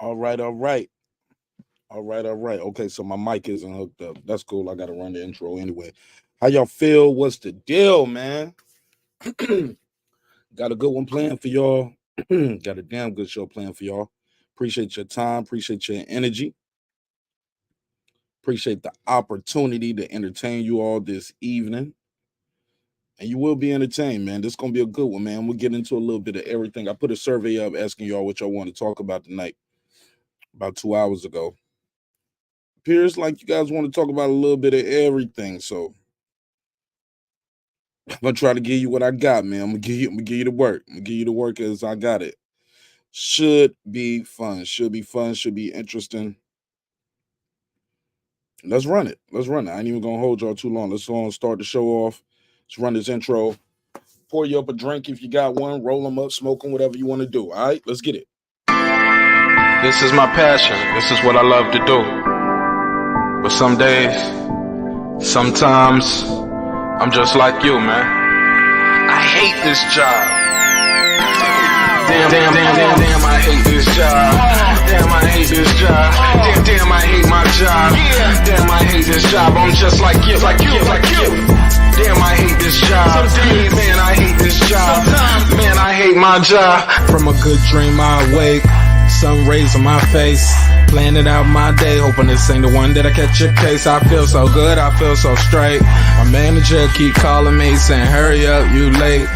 All right, all right. All right, all right. Okay, so my mic isn't hooked up. That's cool. I gotta run the intro anyway. How y'all feel? What's the deal, man? Got a good one planned for y'all. Got a damn good show planned for y'all. Appreciate your time, appreciate your energy. Appreciate the opportunity to entertain you all this evening. And you will be entertained, man. This is gonna be a good one, man. We'll get into a little bit of everything. I put a survey up asking y'all what y'all want to talk about tonight about 2 hours ago. Appears like you guys want to talk about a little bit of everything. So I'm gonna try to give you what I got, man. I'm gonna give you the work. I'm gonna give you the work as I got it. Should be fun. Should be fun. Should be interesting. Let's run it. Let's run it. I ain't even gonna hold y'all too long. Let's go and start the show off. Let's run this intro. Pour you up a drink if you got one. Roll them up, smoke them, whatever you want to do. All right, let's get it. This is my passion. This is what I love to do. But some days, sometimes, I'm just like you, man. I hate this job. Damn, I hate this job. Damn, I hate this job. Damn, I hate my job. Damn, I hate this job. I'm just like you, like you, like you. Damn, I hate this job. Man, I hate this job. Man, I hate my job. From a good dream I wake, sun rays on my face, planning out my day, hoping this ain't the one that I catch a case. I feel so good, I feel so straight. My manager keep calling me saying, hurry up, you late.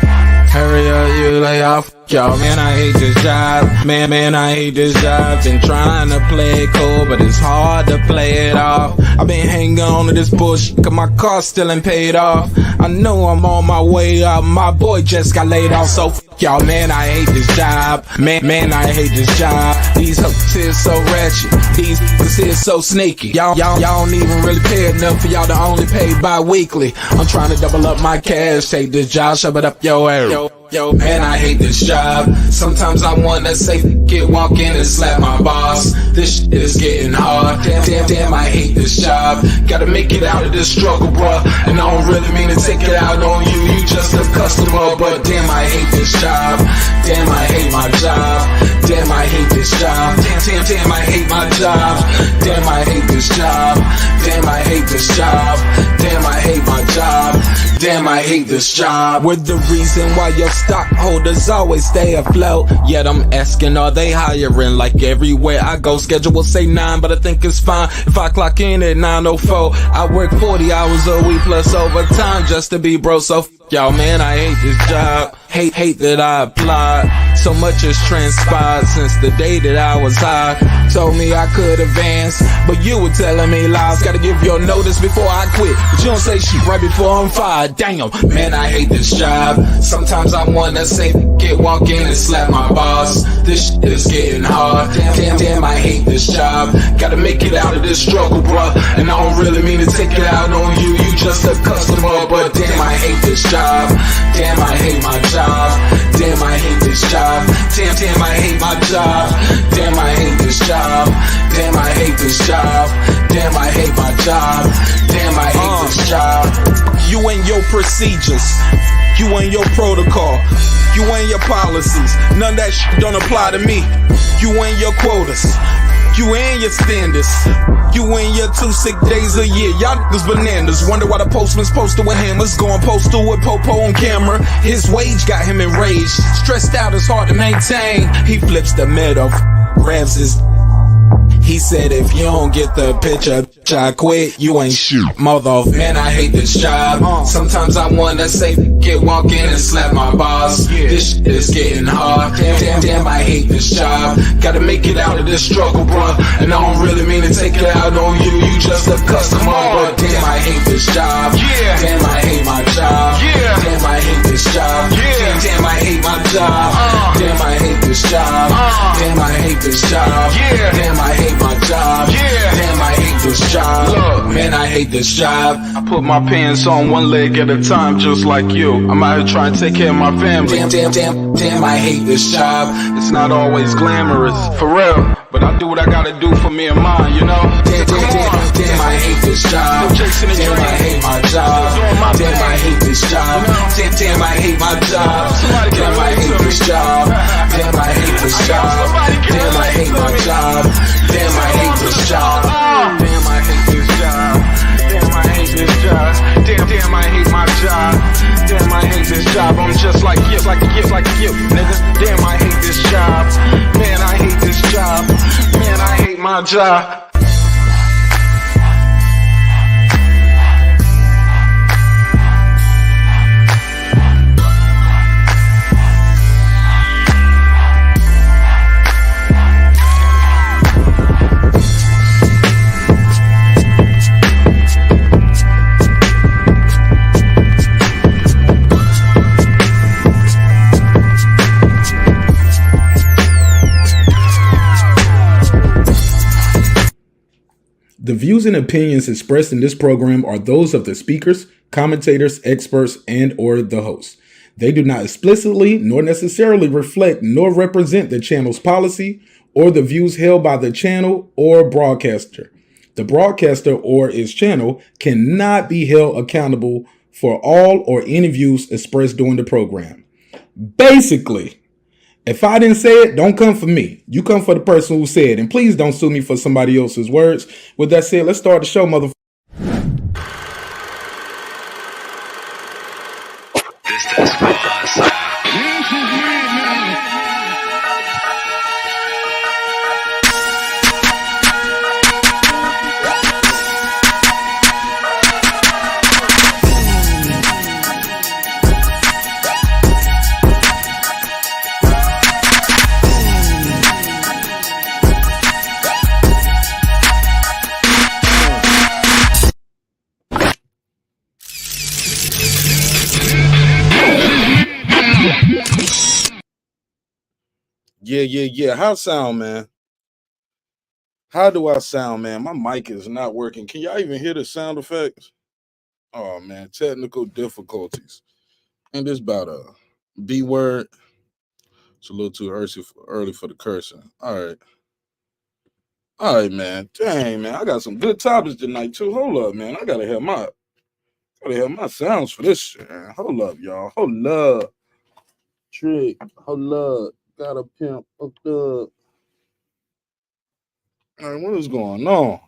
Hurry up, you lay off. Y'all, man, I hate this job. Man, I hate this job. Been trying to play it cool, but it's hard to play it off. I've been hanging on to this bullshit, cause my car still ain't paid off. I know I'm on my way up. My boy just got laid off, so y'all, man, I hate this job. Man, I hate this job. These hooks is so ratchet. These hooks is so sneaky. Y'all don't even really pay enough for y'all to only pay bi-weekly. I'm trying to double up my cash. Take this job, shove it up your ass. Yo, man, I hate this job. Sometimes I wanna say, walk in and slap my boss. This shit is getting hard. Damn, I hate this job. Gotta make it out of this struggle, bruh. And I don't really mean to take it out on you. You just a customer, but damn, I hate this job. Damn, I hate my job. Damn, I hate this job. Damn, I hate my job. Damn, I hate this job. Damn, I hate this job. Damn, I hate my job. Damn, I hate this job. We're the reason why your stockholders always stay afloat. Yet I'm asking, are they hiring? Like everywhere I go, schedule will say 9, but I think it's fine if I clock in at 9:04. I work 40 hours a week plus overtime just to be bro. So y'all, man, I hate this job. Hate that I applied. So much has transpired since the day that I was high. Told me I could advance, but you were telling me lies. Gotta give your notice before I quit, but you don't say shit right before I'm fired. Damn, man, I hate this job. Sometimes I wanna say, walk in and slap my boss. This shit is getting hard. Damn, I hate this job. Gotta make it out of this struggle, bruh. And I don't really mean to take it out on you. You just a customer, but damn, I hate this job. Damn, I hate my job. Damn, I hate this job. Damn, I hate my job. Damn, I hate this job. Damn, I hate this job. Damn, I hate my job. Damn, I hate this job. You and your procedures, you and your protocol, you and your policies, none of that shit don't apply to me. You and your quotas, you and your standards, you and your 2 sick days a year. Y'all niggas bananas. Wonder why the postman's posted with hammers, going postal with Popo on camera. His wage got him enraged, stressed out, it's hard to maintain. He flips the middle, grabs his. He said, if you don't get the picture, I quit, you ain't shoot. Mother, man, I hate this job. Sometimes I wanna say, walk in and slap my boss. This shit is getting hard. Damn, I hate this job. Gotta make it out of this struggle, bruh. And I don't really mean to take it out on you. You just a customer, but damn, I hate this job. Damn, I hate my job. Damn, I hate this job. Damn, I hate my job. Damn, I hate this job. Damn, I hate this job. Damn, I hate my job. Damn, I hate this job. Look, man, I hate this job. I put my pants on one leg at a time, just like you. I'm out here trying to take care of my family. Damn, I hate this job. It's not always glamorous, for real, but I do what I gotta do for me and mine, you know? Damn, I hate this job. Damn, I hate my job. Damn, I hate this job. Damn, I hate my job. Damn, I hate this job. Damn, I hate this job. Damn, I hate my job. my job. The views and opinions expressed in this program are those of the speakers, commentators, experts, and or the hosts. They do not explicitly nor necessarily reflect nor represent the channel's policy or the views held by the channel or broadcaster. The broadcaster or its channel cannot be held accountable for all or any views expressed during the program. Basically, if I didn't say it, don't come for me. You come for the person who said it. And please don't sue me for somebody else's words. With that said, let's start the show, motherfucker. This the squad, son. Yeah. How sound, man? How do I sound, man? My mic is not working. Can y'all even hear the sound effects? Oh, man, technical difficulties. And this about a B word. It's a little too early for the cursing. All right, man. Dang, man, I got some good topics tonight too. Hold up, man. I gotta have my sounds for this shit. Man. Hold up, y'all. Hold up. Trick. Hold up. Got a pimp hooked up. All right, what is going on?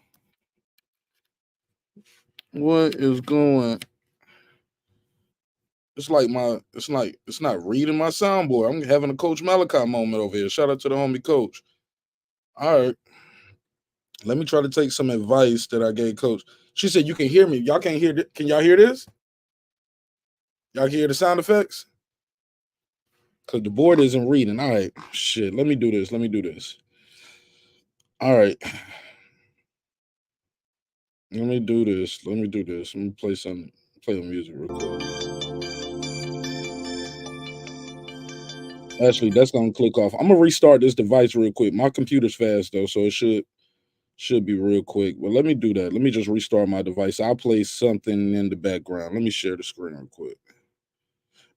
What is going? It's not reading my soundboard. I'm having a Coach Malachi moment over here. Shout out to the homie Coach. All right. Let me try to take some advice that I gave Coach. She said you can hear me. Y'all can't hear it. Can y'all hear this? Y'all can hear the sound effects? Because the board isn't reading. All right. Shit. Let me do this. All right. Let me do this. Let me play some music real quick. Actually, that's gonna click off. I'm gonna restart this device real quick. My computer's fast though, so it should be real quick. But let me do that. Let me just restart my device. I'll play something in the background. Let me share the screen real quick.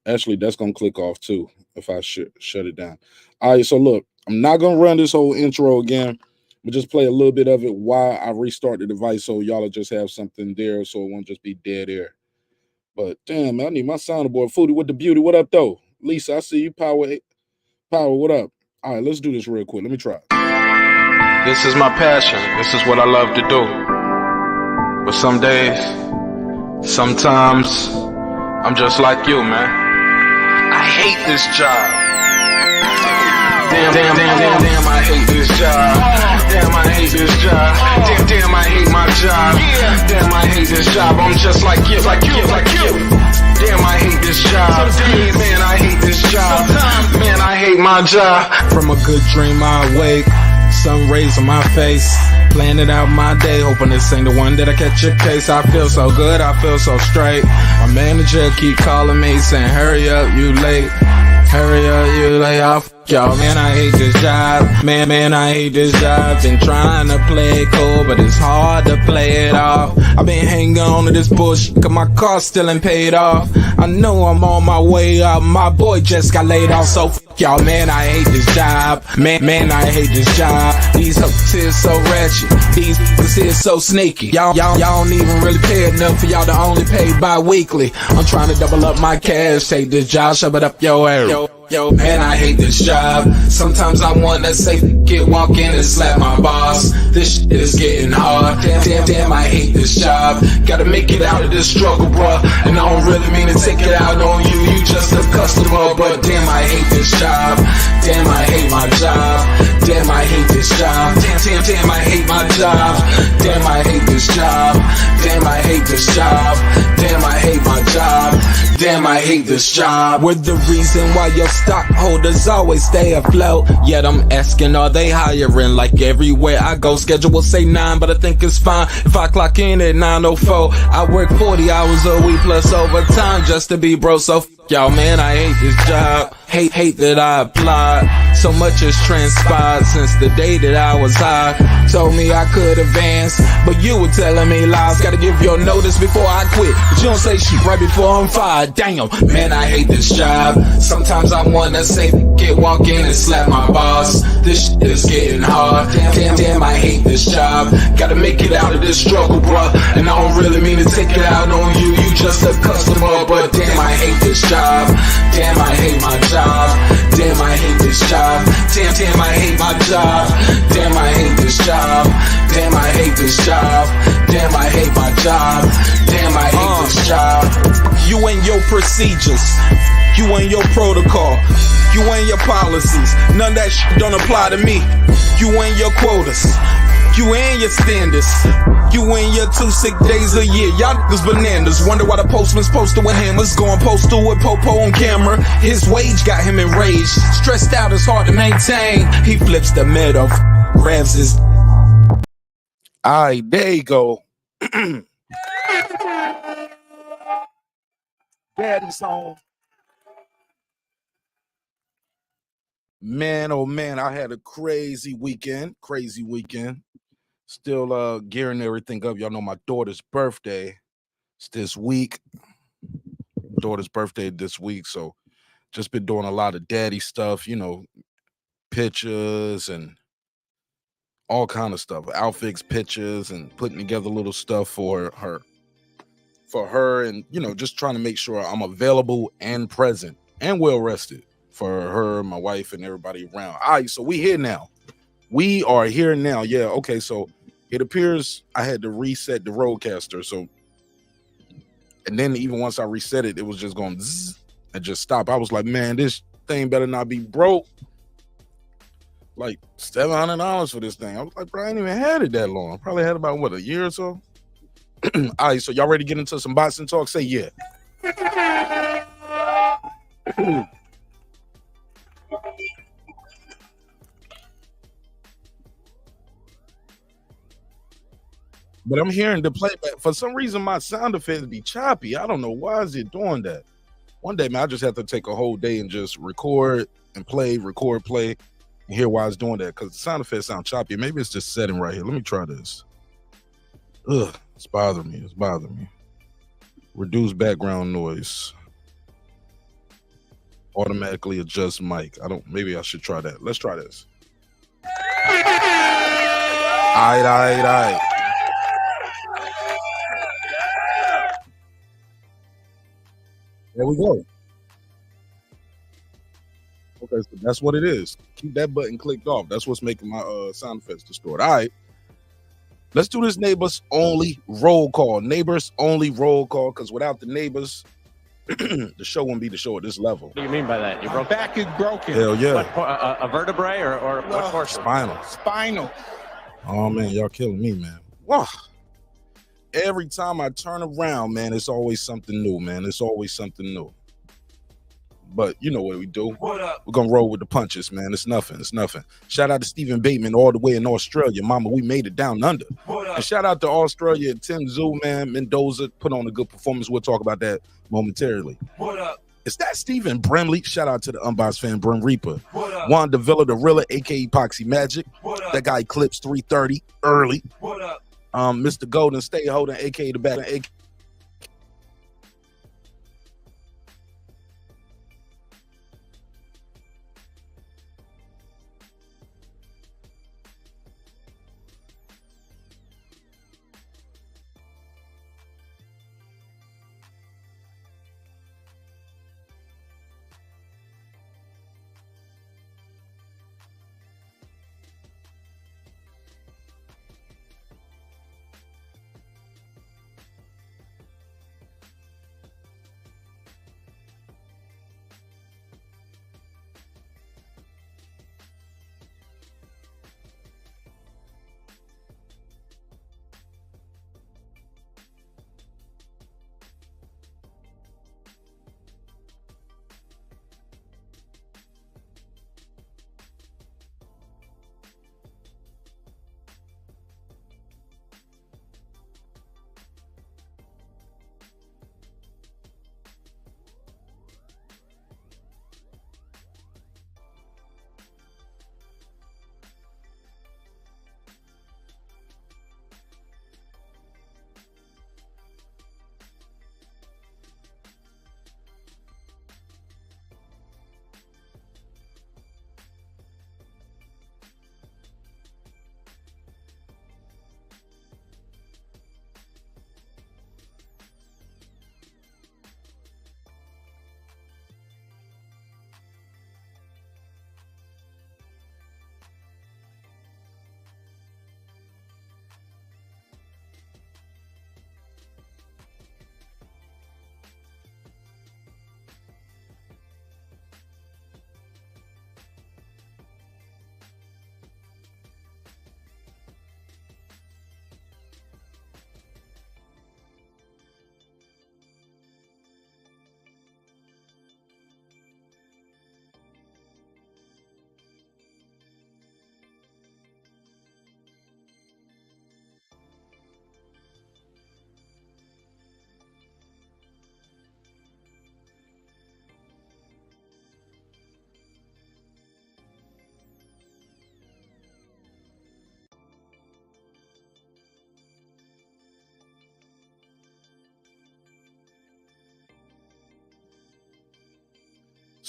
Actually, that's gonna click off too if I shut it down. All right, so look, I'm not gonna run this whole intro again, but just play a little bit of it while I restart the device so y'all will just have something there so it won't just be dead air. But damn, man, I need my soundboard. Foodie with the beauty. What up though? Lisa, I see you. Power, what up? All right, let's do this real quick. Let me try. This is my passion. This is what I love to do. But some days, sometimes, I'm just like you, man. I hate this job. Damn, I hate this job. Damn, I hate this job. Damn, I hate my job. Damn, I hate this job. I'm just like you. Damn, I hate this job. Man, I hate this job. Man, I hate my job. From a good dream I wake, sun rays on my face, planning out my day, hoping this ain't the one that I catch a case. I feel so good, I feel so straight. My manager keep calling me saying, hurry up, you late. Hurry up, you lay off. Y'all, man, I hate this job. Man, I hate this job. Been trying to play it cool, but it's hard to play it off. I've been hanging on to this bullshit, cause my car still ain't paid off. I know I'm on my way up, my boy just got laid off, so y'all, man, I hate this job. Man, I hate this job. These hoes here so ratchet, these niggas here so sneaky. Y'all don't even really pay enough for y'all to only pay bi-weekly. I'm trying to double up my cash, take this job, shove it up your ass. Yo, man, I hate this job. Sometimes I wanna say, walk in and slap my boss. This shit is getting hard. Damn, I hate this job. Gotta make it out of this struggle, bruh. And I don't really mean to take it out on you. You just a customer, but damn, I hate this job. Damn, I hate my job. Damn, I hate this job. Damn, I hate my job. Damn, I hate this job. Damn, I hate this job. Damn, I hate my job. Damn, I hate this job. We're the reason why your stockholders always stay afloat. Yet I'm asking, are they hiring? Like everywhere I go, schedule will say 9, but I think it's fine if I clock in at 9:04. I work 40 hours a week plus overtime just to be bro. So y'all, man, I hate this job. Hate that I applied. So much has transpired since the day that I was high. Told me I could advance, but you were telling me lies. Gotta give your notice before I quit, but you don't say shit right before I'm fired. Damn, Man, I hate this job. Sometimes I wanna say, walk in and slap my boss. This shit is getting hard. Damn, I hate this job. Gotta make it out of this struggle, bruh. And I don't really mean to take it out on you. You just a customer, but damn, I hate this job. Damn, I hate my job. Damn, I hate this job. Damn, I hate my job. Damn, I hate this job. Damn, I hate this job. Damn, I hate my job. Damn, I hate this job. you and your procedures, you and your protocol, you and your policies. None of that shit don't apply to me. You and your quotas, you and your standards, you and your 2 sick days a year. Y'all niggas bananas. Wonder why the postman's posted with hammers, going postal with Popo on camera. His wage got him enraged, stressed out, it's hard to maintain. He flips the middle, grabs his. All right, there you go. Daddy's home. Man, oh man, I had a crazy weekend. Still gearing everything up. Y'all know my daughter's birthday. It's this week. Daughter's birthday this week. So just been doing a lot of daddy stuff, you know, pictures and all kind of stuff. Outfits, pictures, and putting together little stuff for her. And, you know, just trying to make sure I'm available and present and well rested for her, my wife, and everybody around. All right, so we here now. We are here now. Yeah, okay, so it appears I had to reset the Rodecaster. So, and then even once I reset it, it was just going zzz and just stop. I was like, man, this thing better not be broke. Like $700 for this thing. I was like, bro, I ain't even had it that long. I probably had about, what, a year or so? All right, so y'all ready to get into some boxing talk? Say yeah. But I'm hearing the playback. For some reason, my sound effects be choppy. I don't know why is it doing that. One day, man, I just have to take a whole day and just record and play, record, play, and hear why it's doing that. Because the sound effects sound choppy. Maybe it's just setting right here. Let me try this. Ugh, it's bothering me. Reduce background noise. Automatically adjust mic. Maybe I should try that. Let's try this. All right. There we go. Okay, so that's what it is. Keep that button clicked off. That's what's making my sound effects distort. All right. Let's do this neighbors only roll call. Neighbors only roll call, because without the neighbors, the show wouldn't be the show at this level. What do you mean by that? Your back is broken. Hell yeah. What, a vertebrae or what portion? Spinal. Oh man, y'all killing me, man. Wow. Every time I turn around, man, it's always something new, man. But you know what we do. What up? We're gonna roll with the punches, man. It's nothing. Shout out to Stephen Bateman all the way in Australia. Mama, we made it down under. And shout out to Australia and Tszyu, man. Mendoza put on a good performance. We'll talk about that momentarily. What up? Is that Stephen Brimley? Shout out to the Unboxed fan, Brim Reaper. What up? Juan Davila, the Rilla, aka Epoxy Magic. What up? That guy clips 330 early. What up? Mr. Golden State Holding, aka the back, aka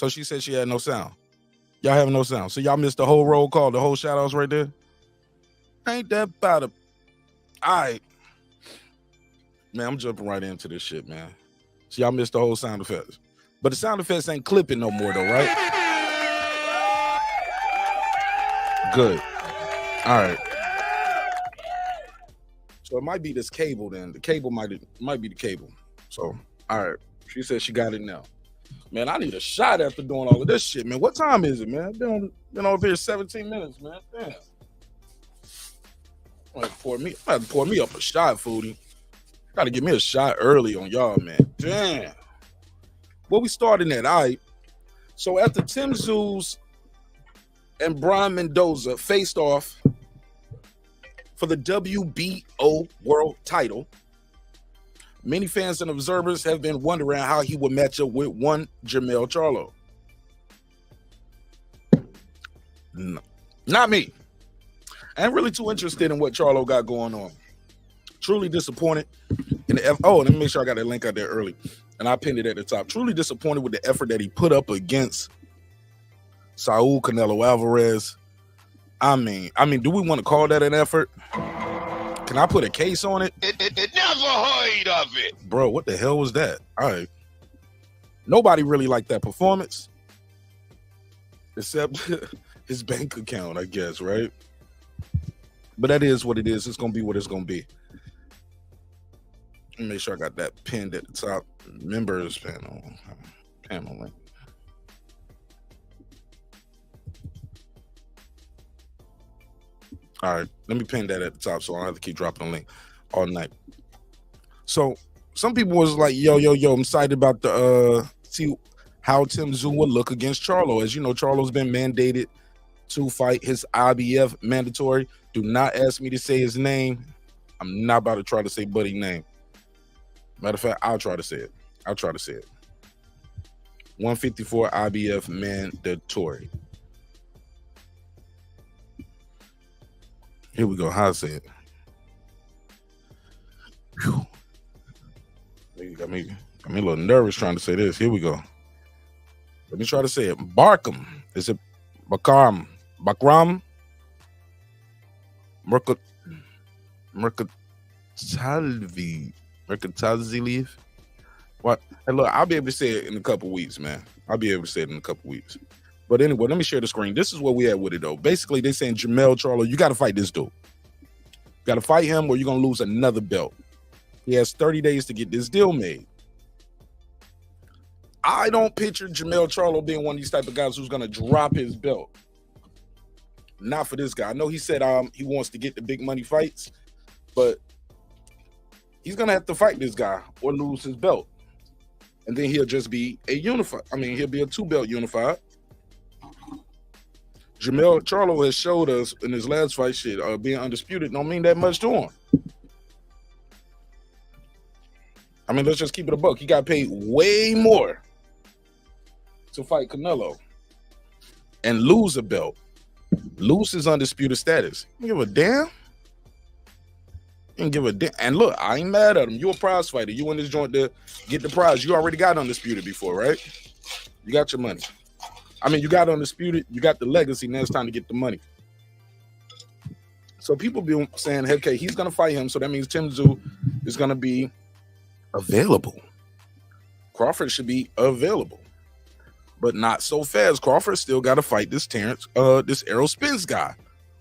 So she said she had no sound. Y'all have no sound. So y'all missed the whole roll call, the whole shout outs right there. Ain't that about it? All right. Man, I'm jumping right into this shit, man. So y'all missed the whole sound effects. But the sound effects ain't clipping no more though, right? Good. All right. So it might be this cable then. The cable might be the cable. So, all right. She said she got it now. Man, I need a shot after doing all of this shit, man. What time is it, man? Been over here 17 minutes, man. Damn. I'm gonna pour me up a shot, foodie. Gotta give me a shot early on y'all, man. Damn. What we starting at? All right. So after Tszyu and Brian Mendoza faced off for the WBO world title, many fans and observers have been wondering how he would match up with one Jermell Charlo. No, not me. I ain't really too interested in what Charlo got going on. Truly disappointed in the let me make sure I got that link out there early, and I pinned it at the top. Truly disappointed with the effort that he put up against Saul Canelo Alvarez. I mean, do we want to call that an effort? Can I put a case on it? Never heard of it. Bro, what the hell was that? All right. Nobody really liked that performance. Except his bank account, I guess, right? But that is what it is. It's going to be what it's going to be. Let me make sure I got that pinned at the top. Members panel link. All right, let me pin that at the top so I don't have to keep dropping the link all night. So some people was like, yo, I'm excited about the see how Tszyu will look against Charlo. As you know, Charlo's been mandated to fight his IBF mandatory. Do not ask me to say his name. I'm not about to try to say Buddy's name. Matter of fact, I'll try to say it. 154 IBF mandatory. Here we go. How I say it? Whew. Got me a little nervous trying to say this. Here we go. Let me try to say it. Barkham. Is it Bakram? Mercataziliv. What? Hey, look, I'll be able to say it in a couple weeks, man. But anyway, let me share the screen. This is where we at with it, though. Basically, they saying Jermell Charlo, you got to fight this dude. You got to fight him or you're going to lose another belt. He has 30 days to get this deal made. I don't picture Jermell Charlo being one of these type of guys who's going to drop his belt. Not for this guy. I know he said he wants to get the big money fights, but he's going to have to fight this guy or lose his belt. And then he'll just be he'll be a 2-belt unified. Jermell Charlo has showed us in his last fight being undisputed don't mean that much to him. I mean, let's just keep it a buck. He got paid way more to fight Canelo and lose a belt. Lose his undisputed status. You give a damn? You give a damn. And look, I ain't mad at him. You a prize fighter. You in this joint to get the prize. You already got undisputed before, right? You got your money. I mean, you got undisputed. You got the legacy. Now it's time to get the money. So people be saying, hey, okay, he's going to fight him. So that means Tszyu is going to be available. Crawford should be available. But not so fast. Crawford still got to fight this this Errol Spence guy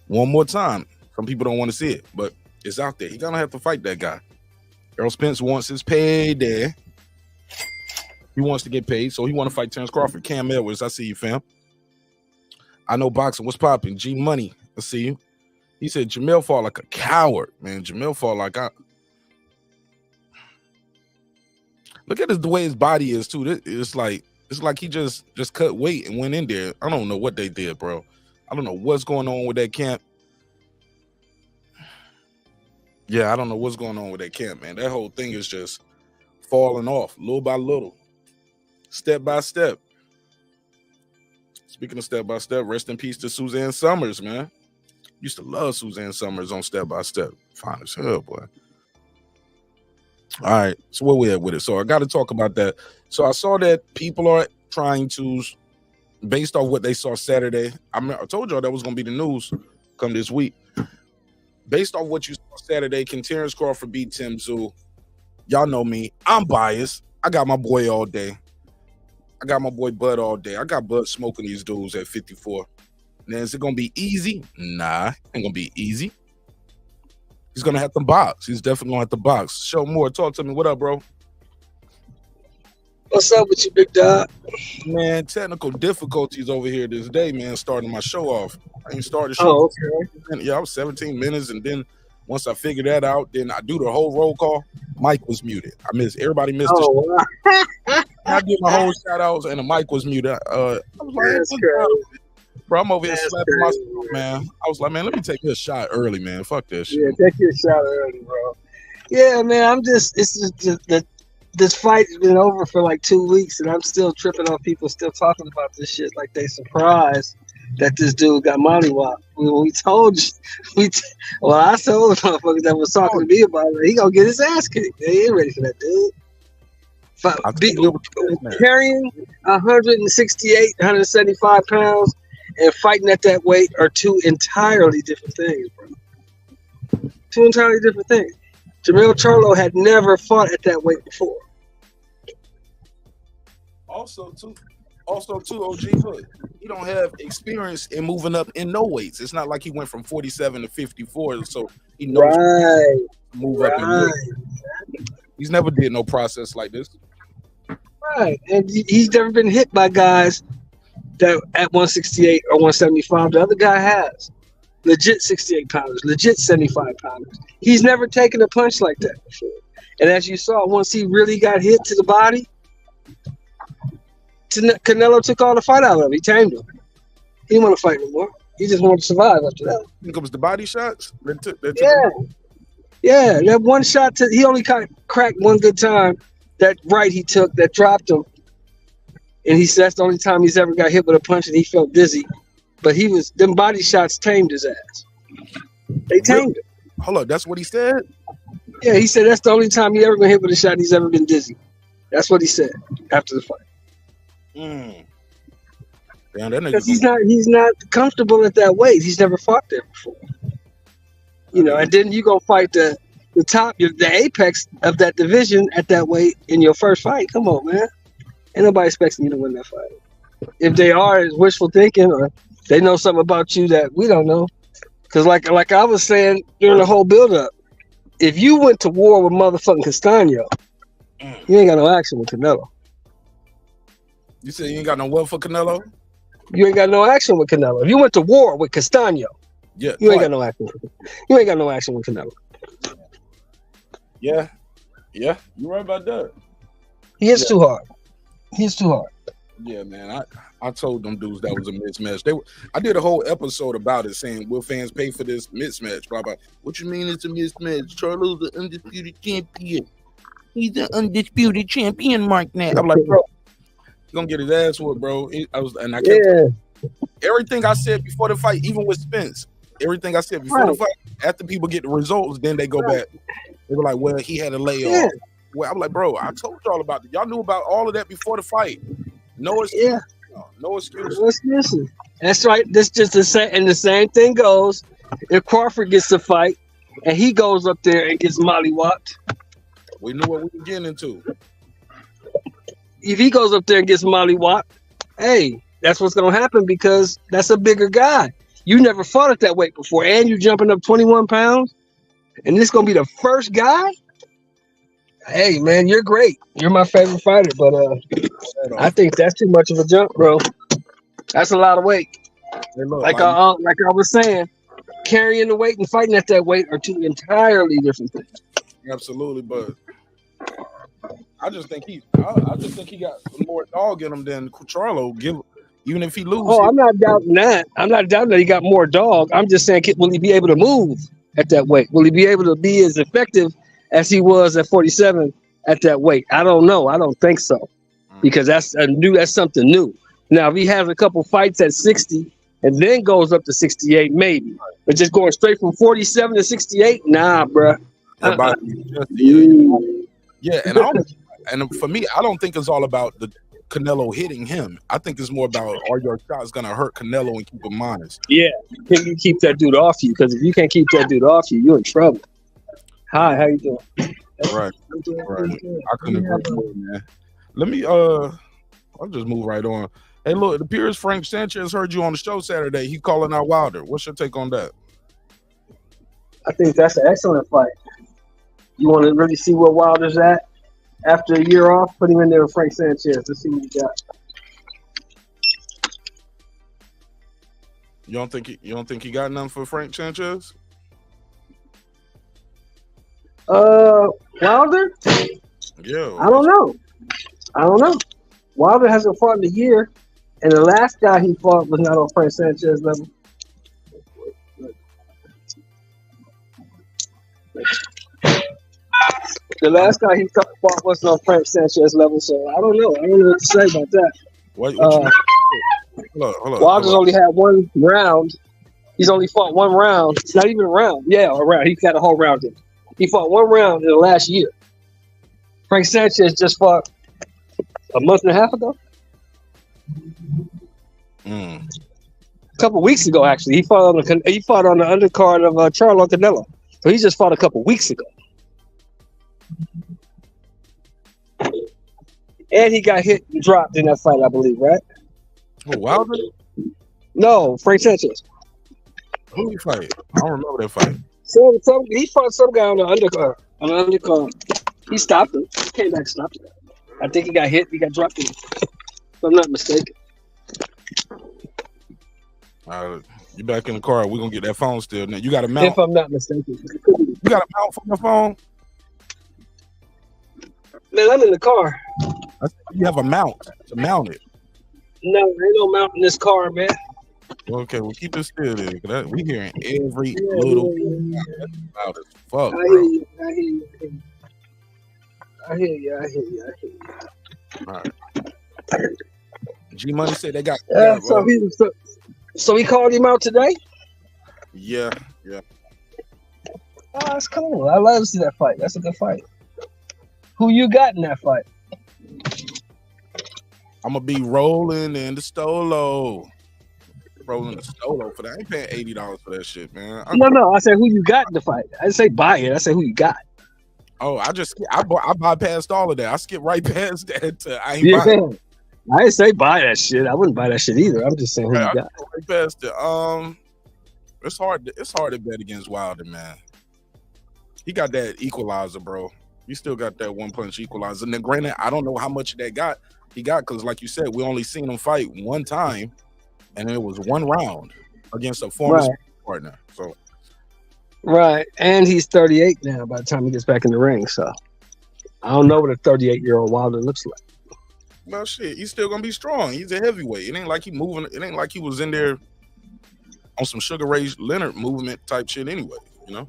one more time. Some people don't want to see it, but it's out there. He's going to have to fight that guy. Errol Spence wants his payday. He wants to get paid, so he want to fight Terence Crawford. Cam Edwards, I see you, fam. I know boxing. What's popping? G Money, I see you. He said Jermell fought like a coward, man. Jermell fought like Look at the way his body is too. It's like he just cut weight and went in there. I don't know what they did, bro. I don't know what's going on with that camp. Yeah, I don't know what's going on with that camp, man. That whole thing is just falling off little by little, step by step. Speaking of step by step, rest in peace to Suzanne Summers, man. Used to love Suzanne Summers on Step by Step. Fine as hell, boy. All right, so where we at with it? So I got to talk about that. So I saw that people are trying to based off what they saw Saturday, I told y'all that was gonna be the news come this week. Based off what you saw Saturday, can Terence Crawford beat Tszyu? Y'all know me. I'm biased. I got my boy all day. I got my boy Bud all day. I got Bud smoking these dudes at 54. Now, is it gonna be easy? Nah, ain't gonna be easy. He's gonna have to box. He's definitely gonna have to box. Show more. Talk to me. What up, bro? What's up with you, big dog? Man, technical difficulties over here this day, man, starting my show off. I ain't started the show. Oh, okay. Yeah, I was 17 minutes, and then once I figured that out, then I do the whole roll call. Mic was muted. Everybody missed the show. Wow. I did my whole shout outs, and the mic was muted. I was like, That's crazy. bro, I'm over here That's slapping crazy, myself, man. I was like, man, let me take me a shot early, man. Fuck this shit. Yeah, take your shot early, bro. Yeah, man, it's just this fight has been over for like 2 weeks, and I'm still tripping on people still talking about this shit like they surprised that this dude got mollywopped. We told you, I told the motherfuckers that was talking to me about it, he gonna get his ass kicked. They ain't ready for that, dude. Carrying 168, 175 pounds and fighting at that weight are two entirely different things, bro. Two entirely different things. Jermell Charlo had never fought at that weight before. Also, too, OG Hood, he don't have experience in moving up in no weights. It's not like he went from 47 to 54, so he knows to move up in weight. He's never did no process like this. Right, and he's never been hit by guys that at 168 or 175. The other guy has. Legit 68 pounders, legit 75 pounders. He's never taken a punch like that before. And as you saw, once he really got hit to the body, Canelo took all the fight out of him. He tamed him. He didn't want to fight no more. He just wanted to survive after that. I think it was the body shots. Yeah, that one shot, he only cracked one good time. That right he took that dropped him. And he said that's the only time he's ever got hit with a punch and he felt dizzy. But them body shots tamed his ass. They tamed him. Hold up, that's what he said? Yeah, he said that's the only time he ever been hit with a shot and he's ever been dizzy. That's what he said after the fight. Damn, that because he's not comfortable at that weight. He's never fought there before. You know, and then you go fight the top, the apex of that division at that weight in your first fight. Come on, man. Ain't nobody expecting you to win that fight. If they are, it's wishful thinking, or they know something about you that we don't know. Because like I was saying during the whole build-up, if you went to war with motherfucking Castano, you ain't got no action with Canelo. You said you ain't got no what for Canelo? You ain't got no action with Canelo. If you went to war with Castano, you ain't got no action with him. You ain't got no action with Canelo. Yeah, you're right about that. He hits too hard. He's too hard. Yeah, man. I told them dudes that was a mismatch. I did a whole episode about it, saying, will fans pay for this mismatch? Blah, blah. What you mean it's a mismatch? Charlo's the undisputed champion. He's the undisputed champion, Marq Nash. I'm like, bro, he's gonna get his ass whooped, bro. I kept everything I said before the fight, even with Spence. Everything I said before the fight, after people get the results, then they go back. They were like, well, he had a layoff. Yeah. Well, I'm like, bro, I told y'all about it. Y'all knew about all of that before the fight. No excuse. No excuse. No excuses. That's right. This just the same, and the same thing goes if Crawford gets the fight and he goes up there and gets mollywopped. We knew what we were getting into. If he goes up there and gets mollywopped, hey, that's what's gonna happen because that's a bigger guy. You never fought at that weight before, and you're jumping up 21 pounds, and this gonna be the first guy. Hey man, you're great. You're my favorite fighter, but I think that's too much of a jump, bro. That's a lot of weight. Like I was saying, carrying the weight and fighting at that weight are two entirely different things. Absolutely, but I just think he got more dog in him than Charlo. Even if he loses. Oh, I'm not doubting that. I'm not doubting that he got more dog. I'm just saying, will he be able to move at that weight? Will he be able to be as effective as he was at 47 at that weight? I don't know. I don't think so, because that's something new. Now, if he has a couple fights at 60 and then goes up to 68, maybe. But just going straight from 47 to 68, nah, bro. Yeah, and for me, I don't think it's all about Canelo hitting him. I think it's more about are your shots gonna hurt Canelo and keep him honest. Yeah, can you keep that dude off you? Because if you can't keep that dude off you, you're in trouble. Hi, how you doing? Right. I couldn't agree more, man. Let me I'll just move right on. Hey, look, it appears Frank Sanchez heard you on the show Saturday. He calling out Wilder. What's your take on that? I think that's an excellent fight. You want to really see where Wilder's at after a year off? Put him in there with Frank Sanchez to see what he got. You don't think he got nothing for Frank Sanchez? Wilder? Yeah. I don't know. Wilder hasn't fought in a year, and the last guy he fought was not on Frank Sanchez level. The last guy he fought wasn't on Frank Sanchez level, so I don't know. I don't know what to say about that. What you mean? Hold on. Wilder's only had one round. He's only fought one round. It's not even a round. Yeah, a round. He got a whole round in. He fought one round in the last year. Frank Sanchez just fought a month and a half ago. A couple weeks ago, actually. He fought on the undercard of Charlo Canelo. So he just fought a couple weeks ago. And he got hit and dropped in that fight, I believe, right? Oh, Wilder? No, Frank Sanchez. Who he fight? I don't remember that fight. He fought some guy on the undercard. He stopped him. He came back and stopped him. I think he got hit. He got dropped in. If I'm not mistaken. You back in the car. We're going to get that phone still. Now, you got a mount? If I'm not mistaken. You got a mount for your phone? Man, I'm in the car. You have a mount to mount it. No, there ain't no mount in this car, man. Okay, well, keep it still there. We hearing every little loud as fuck, I bro. hear you. All right. G Money said they got. So he called him out today? Yeah. Oh, that's cool. I love to see that fight. That's a good fight. Who you got in that fight? I'm gonna be rolling in the Stolo. Rolling the Stolo for that. I ain't paying $80 for that shit, man. No. I said who you got in the fight. I didn't say buy it. I said who you got. Oh, I bypassed all of that. I skipped right past that. I ain't buying. I didn't say buy that shit. I wouldn't buy that shit either. I'm just saying who you got. Right past it. It's hard to bet against Wilder, man. He got that equalizer, bro. He still got that one punch equalizer. And then granted, I don't know how much he got because like you said, we only seen him fight one time, and it was one round against a former partner. So right, and he's 38 now by the time he gets back in the ring. So I don't know what a 38-year-old Wilder looks like. Well, shit, he's still gonna be strong. He's a heavyweight. It ain't like he moving. It ain't like he was in there on some Sugar Ray Leonard movement type shit anyway. You know.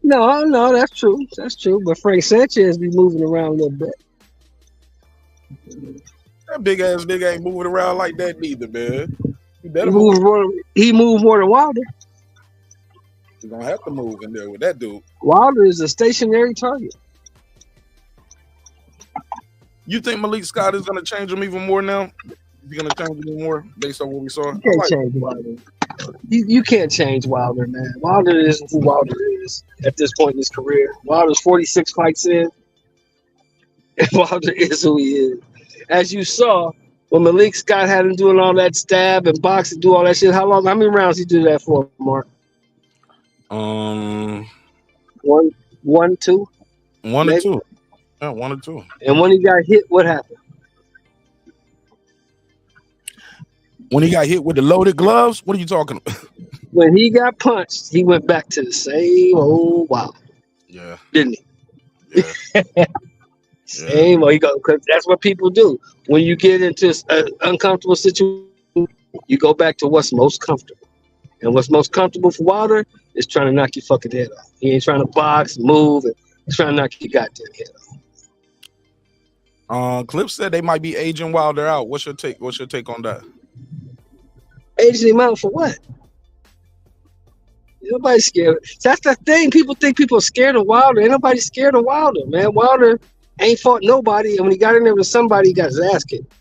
No, that's true. That's true. But Frank Sanchez be moving around a little bit. That big ass nigga ain't moving around like that neither, man. He moved more than Wilder. He's gonna have to move in there with that dude. Wilder is a stationary target. You think Malik Scott is gonna change him even more now? Is he gonna change him even more based on what we saw? You can't change Wilder. You can't change Wilder, man. Wilder isn't who Wilder is at this point in his career. Wilder's 46 fights in. And Wilder is who he is. As you saw, when Malik Scott had him doing all that stab and box and do all that shit, how many rounds he did that for, Mark? 1, 2? 1 or 2. Yeah, 1 or 2. And when he got hit, what happened? When he got hit with the loaded gloves? What are you talking about? When he got punched, he went back to the same old Wilder. Yeah. Didn't he? Yeah. Same old. Because that's what people do. When you get into an uncomfortable situation, you go back to what's most comfortable. And what's most comfortable for Wilder is trying to knock your fucking head off. He ain't trying to box, move, and he's trying to knock your goddamn head off. Cliff said they might be aging Wilder out. What's your take on that? Aging him out for what? Nobody's scared. That's the thing. People think people are scared of Wilder. Ain't nobody scared of Wilder, man. Wilder ain't fought nobody, and when he got in there with somebody, he got his ass kicked.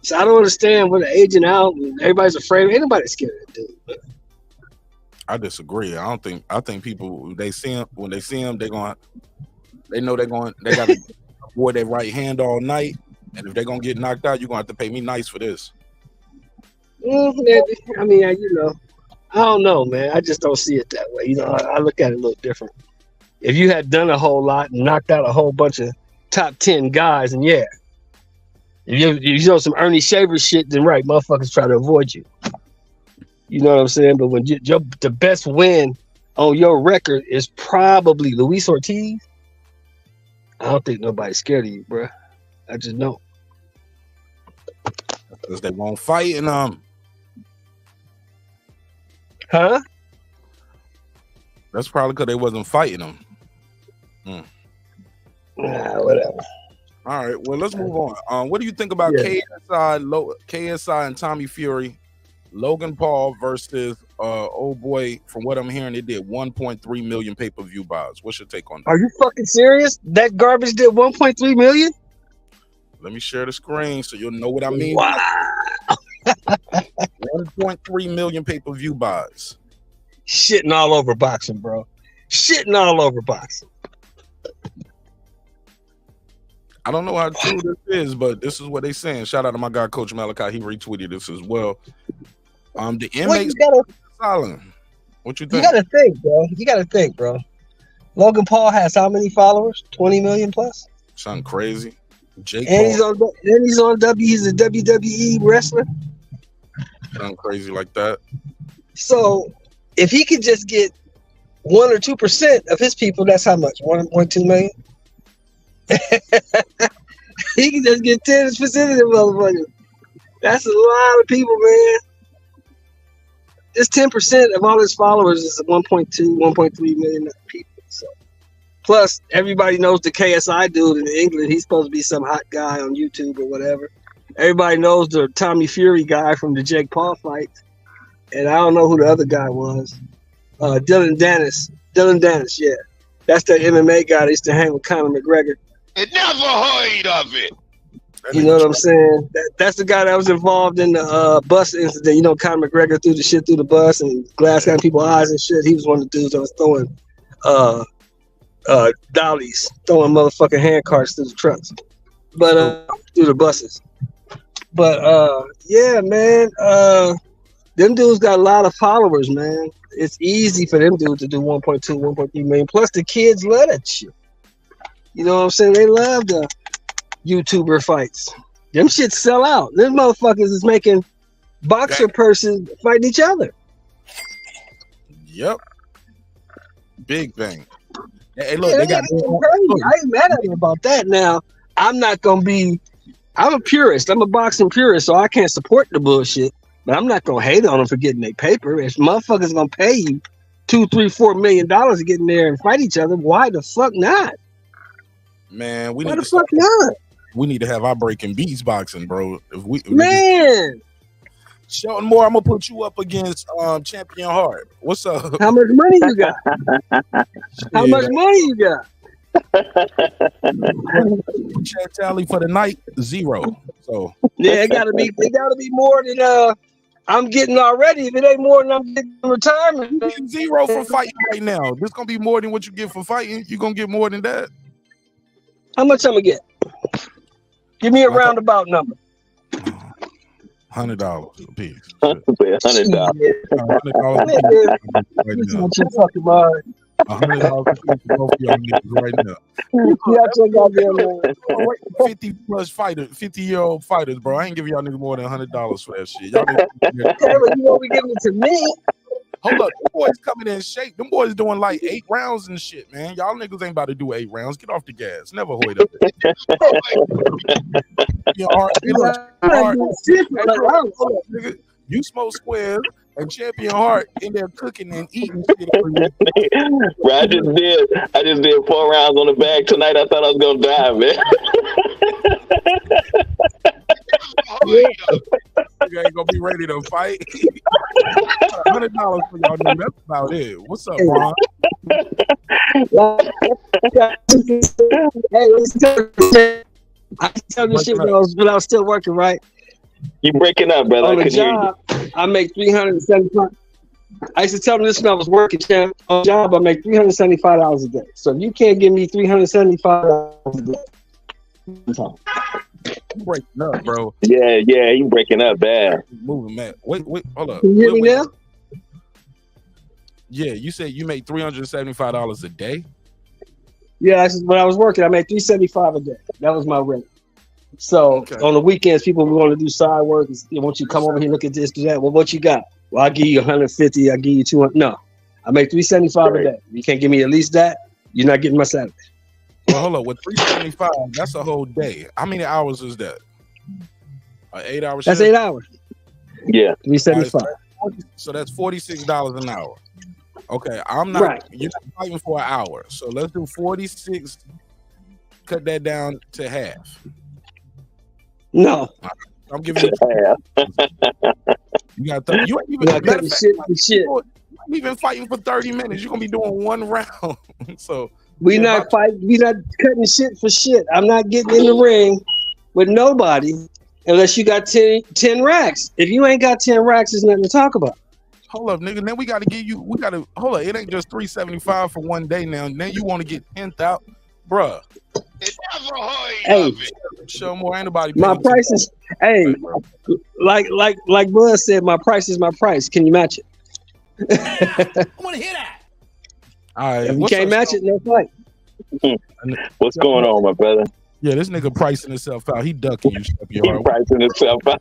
So I don't understand what the agent out and everybody's afraid. Ain't nobody scared of that dude. I disagree. I think people when they see him, they know they got to avoid their right hand all night. And if they're gonna get knocked out, you're gonna have to pay me nice for this. I mean, I don't know, man. I just don't see it that way. I look at it a little different. If you had done a whole lot and knocked out a whole bunch of top 10 guys, and yeah, if you know some Ernie Shaver shit, then right, motherfuckers try to avoid you. You know what I'm saying? But when the best win on your record is probably Luis Ortiz, I don't think nobody's scared of you, bro. I just don't. Because they won't fight and Huh? That's probably because they wasn't fighting them. Whatever. All right, well, let's move on. What do you think about KSI and Tommy Fury, Logan Paul versus old boy? From what I'm hearing, they did 1.3 million pay-per-view buys. What's your take on that? Are you fucking serious? That garbage did 1.3 million? Let me share the screen so you'll know what I mean. Wow. 1.3 million pay-per-view buys. Shitting all over boxing, bro. Shitting all over boxing. I don't know how true this is, but this is what they saying. Shout out to my guy, Coach Malachi. He retweeted this as well. The inmates silent. What you think? You gotta think, bro. Logan Paul has how many followers? 20 million plus? Something crazy. He's a WWE wrestler. Something crazy like that. So if he could just get 1 or 2% of his people, that's how much? 1.2 million? He can just get 10% of them motherfuckers. That's a lot of people, man. Just 10% of all his followers is 1.2, 1.3 million people. So, plus, everybody knows the KSI dude in England. He's supposed to be some hot guy on YouTube or whatever. Everybody knows the Tommy Fury guy from the Jake Paul fight. And I don't know who the other guy was. Dylan Dennis, yeah. That's that MMA guy that used to hang with Conor McGregor. I never heard of it. You know what I'm saying? That's the guy that was involved in the bus incident. You know, Conor McGregor threw the shit through the bus and glass got in people's eyes and shit. He was one of the dudes that was throwing dollies, throwing motherfucking hand carts through the trucks, but through the buses. But yeah, man, them dudes got a lot of followers, man. It's easy for them dudes to do 1.2, 1.3 million. Plus, the kids love that shit. You know what I'm saying? They love the YouTuber fights. Them shits sell out. Them motherfuckers is making boxer purses fighting each other. Yep. Big thing. Hey, look, they got crazy. I ain't mad at them about that. Now, I'm not gonna be. I'm a purist. I'm a boxing purist, so I can't support the bullshit. But I'm not gonna hate on them for getting their paper. If motherfuckers gonna pay you $2, $3, $4 million to get in there and fight each other, why the fuck not? Man, why the fuck not? We need to have our breaking beats boxing, bro. Man, Shelton Moore, I'm gonna put you up against Champion Hart. What's up? How much money you got? How much money you got? Chat tally for the night 0. So yeah, it gotta be more than I'm getting already. If it ain't more than I'm getting in retirement, you get 0 for fighting right now. This gonna be more than what you get for fighting. You gonna get more than that. How much I'm gonna get? Give me a roundabout number. $100 a piece. $100. $100 a piece. $100 a piece for both of y'all niggas right now. 50 plus fighters, 50-year-old fighters, bro. I ain't giving y'all niggas more than $100 for that shit. Y'all niggas, you won't be giving it to me. Hold up, them boys coming in shape. Them boys doing like 8 rounds and shit, man. Y'all niggas ain't about to do 8 rounds. Get off the gas. Never hoid up. You smoke squares and Champion Hart in there cooking and eating shit. Bro, I just did 4 rounds on the bag tonight. I thought I was gonna die, man. You ain't gonna be ready to fight. $100 for y'all niggas. That's about it. What's up, Ron? Hey, I tell you shit when I was still working, right? You breaking up, brother. On I the couldn't hear you. job, I make 375. I used to tell them this when I was working, champ. On the job, I make $375 a day. So if you can't give me $375 a day, You breaking up, bro. Yeah, you breaking up bad. Moving, man. Wait, hold up. can you hear me Wait. now? Yeah, you said you make $375 a day. Yeah, that's when I was working. I made $375 a day. That was my rate. So on the weekends, people want to do side work. They want you to come over here, look at this, do that. Well, what you got? Well, I give you 150. I give you 200. No, I make $375 a day. You can't give me at least that. You're not getting my salary. Well, hold up. With $375, that's a whole day. How many hours is that? 8 hours. That's 8 hours. Yeah, $375. So that's $46 an hour. Okay, I'm not. Right. You're not fighting for an hour. So let's do 46. Cut that down to half. No. I'm giving you. You got. You ain't even cutting shit for shit. We've been fighting for 30 minutes. You're gonna be doing one round. So we not fighting. We not cutting shit for shit. I'm not getting in the ring with nobody unless you got 10 racks. If you ain't got 10 racks, there's nothing to talk about. Hold up, nigga. Then we got to give you. We got to hold up. It ain't just $375 for one day now. Then you want to get 10,000, bruh. Hey, show more. Ain't nobody. My price is. Hey, like Buzz said, my price is my price. Can you match it? I want to hear that. All right. If you can't match it, no fight. What's going on, my brother? Yeah, this nigga pricing himself out. He ducking you, step your heart. Pricing himself out.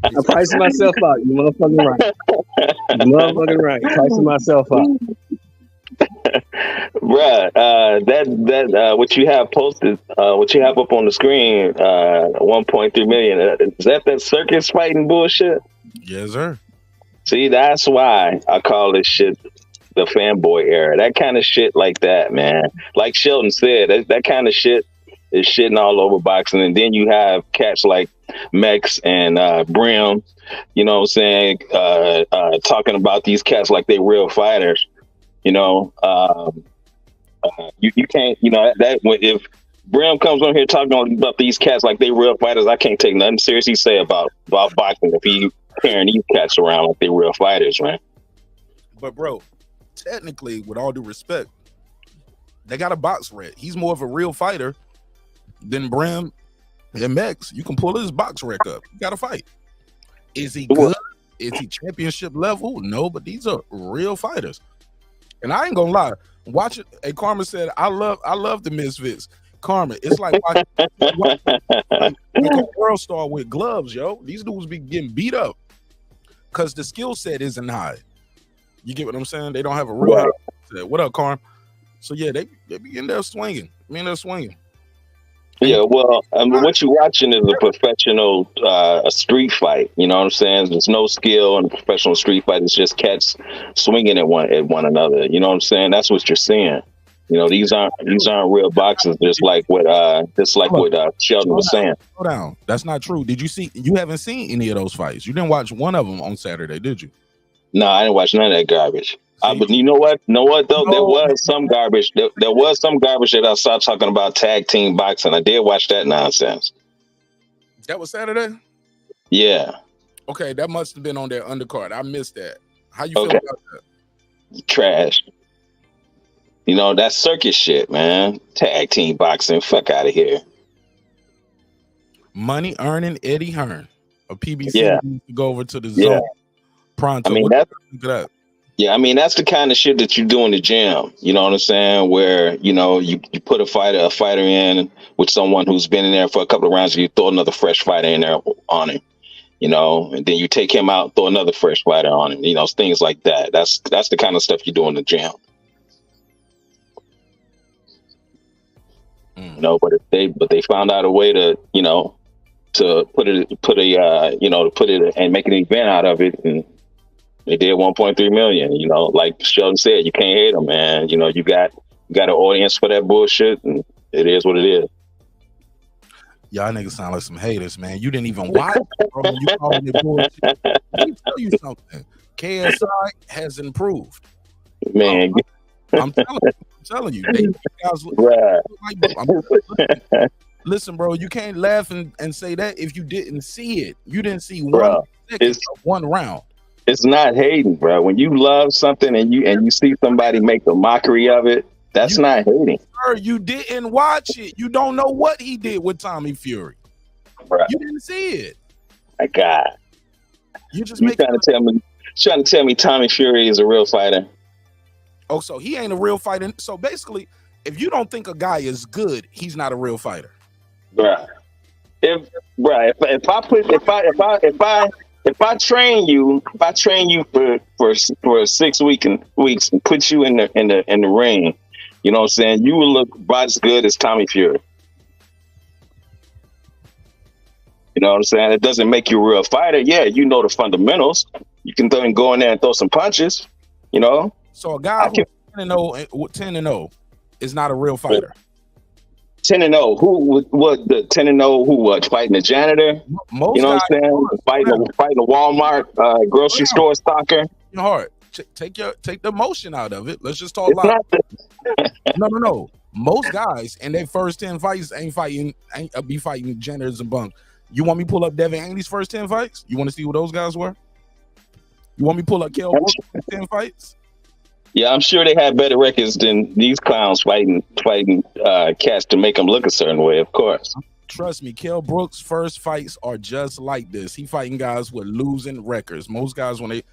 I'm pricing myself out. You motherfucking right. You motherfucking right. Pricing myself out. Bruh, that what you have posted, what you have up on the screen, 1.3 million. Is that circus fighting bullshit? Yes, sir. See, that's why I call this shit the fanboy era. That kind of shit like that, man. Like Sheldon said, that kind of shit is shitting all over boxing. And then you have cats like Mex and Brim, you know what I'm saying, talking about these cats like they real fighters. You know, you can't, you know, that if Brim comes on here talking about these cats like they real fighters, I can't take nothing seriously say about boxing if he carrying these cats around like they real fighters, man. But bro, technically, with all due respect, they got a box rec. He's more of a real fighter than Brim and Mex. You can pull his box rec up. You got to fight. Is he good? Is he championship level? No, but these are real fighters. And I ain't gonna lie. Watch it. Hey, Karma said, I love the Misfits. Karma, it's like like a world star with gloves, yo. These dudes be getting beat up because the skill set isn't high. You get what I'm saying? They don't have a real high set. What up, Karma? So yeah, they be in there swinging. Yeah, well, I mean, what you're watching is a professional a street fight. You know what I'm saying? There's no skill in a professional street fight. It's just cats swinging at one another. You know what I'm saying? That's what you're seeing. You know, these aren't real boxers. Just like what Sheldon was saying. Slow down. That's not true. Did you see? You haven't seen any of those fights. You didn't watch one of them on Saturday, did you? No, I didn't watch none of that garbage. But you know what? Though there was some garbage. There was some garbage that I saw talking about tag team boxing. I did watch that nonsense. That was Saturday? Yeah. Okay, that must have been on their undercard. I missed that. How you feel about that? Trash. You know, that's circus shit, man. Tag team boxing. Fuck out of here. Money earning Eddie Hearn of PBC to go over to the zone. Pronto. I mean, yeah, I mean, that's the kind of shit that you do in the gym. You know what I'm saying? Where, you know, you put a fighter in with someone who's been in there for a couple of rounds, and you throw another fresh fighter in there on him, you know, and then you take him out, throw another fresh fighter on him, you know, things like that. That's the kind of stuff you do in the gym. You know, but they found out a way to, you know, to put it and make an event out of it, and they did 1.3 million. You know, like Sheldon said, you can't hate them, man. You know, you got an audience for that bullshit, and it is what it is. Y'all niggas sound like some haters, man. You didn't even watch it, bro. You calling it bullshit. Let me tell you something. KSI has improved. Man, I'm telling you. Guys, Listen, bro, you can't laugh and say that if you didn't see it. You didn't see Bro, one round. It's not hating, bro. When you love something and you see somebody make a mockery of it, that's not hating. Sir, you didn't watch it. You don't know what he did with Tommy Fury. Bro. You didn't see it. My God. You just trying to tell me Tommy Fury is a real fighter. Oh, so he ain't a real fighter. So basically, if you don't think a guy is good, he's not a real fighter. Bruh. If I train you for 6 weeks and put you in the ring, you know what I'm saying, you will look about as good as Tommy Fury. You know what I'm saying? It doesn't make you a real fighter. Yeah, you know the fundamentals. You can go in there and throw some punches, you know? So a guy who's 10-0 is not a real fighter. 10-0. The 10-0 who was fighting the janitor? Most you know what I'm saying? Fighting a Walmart grocery store stalker. Hard. Take the emotion out of it. Let's just talk about No. Most guys in their first 10 fights ain't be fighting janitors and bums. You want me to pull up Devin Haney's first 10 fights? You want to see who those guys were? You want me to pull up Kell Brooks' 10 fights? Yeah, I'm sure they had better records than these clowns fighting cats to make them look a certain way, of course. Trust me, Kell Brooks' first fights are just like this. He fighting guys with losing records. Most guys, when they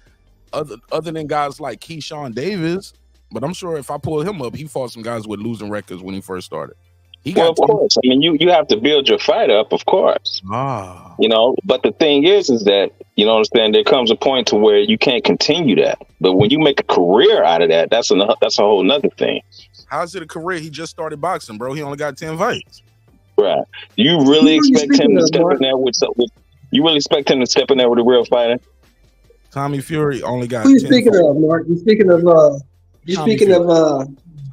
other than guys like Keyshawn Davis, but I'm sure if I pull him up, he fought some guys with losing records when he first started. Of course. I mean, you have to build your fight up, of course. You know, but the thing is that, you know what I'm saying, there comes a point to where you can't continue that. But when you make a career out of that, that's a whole nother thing. How's it a career? He just started boxing, bro. He only got 10 fights. Right. You really expect him to step in there with you really expect him to step in there with a real fighter? Tommy Fury only got 10 Who you 10 speaking fights. Of, Mark? You speaking of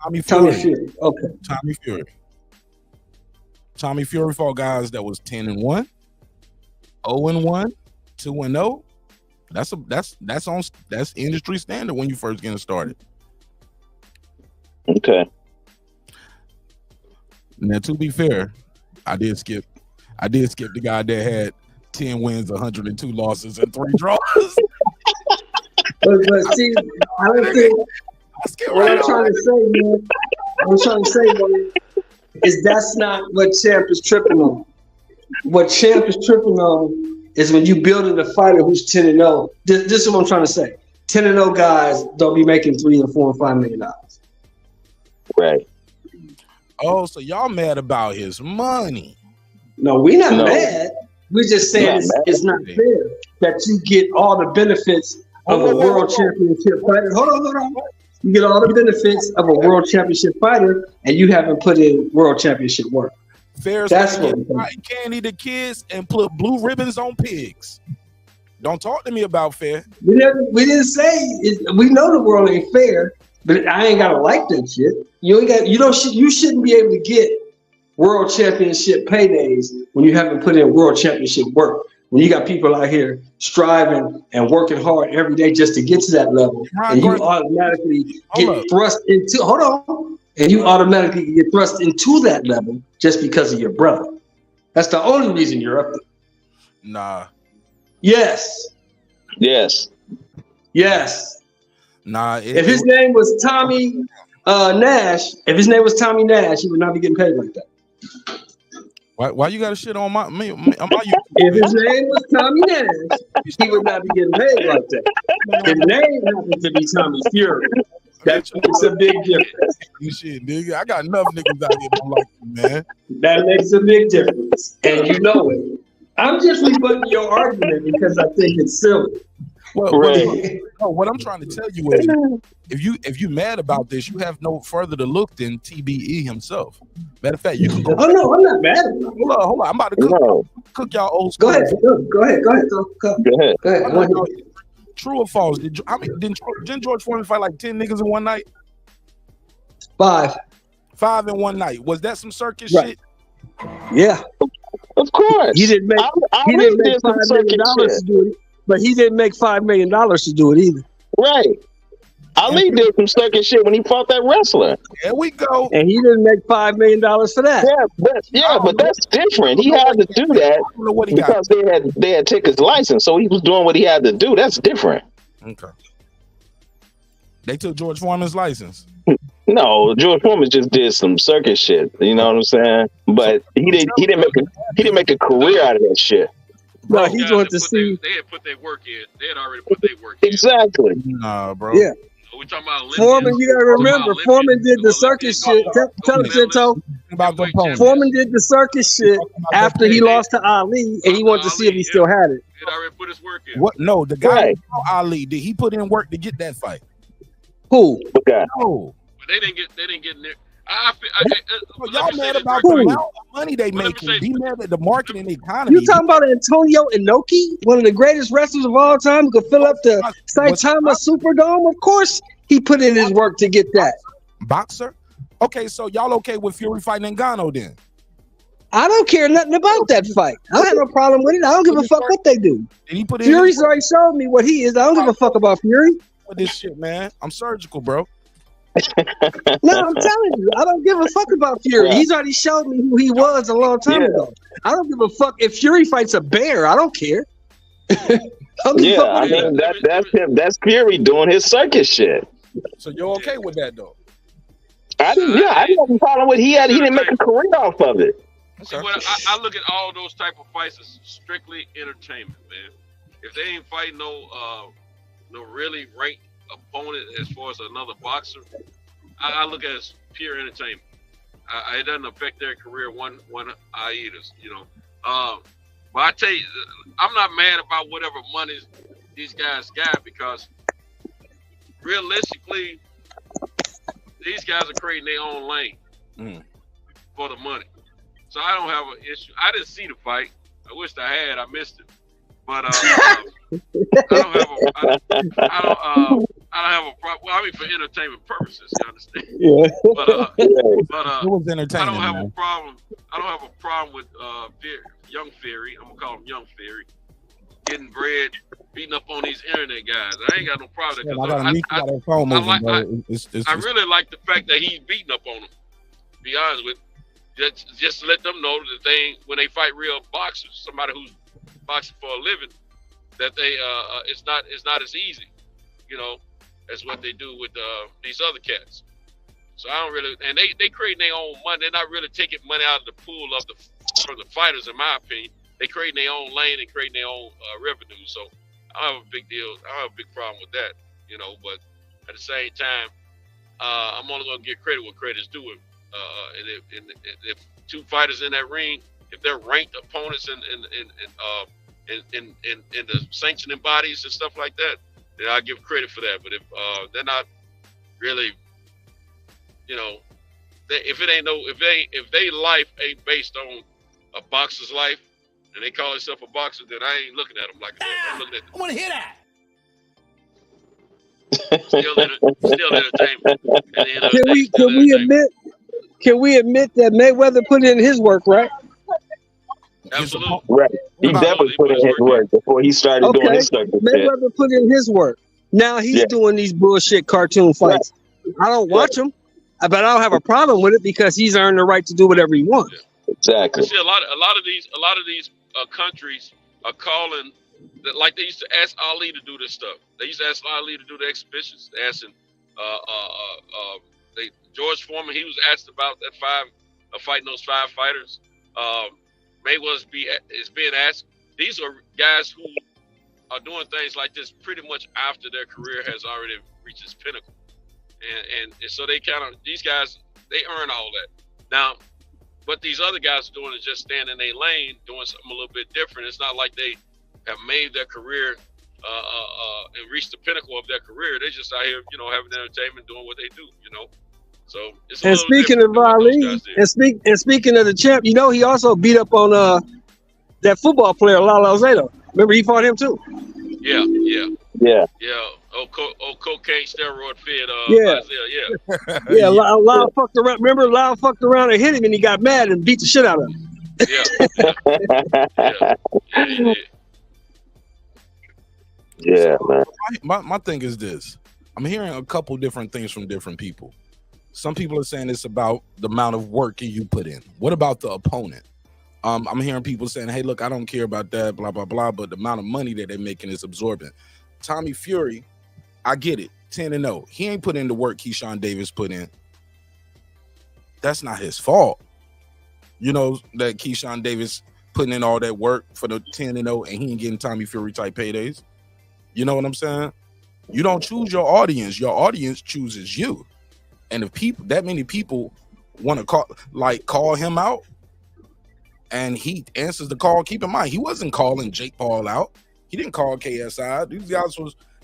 Tommy Fury. Okay. Tommy Fury fought guys that was 10-1, 0-1, 2-0. That's industry standard when you first getting started. Okay. Now, to be fair, I did skip the guy that had 10 wins, 102 losses, and 3 draws. But see, I don't think what I'm trying to say, man, is that's not what Champ is tripping on. What Champ is tripping on is when you building a fighter who's 10-0. This is what I'm trying to say. 10-0 guys don't be making $3 and $4 and $5 million. Right. Oh, so y'all mad about his money? No, we're not mad. We're just saying it's not fair that you get all the benefits of a world championship fighter. Hold on. You get all the benefits of a world championship fighter, and you haven't put in world championship work. Fair. That's what candy the kids and put blue ribbons on pigs. Don't talk to me about fair. We didn't say we know the world ain't fair, but I ain't gotta like that shit. You shouldn't be able to get world championship paydays when you haven't put in world championship work. When you got people out here striving and working hard every day just to get to that level, and you automatically get thrust into that level just because of your brother. That's the only reason you're up there. Nah. Yes. Nah. If his name was Tommy Nash, he would not be getting paid like that. Why you got to shit on me? If his name was Tommy Nash, he would not be getting paid like that. His name happens to be Tommy Fury. That makes a big difference. Shit, nigga. I got enough niggas out here don't like you, man. That makes a big difference, and you know it. I'm just rebutting your argument because I think it's silly. What I'm trying to tell you is, if you mad about this, you have no further to look than TBE himself. Matter of fact, you can go. Oh no, I'm not mad at him. Hold on. I'm about to cook y'all old school. Go ahead. True or false? Didn't George Foreman fight like 10 niggas in one night? 5 in one night. Was that some circus shit? Yeah, of course. He didn't make $5 million to do it, but he didn't make $5 million to do it either. Right. Ali did some circus shit when he fought that wrestler. There we go. And he didn't make $5 million for that. But that's different. He had to do that because they had taken his license, so he was doing what he had to do. That's different. Okay. They took George Foreman's license. No, George Foreman just did some circus shit. You know what I'm saying? But he didn't make a career out of that shit. No, he wanted to see. They had put their work in. They had already put their work in. Exactly. Nah, bro. Yeah. We talking about Olympians. Foreman, you gotta remember, Foreman did the circus shit. Tell him, Tinto. Foreman did the circus shit after he lost to Ali, and he wanted to see if he still had it. He had already put his work in. What? No, the guy who fought Ali, did he put in work to get that fight? Who? Okay. No. But they didn't get near. Y'all mad about the amount of money they making? Be mad at the marketing economy. You talking about Antonio Inoki, one of the greatest wrestlers of all time, who could fill up the Saitama Superdome? Of course, he put in his work to get that. Boxer? Okay, so y'all okay with Fury fighting Ngannou then? I don't care nothing about that fight. I don't have no problem with it. I don't give a fuck what they do. Did he put in Fury's already showed me what he is. I don't give a fuck about Fury. with this shit, man? I'm surgical, bro. No, I'm telling you, I don't give a fuck about Fury. He's already showed me who he was a long time ago. I don't give a fuck if Fury fights a bear. I don't care. I mean that's him. That's Fury doing his circus shit. So you're okay with that though? I didn't have a problem with he didn't make a career off of it. See, I look at all those type of fights as strictly entertainment, man. If they ain't fighting no really ranked opponent as far as another boxer, I look at it as pure entertainment. It doesn't affect their career one iota, you know. But I tell you, I'm not mad about whatever money these guys got, because realistically, these guys are creating their own lane for the money. So I don't have an issue. I didn't see the fight. I wished I had. I missed it. But I don't have a problem. Well, I mean, for entertainment purposes, you understand? Yeah. But it was entertaining. I don't have man. a problem. I don't have a problem with young Fury. I'm gonna call him Young Fury, getting bread, beating up on these internet guys. I ain't got no problem with that. I really like the fact that he's beating up on them. To be honest with you. Just to let them know that when they fight real boxers, somebody who's boxing for a living, that they it's not as easy, you know, as what they do with these other cats. So I don't really, and they creating their own money. They're not really taking money out of the pool from the fighters, in my opinion. They creating their own lane and creating their own revenue. So I don't have a big deal. I don't have a big problem with that, you know. But at the same time, I'm only gonna give credit what credit's due. And if two fighters in that ring, if they're ranked opponents in the sanctioning bodies and stuff like that, then I give credit for that. But if they're not really, you know, if they life ain't based on a boxer's life, and they call themselves a boxer, then I ain't looking at them like that. I'm looking at them. I want to hear that. Still entertainment. Can we admit that Mayweather put in his work, right? Absolutely. Right. He definitely put in his work before he started doing his circus. Mayweather put in his work. Now he's doing these bullshit cartoon fights. Right. I don't watch them, but I don't have a problem with it because he's earned the right to do whatever he wants. Exactly. See, a lot of these countries are calling, like they used to ask Ali to do this stuff. They used to ask Ali to do the exhibitions. They asked him, George Foreman, he was asked about that fighting those 5 fighters. Mayweather is being asked. These are guys who are doing things like this pretty much after their career has already reached its pinnacle, and so these guys, they earn all that. Now, what these other guys are doing is just staying in their lane, doing something a little bit different. It's not like they have made their career and reached the pinnacle of their career. They're just out here, you know, having entertainment, doing what they do, you know. So it's a and speaking of Ali, and speaking of the champ, you know, he also beat up on that football player Lalo Zayto. Remember, he fought him too. Yeah. Oh, cocaine steroid fed. Yeah. Lyle fucked around. Remember, Lyle fucked around and hit him, and he got mad and beat the shit out of him. Yeah, man. My thing is this. I'm hearing a couple different things from different people. Some people are saying it's about the amount of work you put in. What about the opponent? I'm hearing people saying, hey, look, I don't care about that, blah, blah, blah, but the amount of money that they're making is absorbent. Tommy Fury, I get it, 10-0. He ain't put in the work Keyshawn Davis put in. That's not his fault. You know, that Keyshawn Davis putting in all that work for the 10-0 and he ain't getting Tommy Fury type paydays. You know what I'm saying? You don't choose your audience chooses you. And if people, that many people want to call him out and he answers the call, keep in mind, he wasn't calling Jake Paul out. He didn't call KSI. These guys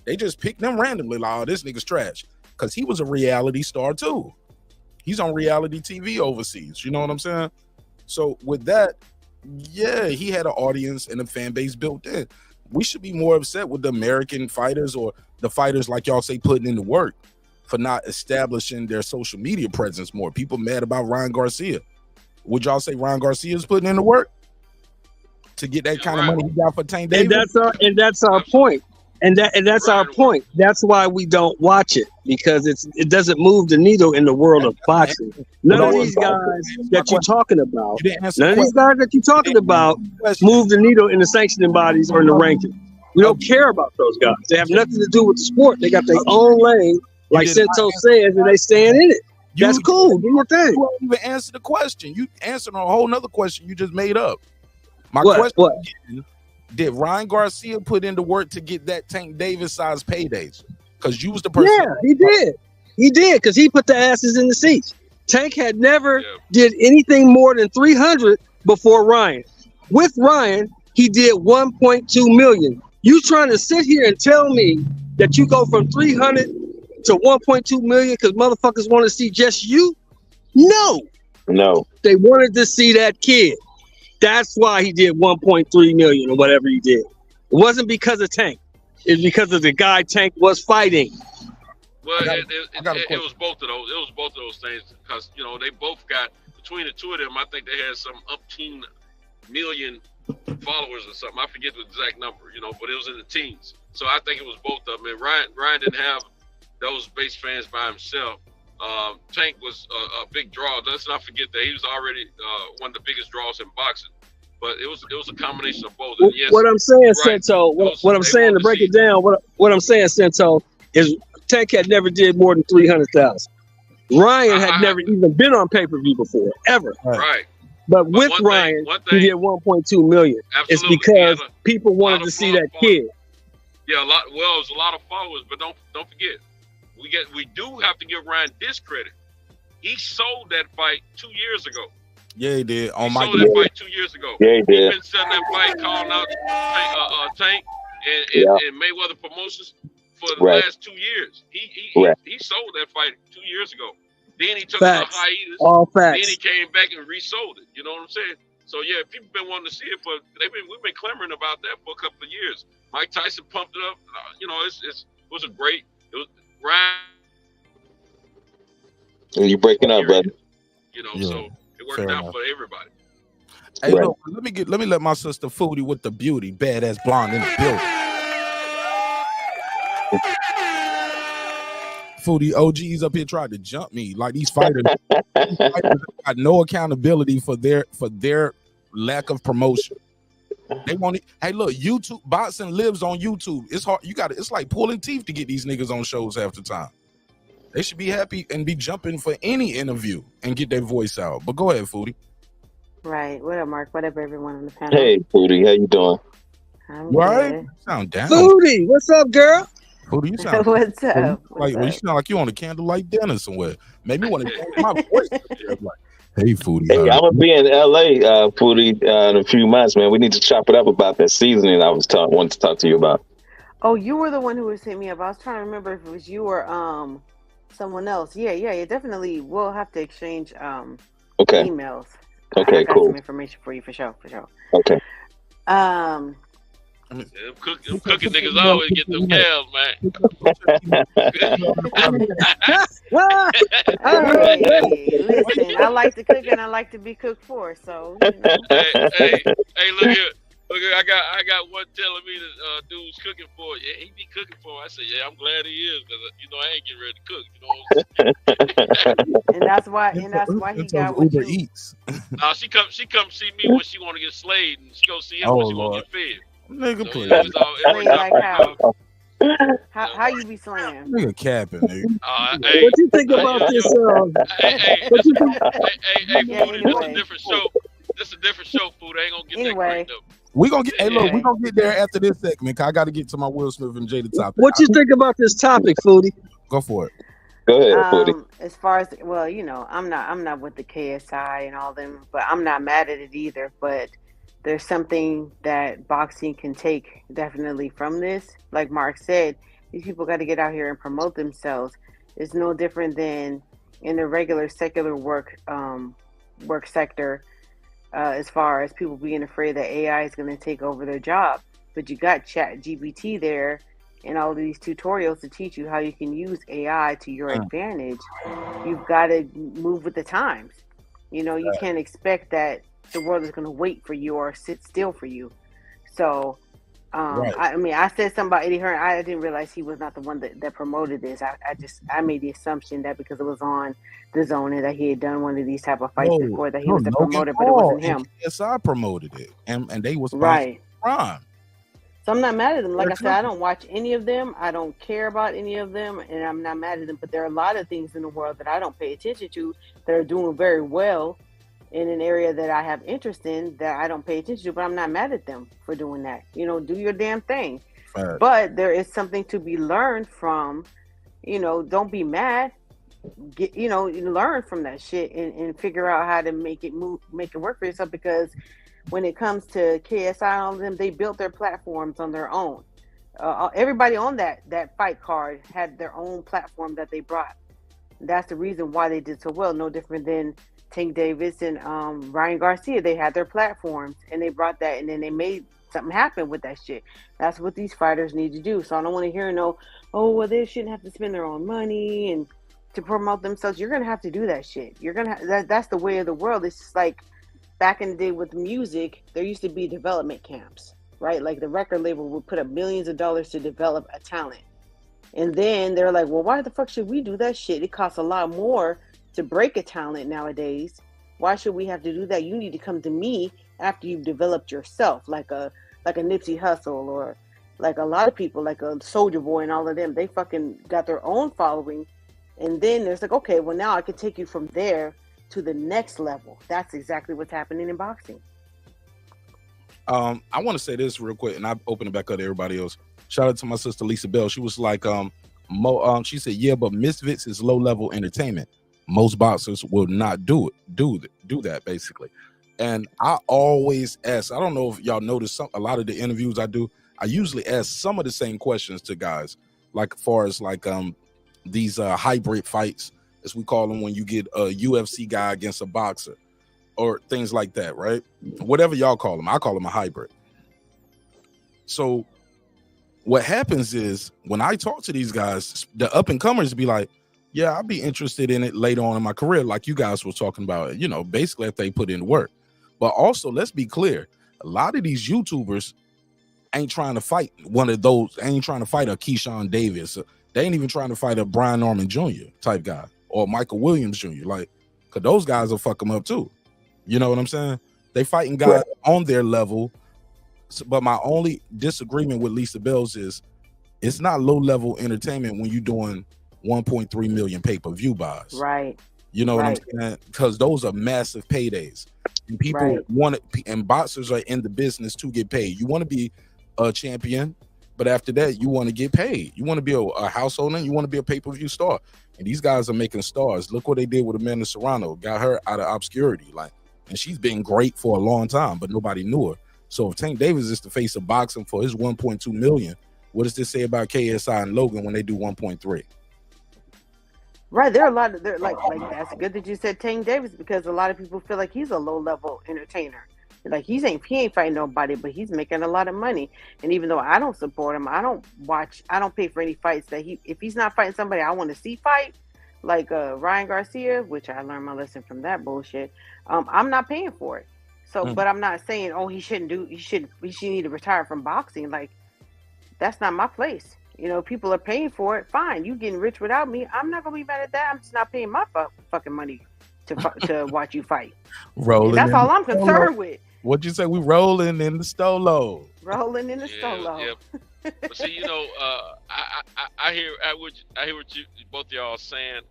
they just picked them randomly, like, oh, this nigga's trash. Because he was a reality star too. He's on reality TV overseas. You know what I'm saying? So with that, yeah, he had an audience and a fan base built in. We should be more upset with the American fighters or the fighters, like y'all say, putting in the work for not establishing their social media presence more. People mad about Ryan Garcia. Would y'all say Ryan Garcia's putting in the work to get that kind of money he got for Tank Davis? And that's our point. And that's our point. That's why we don't watch it, because it doesn't move the needle in the world of boxing. None of these guys that you're talking about, move the needle in the sanctioning bodies or in the rankings. We don't care about those guys. They have nothing to do with the sport. They got their own lane, like Sento says, and they stand in it. That's cool. Do your thing. You don't even answer the question. You answered a whole nother question you just made up. My question again, did Ryan Garcia put in the work to get that Tank Davis size paydays? Because you was the person. Yeah, he did. He did, because he put the asses in the seats. Tank had never did anything more than 300 before Ryan. With Ryan, he did 1.2 million. You trying to sit here and tell me that you go from 300 to 1.2 million because motherfuckers want to see just you? No. They wanted to see that kid. That's why he did 1.3 million or whatever he did. It wasn't because of Tank. It's because of the guy Tank was fighting. Well, it was both of those. It was both of those things, because they both got, between the two of them, I think they had some umpteen million followers or something. I forget the exact number, but it was in the teens. So I think it was both of them. And Ryan didn't have those base fans by himself. Tank was a big draw. Let's not forget that he was already one of the biggest draws in boxing. But it was a combination of both. And yes, what I'm saying, Sento, what I'm saying to break it down, what I'm saying, Sento, is Tank had never did more than 300,000. Ryan had never even been on pay-per-view before, ever. Right. But with Ryan, he did 1.2 million. Absolutely. It's because people wanted to see that kid. Yeah, it was a lot of followers, but don't forget, we do have to give Ryan discredit. He sold that fight 2 years ago. Yeah, he did. He sold that fight 2 years ago. Yeah, he did. He's been selling that fight, calling out Tank and Mayweather Promotions for the last 2 years. He sold that fight 2 years ago. Then he took a hiatus. All facts. Then he came back and resold it. You know what I'm saying? So yeah, people been wanting to see it we've been clamoring about that for a couple of years. Mike Tyson pumped it up. It was a great. It was Ryan. You breaking up, brother? So it worked out for everybody. Hey, look, let me let my sister Foodie with the beauty, badass blonde in the building. Foodie OGs up here tried to jump me like these fighters. Got no accountability for their lack of promotion. They want it. Hey, look, YouTube boxing lives on YouTube. It's hard. It's like pulling teeth to get these niggas on shows half the time. They should be happy and be jumping for any interview and get their voice out. But go ahead, Foodie. Right. What up, Mark? What up, everyone on the panel? Hey, Foodie, how you doing? I'm good. You sound down. Foodie, what's up, girl? Foodie, you sound What's up? You sound like you on a candlelight dinner somewhere. Maybe want to change my voice. Like, hey, Foodie. Hey, I'm gonna be in LA, Foodie, in a few months, man. We need to chop it up about that seasoning I wanted to talk to you about. Oh, you were the one who was hitting me up. I was trying to remember if it was you or someone else. Yeah. Definitely. We'll have to exchange emails. Okay, I got cool. some information for you for sure. Okay. Them cooking niggas always get them gals, man. Hey, listen, I like to cook and I like to be cooked for. So, hey, look here. Okay, I got one telling me that dude's cooking for it. Yeah, he be cooking for it. I said, yeah, I'm glad he is because I ain't getting ready to cook. You know what I'm saying? And that's why he It's those got what Uber you. Eats. She come see me when she want to get slayed, and she go see him Oh when she want to Lord, get fed. nigga, So please, it worked Slayed out like pretty how? good. How you be slaying? nigga, capping, nigga. Hey, What you think about this? What you think? hey, Yeah. Foodie, this a Anyway. different show. This a different show, Food. I ain't gonna get that Anyway. cranked up. We gonna get. Hey, look, we Anyway. gonna get there after this segment. 'Cause I got to get to my Will Smith and Jada topic. What you think about this topic, Foodie? Go for it. Go ahead, Foodie. As far as well, I'm not with the KSI and all them, but I'm not mad at it either. But there's something that boxing can take definitely from this. Like Mark said, these people got to get out here and promote themselves. It's no different than in the regular secular work sector, as far as people being afraid that AI is going to take over their job. But you got Chat GPT there and all of these tutorials to teach you how you can use AI to your advantage. You've got to move with the times. You can't expect that the world is going to wait for you or sit still for you. So, Right. I said something about Eddie Hearn. I didn't realize he was not the one that promoted this. I made the assumption that because it was on the zone and that he had done one of these type of fights before that he was the Logan promoter, but it Paul wasn't him. and KSI promoted it, and they was Right. Prime. So I'm not mad at them. Like I That's said, I don't watch any of them. I don't care about any of them, and I'm not mad at them. But there are a lot of things in the world that I don't pay attention to that are doing very well in an area that I have interest in that I don't pay attention to. But I'm not mad at them for doing that. Do your damn thing. Fact. But there is something to be learned from. Don't be mad. Learn from that shit and figure out how to make it work for yourself. Because when it comes to KSI and all of them, they built their platforms on their own. Everybody on that fight card had their own platform that they brought. That's the reason why they did so well. No different than Tank Davis and Ryan Garcia. They had their platforms and they brought that, and then they made something happen with that shit. That's what these fighters need to do. So I don't want to hear they shouldn't have to spend their own money and to promote themselves. You're gonna have to do that shit. You're gonna that's the way of the world. It's just like back in the day with music, there used to be development camps, right? Like the record label would put up millions of dollars to develop a talent. And then they're like, well, why the fuck should we do that shit? It costs a lot more to break a talent nowadays. Why should we have to do that? You need to come to me after you've developed yourself, like a Nipsey Hussle or like a lot of people, like a Soulja Boy and all of them. They fucking got their own following. And then there's like, okay, well now I can take you from there to the next level. That's exactly what's happening in boxing. I want to say this real quick, and I open it back up to everybody else. Shout out to my sister Lisa Bell. She was like, she said, yeah, but Misfits is low level entertainment. Most boxers will not do that basically. And I always ask. I don't know if y'all notice a lot of the interviews I do. I usually ask some of the same questions to guys, like as far as like these hybrid fights, as we call them, when you get a UFC guy against a boxer or things like that, right? Whatever y'all call them, I call them a hybrid. So what happens is when I talk to these guys, the up and comers be like, yeah, I'd be interested in it later on in my career, like you guys were talking about, basically if they put in work. But also, let's be clear, a lot of these YouTubers ain't trying to fight one of those, ain't trying to fight a Keyshawn Davis. They ain't even trying to fight a Brian Norman Jr. type guy or Michael Williams Jr. Like, because those guys will fuck them up too. You know what I'm saying? They fighting guys on their level. But my only disagreement with Lisa Bells is it's not low level entertainment when you're doing 1.3 million pay-per-view buys. Right. You know what I'm saying? Because those are massive paydays. And people want it, and boxers are in the business to get paid. You want to be a champion, but after that, you want to get paid. You want to be a household name. You want to be a pay-per-view star. And these guys are making stars. Look what they did with Amanda Serrano. Got her out of obscurity. And she's been great for a long time, but nobody knew her. So if Tank Davis is the face of boxing for his 1.2 million, what does this say about KSI and Logan when they do 1.3? Right, there are a lot of like that's good that you said Tank Davis, because a lot of people feel like he's a low level entertainer. Like he ain't fighting nobody, but he's making a lot of money. And even though I don't support him, I don't pay for any fights that if he's not fighting somebody I want to see fight, like Ryan Garcia, which I learned my lesson from that bullshit. I'm not paying for it. So, but I'm not saying, oh, he should need to retire from boxing. Like, that's not my place. You know, people are paying for it. Fine, you getting rich without me. I'm not gonna be mad at that. I'm just not paying my fucking money to watch you fight. Rolling. And that's all I'm concerned with. What'd you say? We rolling in the stolo. Rolling in the stolo. Yeah. But see, you know, I hear what you both of y'all are saying,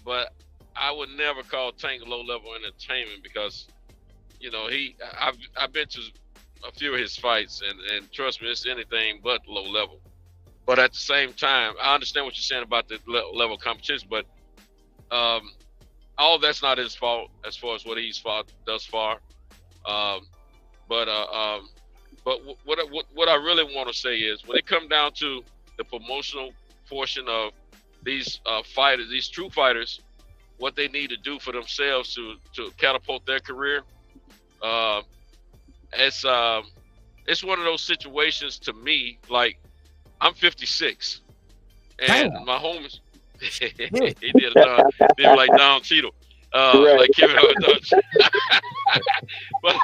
but I would never call Tank low level entertainment because, you know, I've been to a few of his fights and trust me, it's anything but low level. But at the same time, I understand what you're saying about the level of competition, but all that's not his fault as far as what he's fought thus far. But what I really want to say is when it comes down to the promotional portion of these fighters, these true fighters, what they need to do for themselves to catapult their career, it's one of those situations to me. Like, I'm 56, and my homies, he did like Don Cheadle, like Kevin Hart. but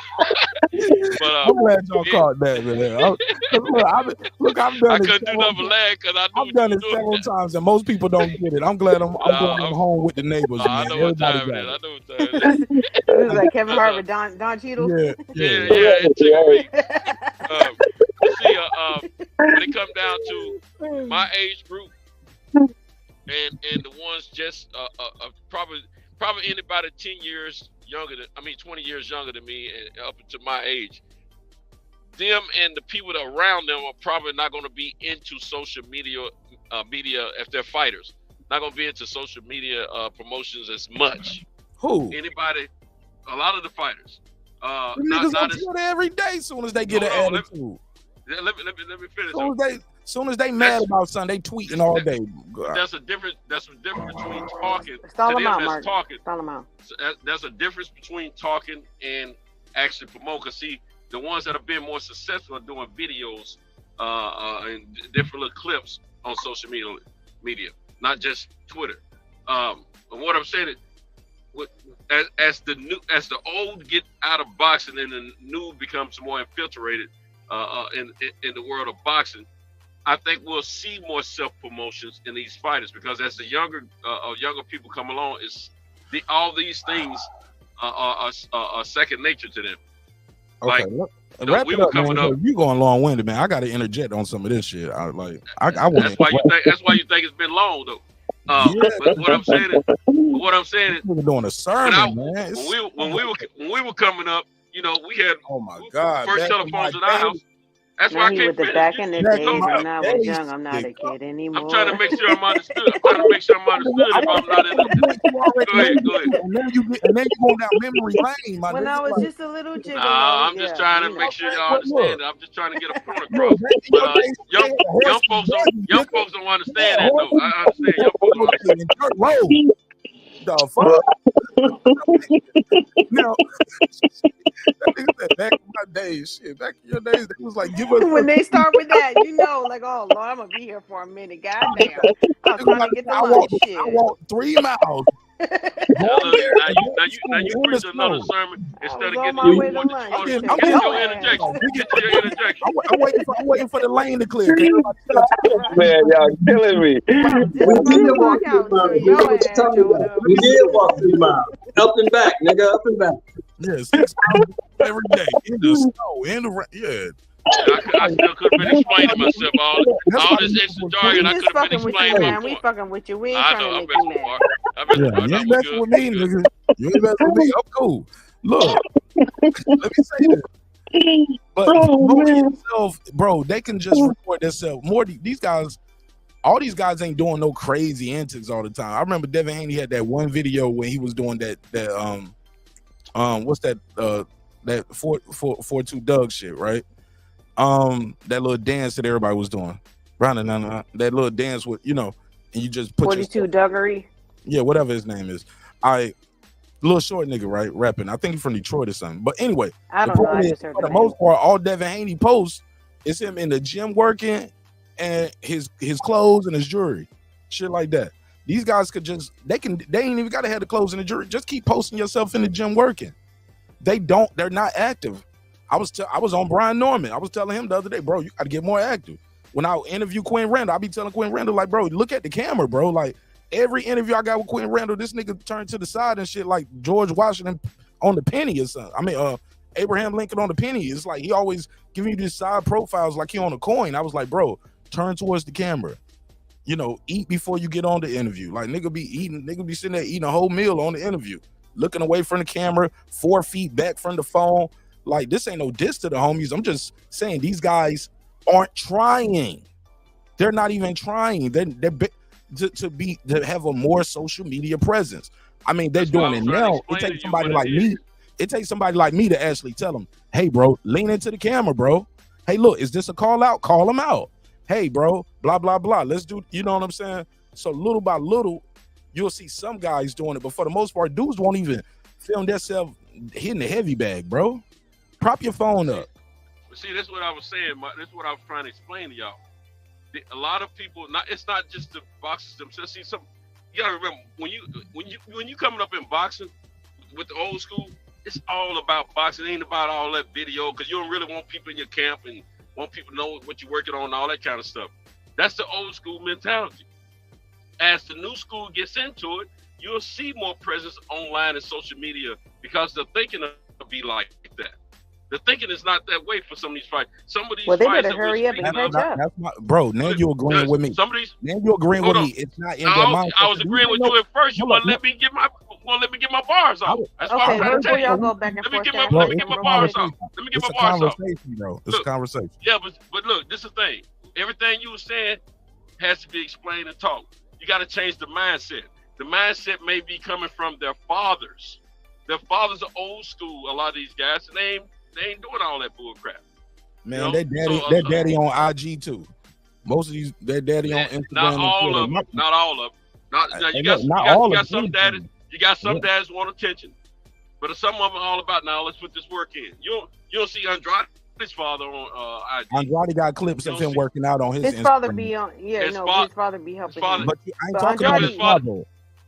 I'm glad y'all caught that, man. I couldn't do nothing lag because I knew I've done it several times, and most people don't get it. I'm glad I'm going home with the neighbors. Man. I know what time it is. I know what time it is. It was like Kevin Hart with Don Cheadle. Yeah. It took me. See, when it comes down to my age group and the ones just probably anybody 10 years younger than, 20 years younger than me and up to my age, them and the people that are around them are probably not going to be into social media if they're fighters. Not going to be into social media promotions as much. Who? Anybody? A lot of the fighters. Not as every day. Soon as they get an attitude. Let me finish. Soon as they mad about something, they tweeting all day. That's a difference between talking. Stall them out, Mark. Stall them out. There's a difference between talking and actually promote. Cause see, the ones that have been more successful are doing videos and different little clips on social media, not just Twitter. And what I'm saying is, as the old get out of boxing and the new becomes more infiltrated in the world of boxing, I think we'll see more self-promotions in these fighters because as the younger people come along, all these things are second nature to them. Okay, wrap it up, man. You going long-winded, man. I got to interject on some of this shit. I want. That's why you think it's been long, though. But what I'm saying is, we're doing a sermon, man. When we were coming up, you know, we had first telephones in our house. That's why I can't finish. Back in the days when I was young, I'm not a kid anymore. I'm trying to make sure I'm understood. If I'm not in Go ahead. And then you go down memory lane, my when I was just a little jiggle. I'm just trying to make sure y'all understand it. I'm just trying to get a point across. But young folks don't understand that, though. I understand. Young folks don't understand. The fuck? No. Back in my days, back in your days, it was like, give us. When they start with that, you know, like, oh Lord, I'm gonna be here for a minute. Goddamn, I'm trying to get the lunch. Shit. I walked 3 miles. Now you preach another sermon instead of getting your interjection. I'm waiting for the lane to clear. Man, y'all killing me. We did walk 3 miles. Up and back, nigga, up and back. Yes, 6 hours every day in the snow, in the rain. I still couldn't been explaining myself. All this extra jargon, I could have been explaining my point. We fucking with you. We ain't trying to make you mad. You ain't messing with me, nigga. You ain't messing with me. I'm cool. Look, let me say this. But yourself, bro, they can just record themselves. These guys, all these guys ain't doing no crazy antics all the time. I remember Devin Haney had that one video when he was doing that what's that that 4-2 Doug shit, right? That little dance that everybody was doing. That little dance with, you know, and you just put 42 Duggery. Yeah, whatever his name is. Little short nigga, right? Rapping. I think he's from Detroit or something. But anyway, I don't know. I just heard for the most part, all Devin Haney posts is him in the gym working and his clothes and his jewelry. Shit like that. These guys could just they ain't even gotta have the clothes and the jewelry. Just keep posting yourself in the gym working. They're not active. I was on Brian Norman. I was telling him the other day, bro, you got to get more active. When I interview Quinn Randall, I be telling Quinn Randall, like, bro, look at the camera, bro. Like, every interview I got with Quinn Randall, this nigga turned to the side and shit like George Washington on the penny or something. I mean, Abraham Lincoln on the penny. It's like he always giving you these side profiles like he on a coin. I was like, bro, turn towards the camera. You know, eat before you get on the interview. Like, nigga be sitting there eating a whole meal on the interview, looking away from the camera, 4 feet back from the phone. Like, this ain't no diss to the homies. I'm just saying these guys aren't trying. They're not even trying. They're to have a more social media presence. I mean, they're doing it now. It takes somebody like me. It takes somebody like me to actually tell them, hey, bro, lean into the camera, bro. Hey, look, is this a call out? Call them out. Hey, bro, blah, blah, blah. Let's do, you know what I'm saying? So little by little, you'll see some guys doing it. But for the most part, dudes won't even film themselves hitting the heavy bag, bro. Prop your phone up. But see, that's what I was saying. This is what I was trying to explain to y'all. A lot of people, it's not just the boxers themselves. See, you gotta remember when you coming up in boxing with the old school, it's all about boxing. It ain't about all that video, because you don't really want people in your camp and want people to know what you're working on and all that kind of stuff. That's the old school mentality. As the new school gets into it, you'll see more presence online and social media, because the thinking will be like that. The thinking is not that way for some of these fights. Some of these well, they fights better hurry up and catch up. Bro, now you're agreeing with me. Now you're agreeing with me. It's not in their mind. I was agreeing with you at first. You want to let me get my bars off. That's why I'm trying to tell you. Y'all go back and forth. Let me get my bars off. Let me get my bars off. Bro. It's a conversation. Yeah, but look, this is the thing. Everything you were saying has to be explained and talked. You got to change the mindset. The mindset may be coming from their fathers. Their fathers are old school, a lot of these guys, and they ain't doing all that bull crap. Man, their daddy on IG too. Most of these, their daddy on Instagram. Not all of them. Not all of them. You got some daddies. You got some dads want attention, but some of them are all about, now let's put this work in. You don't see Andrade's father on IG. Andrade got clips of him working out on his Instagram. Father be on. His father be helping him. But I ain't talking about his father.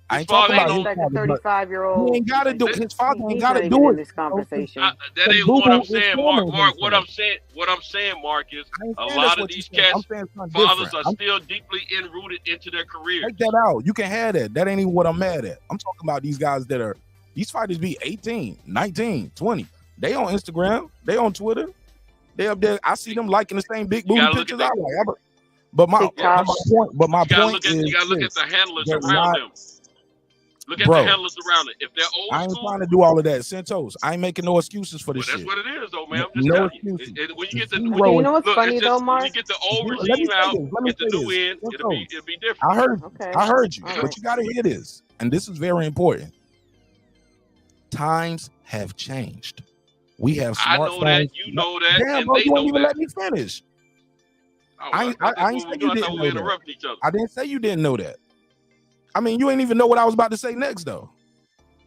I ain't talking about his like a 35-year-old. He ain't got to do it. His father ain't got to do it. This conversation. That ain't what I'm saying, Mark. What I'm saying, Mark, is a lot of these cats' fathers are still deeply enrooted into their careers. Take that out. You can have that. That ain't even what I'm mad at. I'm talking about these guys that are, these fighters be 18, 19, 20. They on Instagram. They on Twitter. They up there. I see them liking the same big booty pictures I like. But my point is, you gotta look at the handlers around them. Look at the handlers around it. If they're old I ain't school, trying to do all of that. Santos, I ain't making no excuses for this shit. That's what it is, though, man. I'm just no telling excuses. you. When you get the, you know what's funny though, Mark? When you get the old regime out, get the new in, it'll be different. I heard you, but you gotta hear this, and this is very important. Times have changed. We have smartphones. I know that. You know that. Damn, and bro, they you know won't even that. let me finish. I ain't say you didn't know that. I didn't say you didn't know that. I mean, you ain't even know what I was about to say next, though.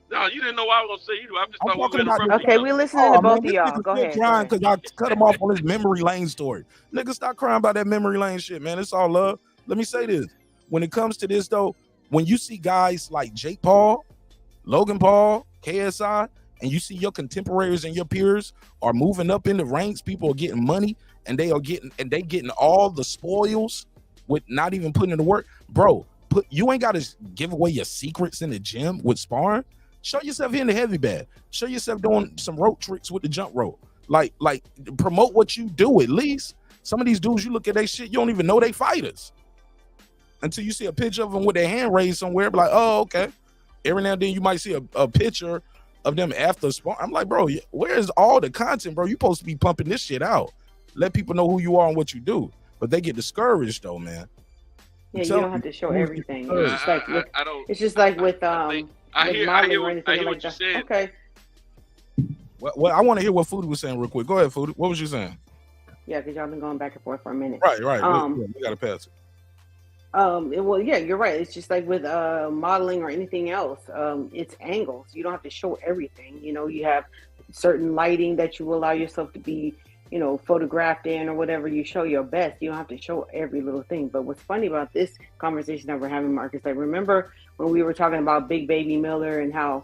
No, you didn't know what I was gonna say either. I'm just talking about. Okay, we listening to both of y'all. Go ahead. Crying because I cut him off on his memory lane story. Nigga, stop crying about that memory lane shit, man. It's all love. Let me say this: when it comes to this, though, when you see guys like Jake Paul, Logan Paul, KSI, and you see your contemporaries and your peers are moving up in the ranks, people are getting money, and they getting all the spoils with not even putting in the work, bro. You ain't got to give away your secrets in the gym with sparring. Show yourself hitting the heavy bag. Show yourself doing some rope tricks with the jump rope. Like promote what you do at least. Some of these dudes, you look at their shit, you don't even know they fighters until you see a picture of them with their hand raised somewhere. Be like, oh, okay. Every now and then you might see a picture of them after sparring. I'm like, bro, where's all the content, bro? You supposed to be pumping this shit out. Let people know who you are and what you do. But they get discouraged though, man. Yeah, you don't have to show everything. It's just like with I hear what you're saying. Okay. Well, I want to hear what Foodie was saying real quick. Go ahead, Foodie. What was you saying? Yeah, because y'all been going back and forth for a minute. Right. We gotta pass it. Well, yeah, you're right. It's just like with modeling or anything else. It's angles. You don't have to show everything. You know, you have certain lighting that you allow yourself to be, photographed in or whatever. You show your best. You don't have to show every little thing. But what's funny about this conversation that we're having, Mark, is like, remember when we were talking about Big Baby Miller and how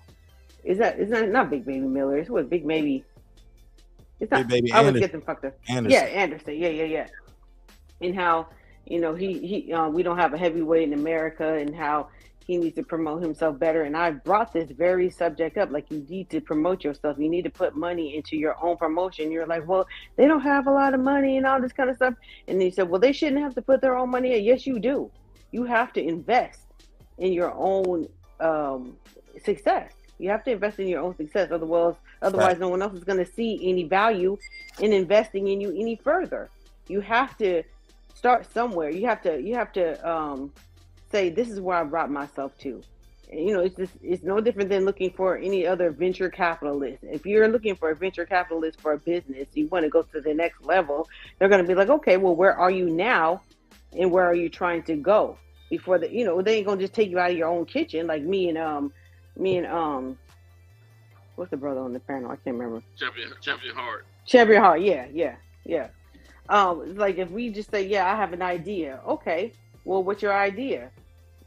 Is that not Big Baby Miller? It's what Big Baby. It's not. Big Baby I always Anderson. get them fucked up. Anderson. Yeah, Anderson. Yeah. And how he we don't have a heavyweight in America, and how he needs to promote himself better. And I brought this very subject up. Like, you need to promote yourself. You need to put money into your own promotion. You're like, well, they don't have a lot of money and all this kind of stuff. And he said, well, they shouldn't have to put their own money in. Yes, you do. You have to invest in your own success. You have to invest in your own success. Otherwise, no one else is going to see any value in investing in you any further. You have to start somewhere. You have to say, this is where I brought myself to. And, it's no different than looking for any other venture capitalist. If you're looking for a venture capitalist for a business, you want to go to the next level, they're going to be like, okay, well, where are you now? And where are you trying to go? Before they ain't going to just take you out of your own kitchen. Like me and what's the brother on the panel? I can't remember. Champion Hart. Champion Hart, yeah. Like, if we just say, yeah, I have an idea. Okay, well, what's your idea?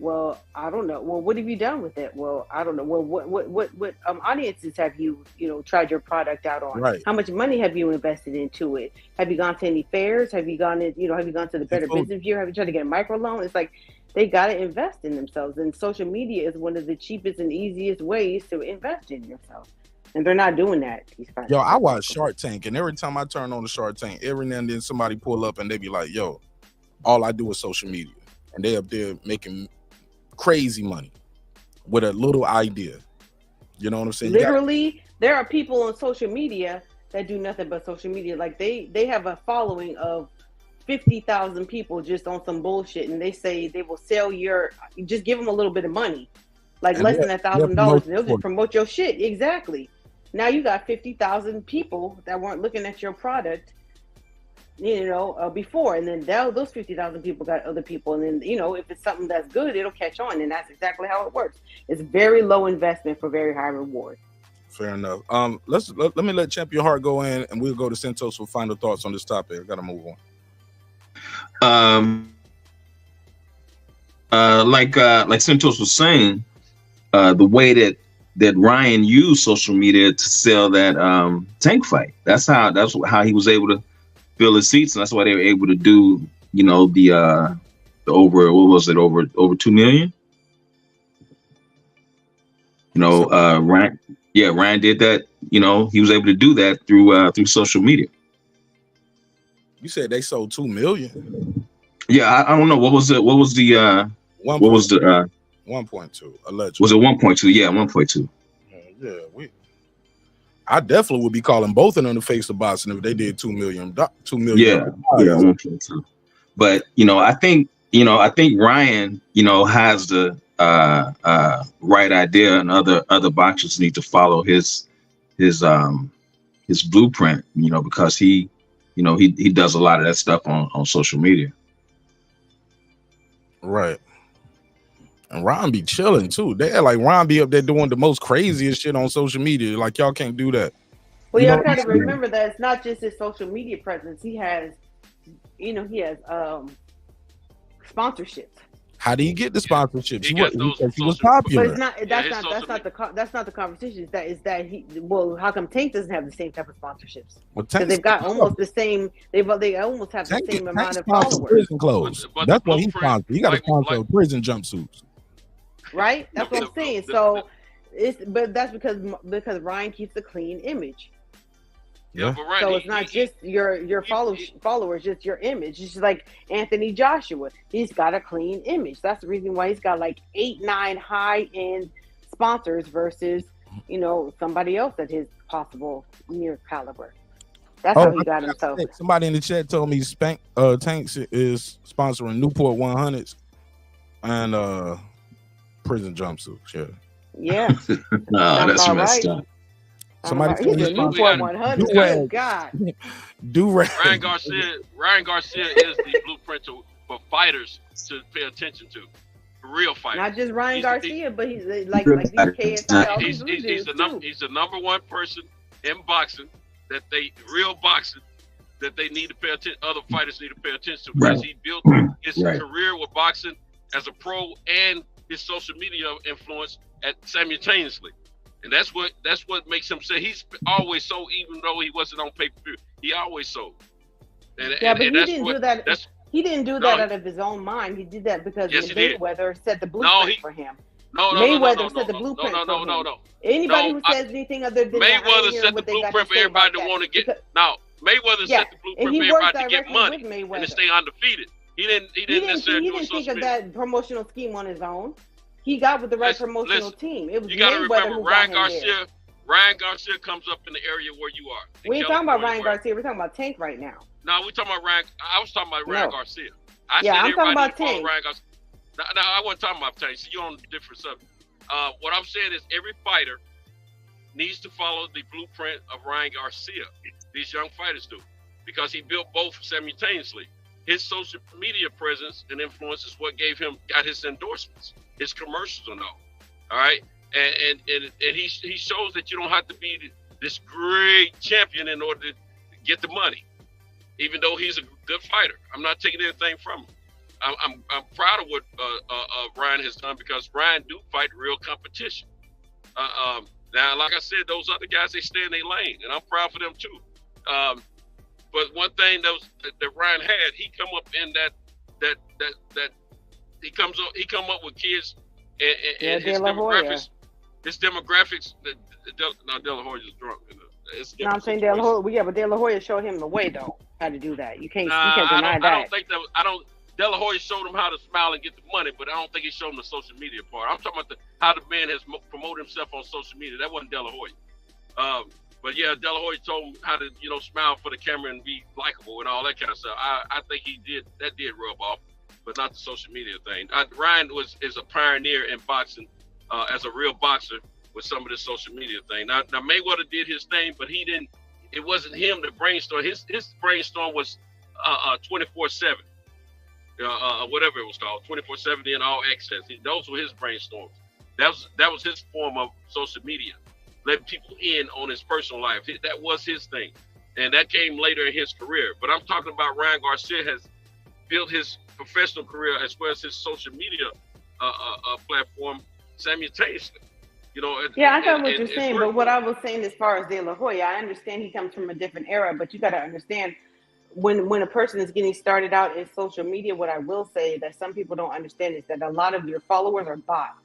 Well, I don't know. Well, what have you done with it? Well, I don't know. Well, what audiences have you tried your product out on? Right. How much money have you invested into it? Have you gone to any fairs? Have you gone to the Better Business Bureau? Have you tried to get a microloan? It's like, they got to invest in themselves, and social media is one of the cheapest and easiest ways to invest in yourself. And they're not doing that. Yo, I watch Shark Tank, and every time I turn on the Shark Tank, every now and then somebody pull up and they be like, yo, all I do is social media. And they up there making crazy money with a little idea. You know what I'm saying? Literally, there are people on social media that do nothing but social media. Like, they have a following of 50,000 people just on some bullshit, and they say they will sell just give them a little bit of money, like and less than $1,000, and they'll just promote your shit. Exactly. Now you got 50,000 people that weren't looking at your product, before, and then those 50,000 people got other people, and then if it's something that's good, it'll catch on, and that's exactly how it works. It's very low investment for very high reward. Fair enough. Let me let Champion Hart go in, and we'll go to Santos for final thoughts on this topic. I gotta move on. Like Santos was saying, the way that Ryan used social media to sell that tank fight. That's how he was able to fill his seats, and that's why they were able to do the over, what was it, over 2 million. Ryan did that. He was able to do that through social media. You said they sold 2 million. Yeah, I don't know. What was the 1.2 allegedly? Was it 1.2? Yeah, 1.2. Yeah, I definitely would be calling both of them to face the boxing if they did 2 million. Yeah, 1.2. But I think Ryan has the right idea, and other boxers need to follow his blueprint. Because he does a lot of that stuff on social media. Right. And Ron be chilling too. They like Ron be up there doing the most craziest shit on social media. Like, y'all can't do that. Well, y'all gotta remember that it's not just his social media presence. He has sponsorships. How do you get the sponsorships? He was popular. But that's not the conversation. Is that how come Tank doesn't have the same type of sponsorships? Because they've got almost the same. They almost have the same amount of followers. Prison clothes. That's what he sponsored. He got to sponsor prison jumpsuits. Right. That's what I'm saying. So that's because Ryan keeps a clean image. Yeah, but Ryan, so it's not just your followers, just your image. It's just like Anthony Joshua. He's got a clean image. That's the reason why he's got like 8-9 high-end sponsors versus, somebody else at his possible near caliber. That's how he got himself. Somebody in the chat told me Tanks is sponsoring Newport 100s and prison jumpsuits. Yeah. No, that's messed up. Somebody he's a Newport 100. Good God. Ryan Garcia is the blueprint for fighters to pay attention to. Real fighters. Not just Ryan Garcia, but he's like these KSI. He's the number one person in boxing real boxing that they need to pay attention. Other fighters need to pay attention to because he built his career with boxing as a pro and his social media influence simultaneously. And that's what makes him say he's always sold, even though he wasn't on pay-per-view. He always sold. But he didn't do that. He didn't do that out of his own mind. He did that because Mayweather set the blueprint for him. Mayweather set the blueprint for him. No. Anybody who says anything other than Mayweather set the blueprint for everybody to want to get. Mayweather set the blueprint for everybody to get money and to stay undefeated. He didn't think of that promotional scheme on his own. He got with the right promotional team. It was Mayweather who got him there. Ryan Garcia comes up in the area where you are. We ain't talking about Ryan Garcia. We're talking about Tank right now. No, we're talking about Ryan. I was talking about Ryan Garcia. I'm talking about Tank. No, I wasn't talking about Tank. So you're on a different subject. What I'm saying is every fighter needs to follow the blueprint of Ryan Garcia. These young fighters do, because he built both simultaneously. His social media presence and influence is what got his endorsements, his commercials and all. All right, and he shows that you don't have to be this great champion in order to get the money. Even though he's a good fighter, I'm not taking anything from him. I'm proud of what Ryan has done, because Ryan do fight real competition. Now, like I said, those other guys, they stay in their lane, and I'm proud for them too. But one thing that Ryan had, he come up in that he come up with kids and his demographics. De La Hoya's drunk. No, I'm saying De La Hoya. Yeah, but De La Hoya showed him the way though, how to do that. You can't deny that. I don't think that. De La Hoya showed him how to smile and get the money, but I don't think he showed him the social media part. I'm talking about how the man has promoted himself on social media. That wasn't De La Hoya. But yeah, De La Hoya told him how to, smile for the camera and be likable and all that kind of stuff. I think that did rub off, but not the social media thing. Ryan is a pioneer in boxing as a real boxer with some of the social media thing. Now Mayweather did his thing, but he didn't. It wasn't him to brainstorm. His brainstorm was 24/7. Whatever it was called, 24/7 in all access. Those were his brainstorms. That was his form of social media, letting people in on his personal life. That was his thing, and that came later in his career. But I'm talking about Ryan Garcia has built his professional career as well as his social media platform simultaneously. I got what you're saying, but what I was saying as far as De La Hoya, I understand he comes from a different era, but you got to understand. When a person is getting started out in social media, what I will say that some people don't understand is that a lot of your followers are bots.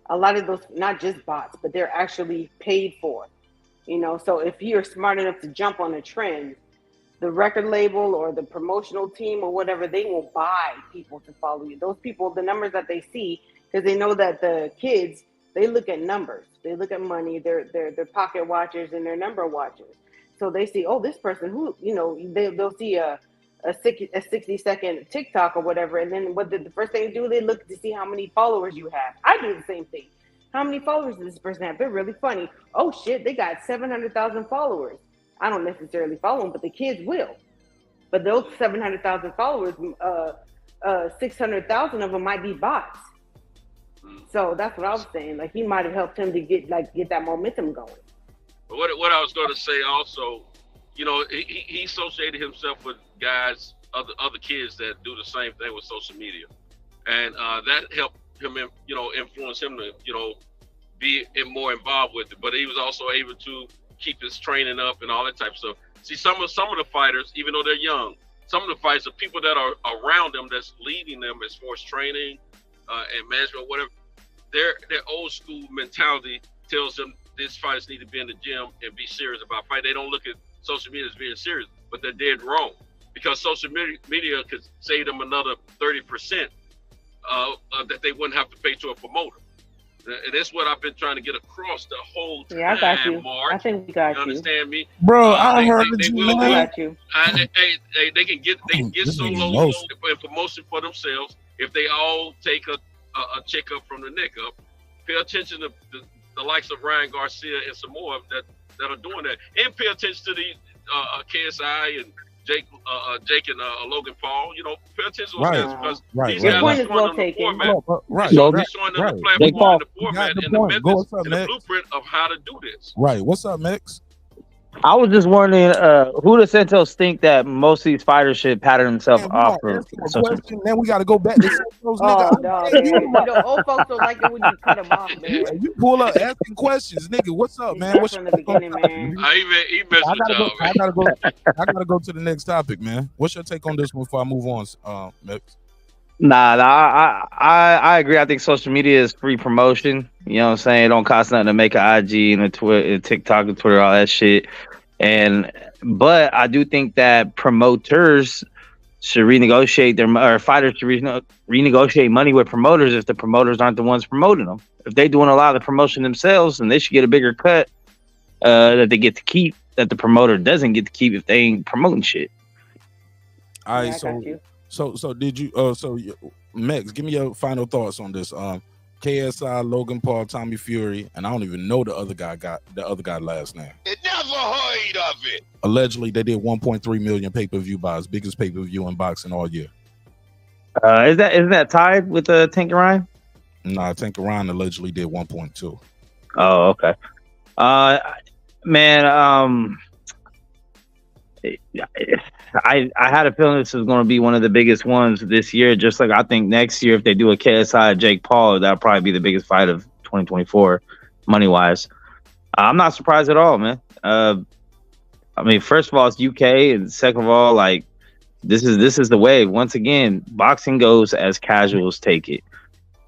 A lot of those, not just bots, but they're actually paid for. So if you're smart enough to jump on a trend, the record label or the promotional team or whatever, they will buy people to follow you. Those people, the numbers that they see, because they know that the kids, they look at numbers, they look at money, they're pocket watchers and they're number watchers. So they see, oh, this person who, they'll see a 60-second TikTok or whatever. And then the first thing they do, they look to see how many followers you have. I do the same thing. How many followers does this person have? They're really funny. Oh, shit, they got 700,000 followers. I don't necessarily follow them, but the kids will. But those 700,000 followers, 600,000 of them might be bots. So that's what I was saying. Like, he might have helped him to get that momentum going. What I was going to say also, he associated himself with guys, other kids that do the same thing with social media, and that helped him, influence him to, be more involved with it. But he was also able to keep his training up and all that type of stuff. See, some of the fighters, even though they're young, some of the fighters, the people that are around them, that's leading them as far as training and management, whatever, their old school mentality tells them. These fighters need to be in the gym and be serious about fight. They don't look at social media as being serious, but they're dead wrong, because social media could save them another 30% that they wouldn't have to pay to a promoter. And that's what I've been trying to get across the whole time. Yeah, I got you. Mark. I think we got you. Understand me, bro? I heard you. I got you. They can get so low in promotion for themselves if they all take a checkup from the neck up. Pay attention to the likes of Ryan Garcia and some more that are doing that, and pay attention to the KSI and Jake and Logan Paul. Pay attention to those guys, because these guys are showing them the format. Right. They're showing them the platform, and the format, and the methods, and the Max? blueprint of how to do this. Right. What's up, Max? I was just wondering, who does Santos think that most of these fighters should pattern themselves Man, we off gonna of? answer a question, then we gotta go back to Santos, nigga. Oh no, man! You know, old folks don't like it when you cut them off, man. You pull up asking questions, nigga. What's up, man? What's From the beginning, man. He messed with y'all, man. I gotta go to the next topic, man. What's your take on this one before I move on, Mix? Nah, I agree. I think social media is free promotion. You know what I'm saying? It don't cost nothing to make an IG and a Twitter, TikTok and Twitter, all that shit. But I do think that promoters should renegotiate or fighters should renegotiate money with promoters if the promoters aren't the ones promoting them. If they're doing a lot of the promotion themselves, then they should get a bigger cut that they get to keep, that the promoter doesn't get to keep if they ain't promoting shit. All right, so did you Max, give me your final thoughts on this. KSI, Logan Paul, Tommy Fury, and I don't even know the other guy last name. Never heard of it. Allegedly, they did 1.3 million pay-per-view buys, biggest pay-per-view in boxing all year. Isn't that tied with Tank and Ryan? Nah, Tank and Ryan allegedly did 1.2. Oh, okay. Man, I had a feeling this was going to be one of the biggest ones this year. Just like I think next year, if they do a KSI Jake Paul, that'll probably be the biggest fight of 2024, money wise. I'm not surprised at all, man. I mean, first of all, it's UK, and second of all, like this is the way. Once again, boxing goes as casuals take it.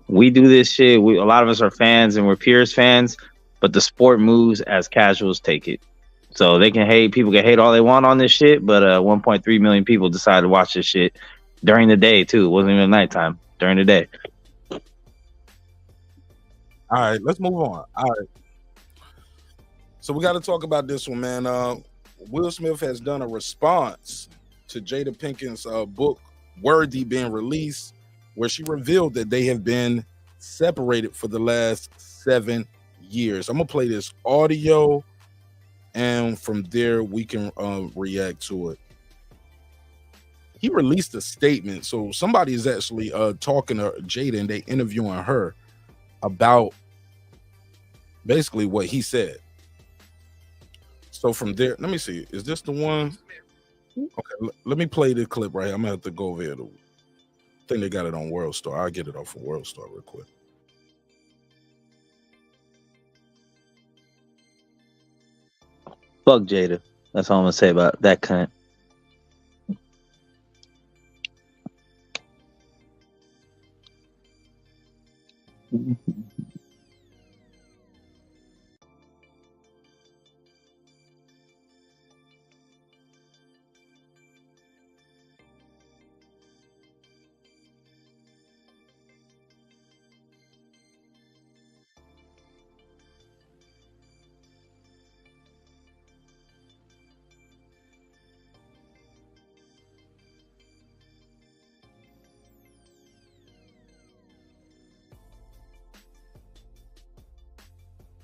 We do this shit. A lot of us are fans and we're Pierce fans, but the sport moves as casuals take it. So they can hate, people can hate all they want on this shit, but 1.3 million people decided to watch this shit during the day too. It wasn't even nighttime, during the day. All right, let's move on. All right. So we got to talk about this one, man. Will Smith has done a response to Jada Pinkett's book, Worthy, being released, where she revealed that they have been separated for the last 7 years. I'm going to play this audio, and from there we can react to it. He released a statement, so somebody is actually talking to Jada, and they interviewing her about basically what he said. So from there, let me see, is this the one? Okay, let me play the clip right here. I'm gonna have to go over here. I think they got it on World Star. I'll get it off of World Star real quick. Fuck Jada. That's all I'm gonna say about that cunt.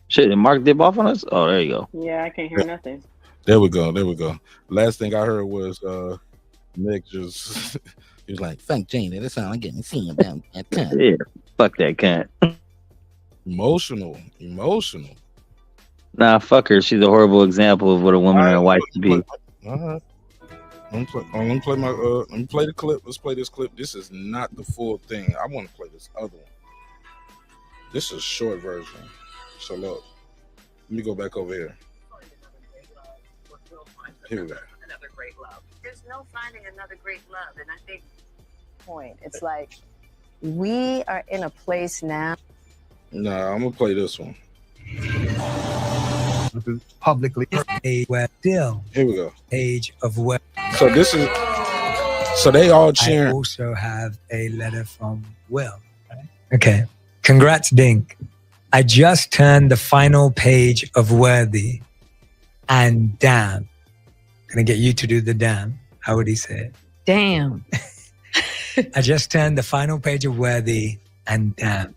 Shit, did Mark dip off on us? Oh, there you go. Yeah, I can't hear nothing. There we go. Last thing I heard was Nick just he was like, "Fuck Jada." That's all I'm getting to see about that cunt. Yeah, fuck that cunt. Emotional. Nah, fuck her. She's a horrible example of what a woman and a wife should be. All right. Let me play the clip. Let's play this clip. This is not the full thing. I want to play this other one. This is a short version. So look, let me go back over here. Here we go. Another great love. There's no finding another great love, and I think point. It's like we are in a place now. Nah, I'm gonna play this one. Publicly, a web deal. Here we go. Age of web. So this is. So they all cheering. I also have a letter from Will. Okay. Congrats, Dink. I just turned the final page of Worthy, and damn. Gonna get you to do the damn. How would he say it? Damn. I just turned the final page of Worthy, and damn.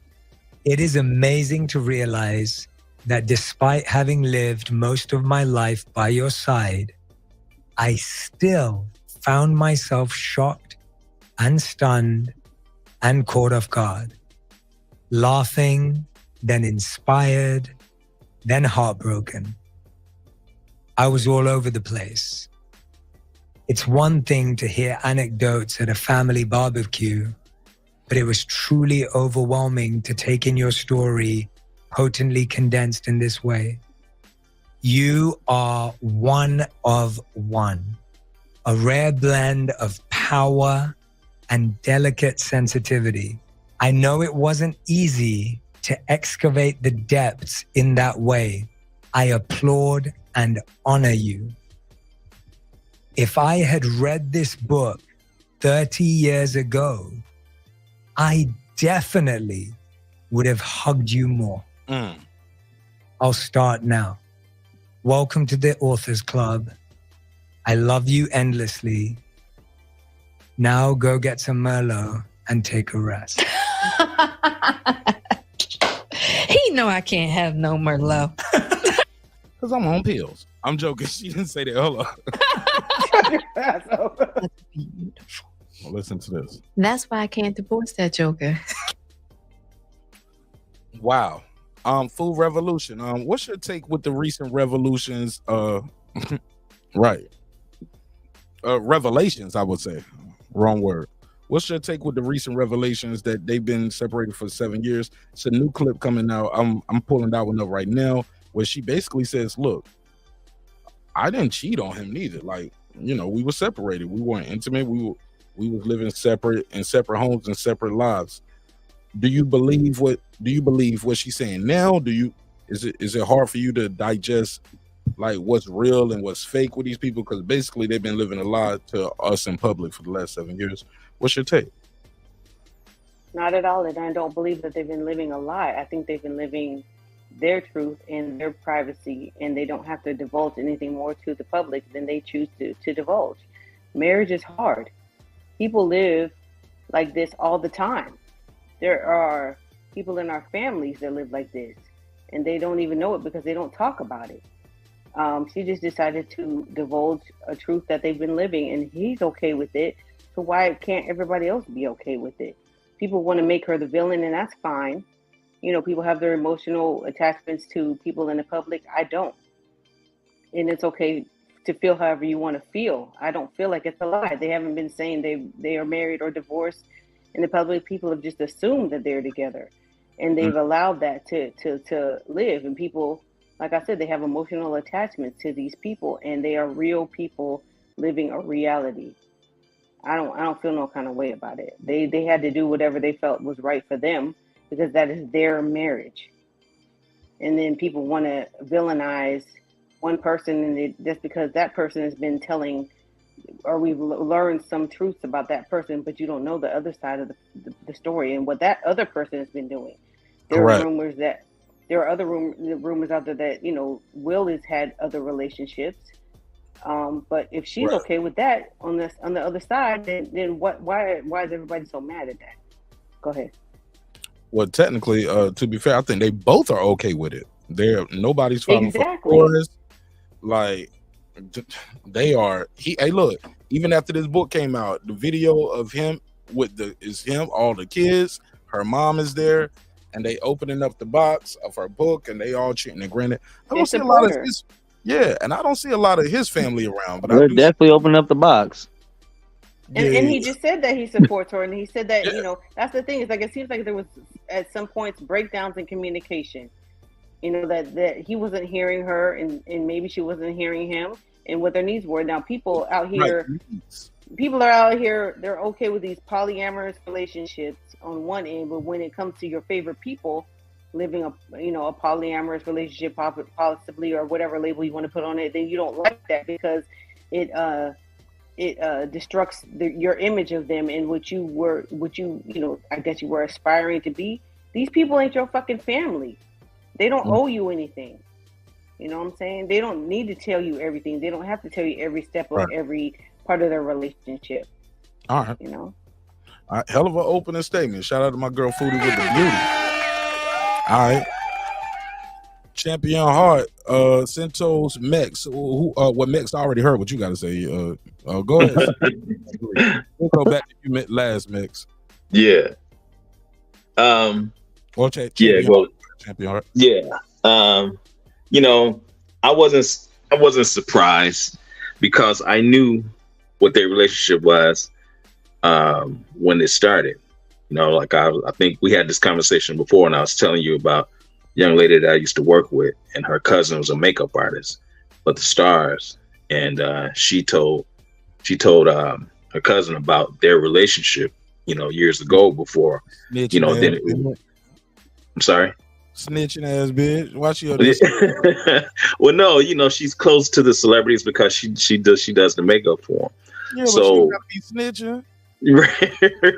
It is amazing to realize that despite having lived most of my life by your side, I still found myself shocked and stunned and caught off guard, laughing, then inspired, then heartbroken. I was all over the place. It's one thing to hear anecdotes at a family barbecue, but it was truly overwhelming to take in your story potently condensed in this way. You are one of one, a rare blend of power and delicate sensitivity. I know it wasn't easy to excavate the depths in that way. I applaud and honor you. If I had read this book 30 years ago, I definitely would have hugged you more. I'll start now. Welcome to the Authors Club. I love you endlessly. Now go get some Merlot and take a rest. He know I can't have no Merlot. Because I'm on pills. I'm joking. She didn't say that. Hold on. That's beautiful. Well, listen to this. That's why I can't divorce that joker. Wow. Food revolution. What's your take with the recent revolutions? Right. Revelations, I would say. Wrong word. What's your take with the recent revelations that they've been separated for 7 years? It's a new clip coming out. I'm pulling that one up right now, where she basically says, look, I didn't cheat on him neither. Like, you know, we were separated. We weren't intimate. We was living separate in separate homes and separate lives. Do you believe what she's saying now? Is it hard for you to digest like what's real and what's fake with these people? Because basically they've been living a lie to us in public for the last 7 years. What's your take? Not at all. And I don't believe that they've been living a lie. I think they've been living their truth and their privacy, and they don't have to divulge anything more to the public than they choose to divulge. Marriage is hard. People live like this all the time. There are people in our families that live like this, and they don't even know it because they don't talk about it. She just decided to divulge a truth that they've been living, and he's okay with it. So why can't everybody else be okay with it? People want to make her the villain, and that's fine. You know, people have their emotional attachments to people in the public. I don't. And it's okay to feel however you want to feel. I don't feel like it's a lie. They haven't been saying they are married or divorced in the public. People have just assumed that they're together, and they've allowed that to live. And people, like I said, they have emotional attachments to these people, and they are real people living a reality. I don't feel no kind of way about it. They had to do whatever they felt was right for them, because that is their marriage. And then people want to villainize one person, and that's because that person has been telling, or we've learned some truths about that person, but you don't know the other side of the story and what that other person has been doing. There are rumors that there are other rumors out there that, you know, Will has had other relationships. But if she's okay with that on the other side, then why is everybody so mad at that? Go ahead. Well, technically, to be fair, I think they both are okay with it. Nobody's filing for divorce. Like, they are. Hey, look, even after this book came out, the video of him is him, all the kids, her mom is there, and they opening up the box of her book, and they all cheering and grinning. I don't see a lot of his, and I don't see a lot of his family around. But they're definitely opening up the box. And he just said that he supports her, and he said that, you know, that's the thing. It's like, it seems like there was at some points breakdowns in communication, you know, that he wasn't hearing her, and maybe she wasn't hearing him, and what their needs were. Now people out here, people are out here, they're okay with these polyamorous relationships on one end, but when it comes to your favorite people living a polyamorous relationship, possibly, or whatever label you want to put on it, then you don't like that, because it destructs your image of them and what you I guess you were aspiring to be. These people ain't your fucking family. They don't owe you anything. You know what I'm saying? They don't need to tell you everything. They don't have to tell you every step of every part of their relationship. All right. You know? All right. Hell of an opening statement. Shout out to my girl Foodie with the beauty. All right. Champion Heart, Centos Mex. What Mex? I already heard what you got to say. Go ahead. We'll go back to you last, Mex. Yeah. Champion Heart. Yeah. You know, I I wasn't surprised because I knew what their relationship was when it started. You know, like I think we had this conversation before, and I was telling you about a young lady that I used to work with, and her cousin was a makeup artist, but the stars, and she told her cousin about their relationship, you know, years ago before, you know, then I'm sorry. Snitching ass bitch. Why she up there? Well, no, you know, she's close to the celebrities because she does the makeup for them. Yeah, but so she gotta be snitching.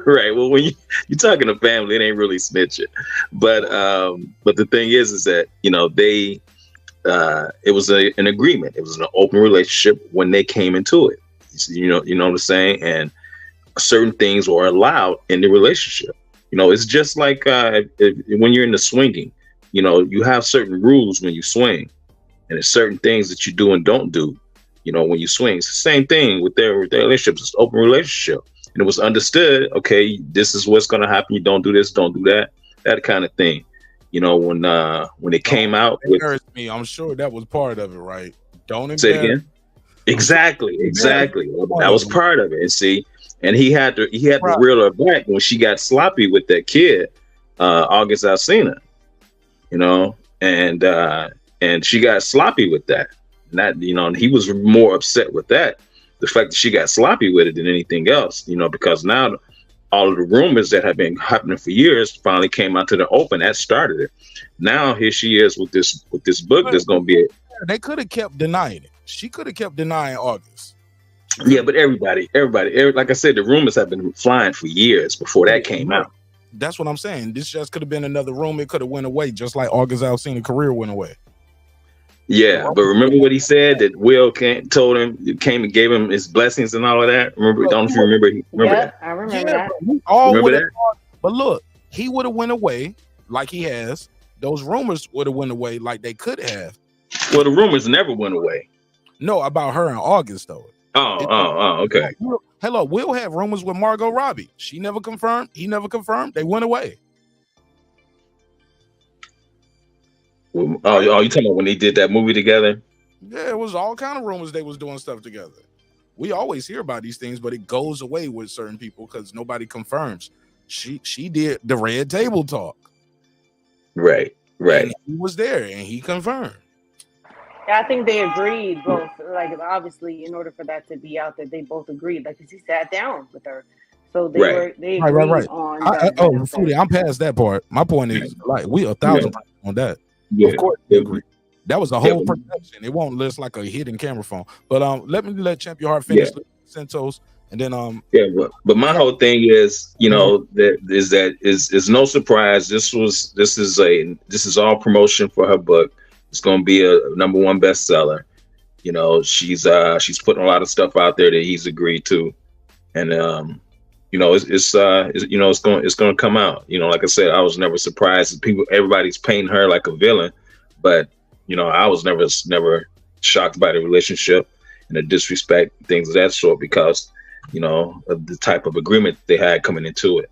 right. Well, when you're talking to family, it ain't really snitching. But the thing is that, you know, they it was an agreement. It was an open relationship when they came into it. You know what I'm saying? And certain things were allowed in the relationship. You know, it's just like when you're in the swinging. You know, you have certain rules when you swing, and there's certain things that you do and don't do. You know, when you swing, it's the same thing with their relationships. It's an open relationship, and it was understood. Okay, this is what's going to happen. You don't do this, don't do that, that kind of thing. You know, when it came out with me, I'm sure that was part of it, right? Don't say it again. Exactly. That was part of it. And see, and he had to reel her back when she got sloppy with that kid, August Alsina. You know, and she got sloppy with that. And that, you know, and he was more upset with that. The fact that she got sloppy with it than anything else, you know, because now all of the rumors that have been happening for years finally came out to the open. That started it. Now here she is with this book that's going to be. They could have kept denying it. She could have kept denying August. Yeah, but everybody, like I said, the rumors have been flying for years before that came out. That's what I'm saying. This just could have been another rumor. It could have went away, just like August Alsina's career went away. Yeah, but remember what he said, that Will came and gave him his blessings and all of that. Remember? Don't you remember? That? I remember that. Remember that? But look, he would have went away like he has. Those rumors would have went away like they could have. Well, the rumors never went away. No, about her in August though. Oh, okay. Hello, Will have rumors with Margot Robbie. She never confirmed. He never confirmed. They went away. Oh, you talking about when they did that movie together? Yeah, it was all kind of rumors they was doing stuff together. We always hear about these things, but it goes away with certain people because nobody confirms. She did the red table talk. Right. And he was there and he confirmed. Yeah, I think they agreed both. Like, obviously, in order for that to be out there, they both agreed. Like, because he sat down with her, so they agreed on. Foodie, I'm past that part. My point is, like, we 1,000% on that. Yeah. Of course, they agree. That was a whole production. It won't list like a hidden camera phone. But let Champion Heart finish Santos, and then But my whole thing is, you know, is no surprise. This is all promotion for her book. It's going to be a #1 bestseller. You know, she's putting a lot of stuff out there that he's agreed to, and you know, it's going to come out. You know, like I said, I was never surprised. Everybody's painting her like a villain, but you know, I was never shocked by the relationship and the disrespect, things of that sort, because you know of the type of agreement they had coming into it.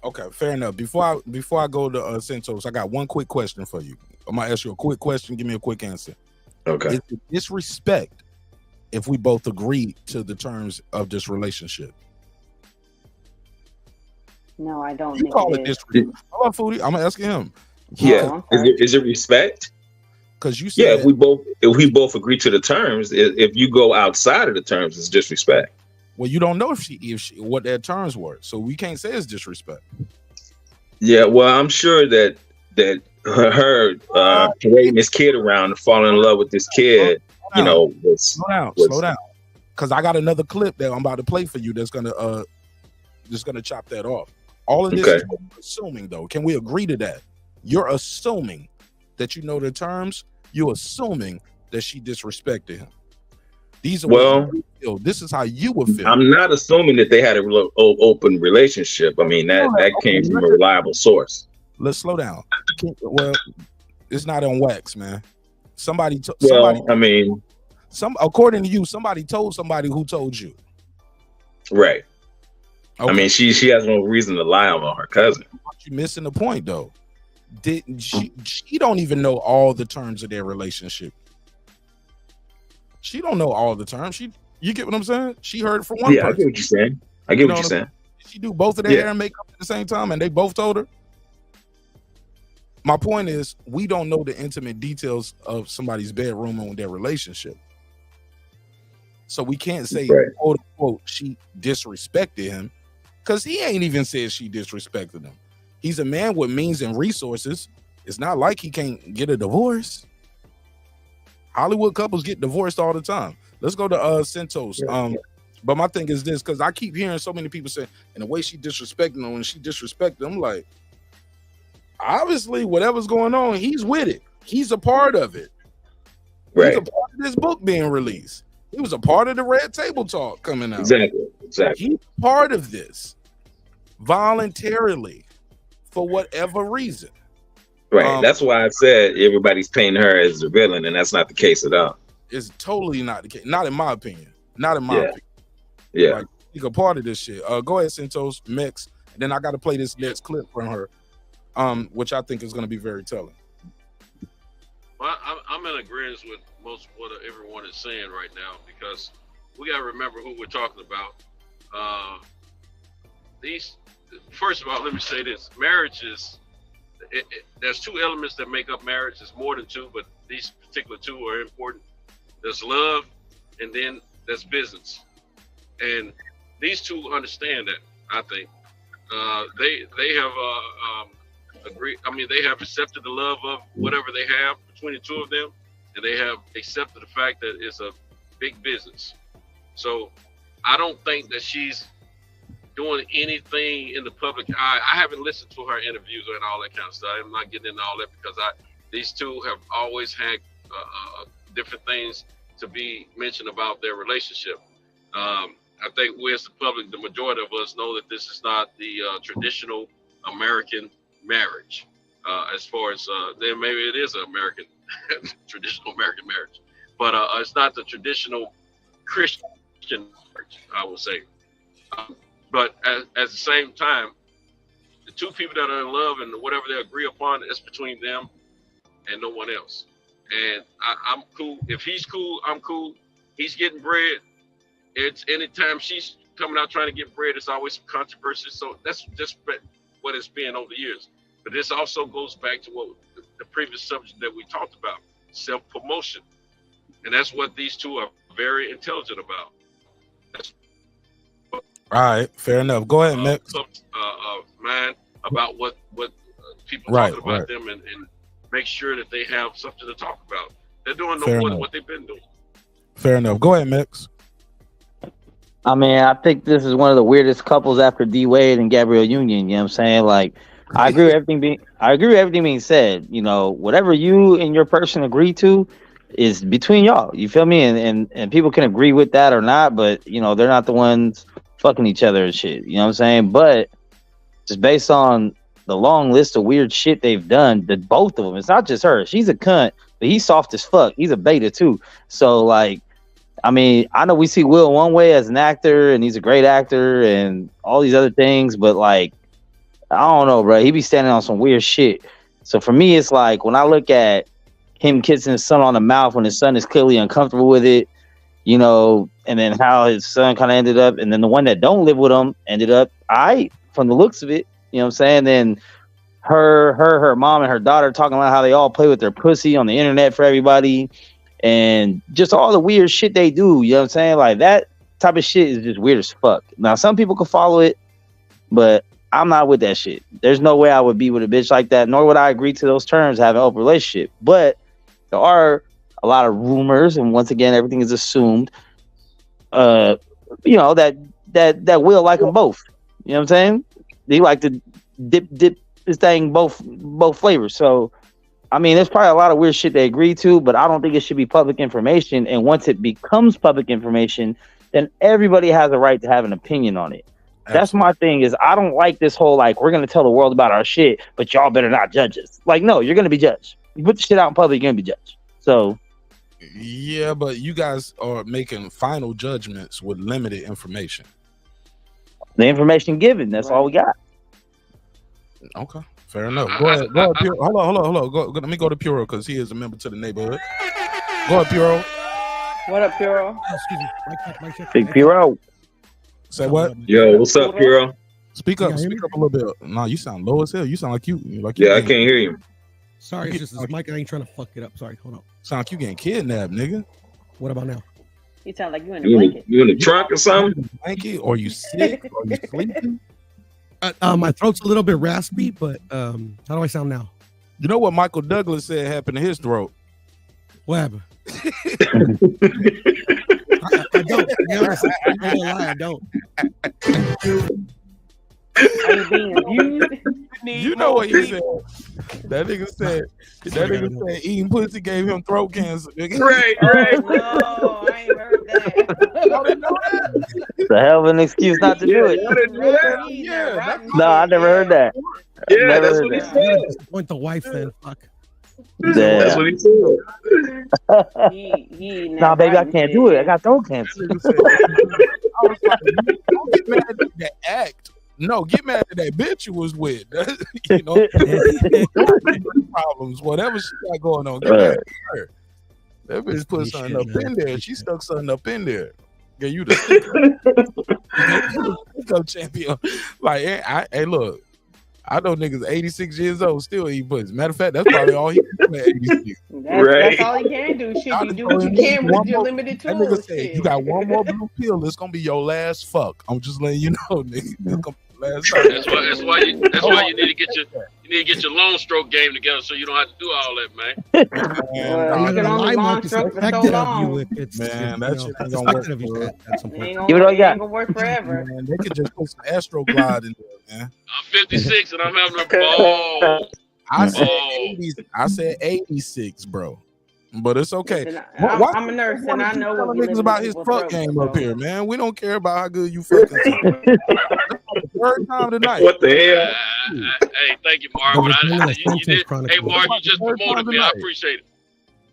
Okay, fair enough. Before I go to Santos, I got one quick question for you. I'm gonna ask you a quick question. Give me a quick answer. Okay. Is it disrespect if we both agree to the terms of this relationship? No, I don't. You call it disrespect. How about Foodie? I'm asking him. Yeah. Is it respect? Because you said if we both agree to the terms, if you go outside of the terms, it's disrespect. Well, you don't know if she what their terms were, so we can't say it's disrespect. Yeah, well, I'm sure that her parading this kid around and falling in love with this kid, you know, slow down, because I got another clip that I'm about to play for you that's gonna chop that off. All of this is assuming, though. Can we agree to that? You're assuming that you know the terms. You're assuming that she disrespected him. These are this is how you would feel. I'm not assuming that they had a real open relationship. I mean, that came from a reliable source. Let's slow down. Well, it's not on wax, man. According to you, somebody told somebody who told you. Right. Okay. I mean, she has no reason to lie on her cousin. You're missing the point, though. Didn't she don't even know all the terms of their relationship. She don't know all the terms. You get what I'm saying? She heard it from one Yeah, I person. get what you're saying. I get what you're saying. Did she do both of their hair and makeup at the same time, and they both told her? My point is, we don't know the intimate details of somebody's bedroom and their relationship. So we can't say, quote unquote, she disrespected him, because he ain't even said she disrespected him. He's a man with means and resources. It's not like he can't get a divorce. Hollywood couples get divorced all the time. Let's go to Centos. But my thing is this, because I keep hearing so many people say, and the way she disrespected him, when she disrespected him, I'm like, obviously, whatever's going on, he's with it. He's a part of it. He's a part of this book being released. He was a part of the Red Table Talk coming out. Exactly. He's part of this voluntarily for whatever reason. Right. That's why I said everybody's painting her as the villain, and that's not the case at all. It's totally not the case. Not in my opinion. Not in my opinion. Yeah. Like, he's a part of this shit. Go ahead, Centos, mix. And then I got to play this next clip from her, which I think is going to be very telling. Well, I'm in agreement with most of what everyone is saying right now, because we got to remember who we're talking about. First of all, let me say this: marriages. There's two elements that make up marriage. It's more than two, but these particular two are important. There's love, and then there's business. And these two understand that. I think they have agreed. I mean, they have accepted the love of whatever they have between the two of them, and they have accepted the fact that it's a big business. So I don't think that she's doing anything in the public eye. I haven't listened to her interviews and all that kind of stuff. I'm not getting into all that because these two have always had different things to be mentioned about their relationship. I think we as the public, the majority of us know that this is not the traditional American marriage. As far as then maybe it is an American traditional American marriage, but it's not the traditional Christian marriage, I would say. But at the same time, the two people that are in love and whatever they agree upon is between them and no one else. And I'm cool. If he's cool, I'm cool. He's getting bread. It's anytime she's coming out trying to get bread, it's always some controversy. So that's just what it's been over the years. But this also goes back to what the previous subject that we talked about, self-promotion. And that's what these two are very intelligent about. All right, fair enough. Go ahead, Mix. Mind about what people talking about them and make sure that they have something to talk about. They're doing no more than what they've been doing. Fair enough. Go ahead, Mix. I mean, I think this is one of the weirdest couples after D Wade and Gabrielle Union. You know what I'm saying? Like, I agree with everything being said. You know, whatever you and your person agree to is between y'all. You feel me? And people can agree with that or not, but you know, they're not the ones fucking each other and shit. You know what I'm saying? But just based on the long list of weird shit they've done, that both of them, it's not just her. She's a cunt, but he's soft as fuck. He's a beta too. So like, I mean, I know we see Will one way as an actor, and he's a great actor, and all these other things, but like, I don't know, bro. He be standing on some weird shit. So for me, it's like when I look at him kissing his son on the mouth when his son is clearly uncomfortable with it, you know, and then how his son kind of ended up, and then the one that don't live with him ended up from the looks of it, you know what I'm saying? Then her mom and her daughter talking about how they all play with their pussy on the internet for everybody. And just all the weird shit they do, you know what I'm saying? Like, that type of shit is just weird as fuck. Now, some people can follow it, but I'm not with that shit. There's no way I would be with a bitch like that, nor would I agree to those terms, have an open relationship. But there are a lot of rumors, and once again, everything is assumed, you know, that Will like them both. You know what I'm saying? They like to dip this thing both flavors. So, I mean, there's probably a lot of weird shit they agree to, but I don't think it should be public information. And once it becomes public information, then everybody has a right to have an opinion on it. Absolutely. That's my thing is I don't like this whole, like, we're going to tell the world about our shit, but y'all better not judge us. Like, no, you're going to be judged. You put the shit out in public, you're going to be judged. So. Yeah, but you guys are making final judgments with limited information. The information given, that's all we got. Okay. Fair enough. Go ahead, Puro. Hold on. Let me go to Puro because he is a member to the neighborhood. Go ahead, Puro. What up, Puro? Oh, excuse me. Mic check. Big Puro. Say what? Yo, what's up, Puro? Speak up a little bit. No, you sound low as hell. You sound like you Yeah, I can't hear you. Sorry, it's just this mic. I ain't trying to fuck it up. Sorry, hold on. Sound like you getting kidnapped, nigga. What about now? You sound like you in a blanket. You in the trunk or something? Blanket? Or you sick? Or you sleeping? My throat's a little bit raspy, but how do I sound now? You know what Michael Douglas said happened to his throat? What happened? I don't. To be honest, I don't lie. I don't. Are you being abused? You know what he said? That nigga said eating pussy gave him throat cancer. Nigga. Right. No, I ain't heard that. Y'all didn't know that? It's a hell of an excuse not to do it. Yeah, No, I never heard that. Yeah, Never that's heard what he that. said. Disappoint the wife then. Fuck. That's what he said. He Nah, baby, I can't do it. I got throat cancer. I was like, don't get mad at that act. No, get mad at that bitch you was with. You know, problems, whatever she got going on. Get mad at her. That bitch put something up in there. She stuck something up in there. Yeah, you the stick-up champion. Like, hey, look, I know niggas 86 years old still eat pussy. Matter of fact, that's probably all he can do at 86. That's all he can do. Shit, you do what you can with your limited That tools. nigga said, you got one more blue pill. It's gonna be your last fuck. I'm just letting you know, nigga. It's gonna be the last time. That's why you need to get your long stroke game together so you don't have to do all that, man. Well, you can only long stroke for so long. Man, that shit ain't gonna work. Ain't Give it all you got. gonna work forever. Man, they could just put some Astroglide in there, man. I'm 56 and I'm having a ball. I said 86, bro. But it's okay. Listen, I'm a nurse and I know what niggas about his fuck game up here, man. We don't care about how good you fucking. Third time tonight. What the hell? Hey, thank you, Mark. You did. Hey, Mark, you just promoted me. I appreciate it.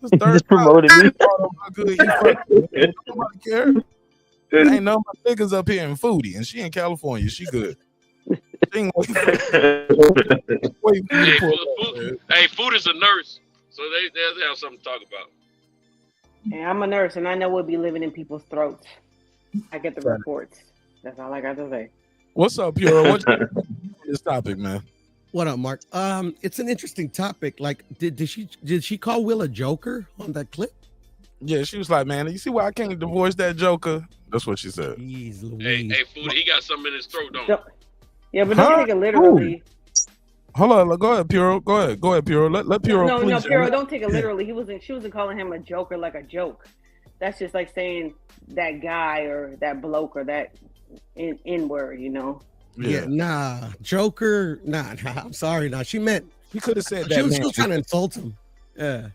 It's third just promoted me. How good you fucking. Nobody care. Ain't none of my niggas up here in Foodie, and she in California. She good. She ain't waiting Hey, food is a nurse, so they have something to talk about. And I'm a nurse and I know we'll be living in people's throats. I get the reports. That's all I got to say. What's up, Pure? What's this topic, man? What up, Mark? It's an interesting topic. Like, did she call Will a joker on that clip? Yeah, she was like, man, you see why I can't divorce that joker? That's what she said. Hey, food, he got something in his throat, don't he? Yeah, but don't take it literally. Hold on, go ahead, Puro. Go ahead, Puro. Let Puro. No, Puro, don't take it literally. She wasn't calling him a joker like a joke. That's just like saying that guy or that bloke or that N word, you know. Yeah, nah, joker, nah. I'm sorry, nah. She meant he could have said she that. was trying to insult him. Yeah.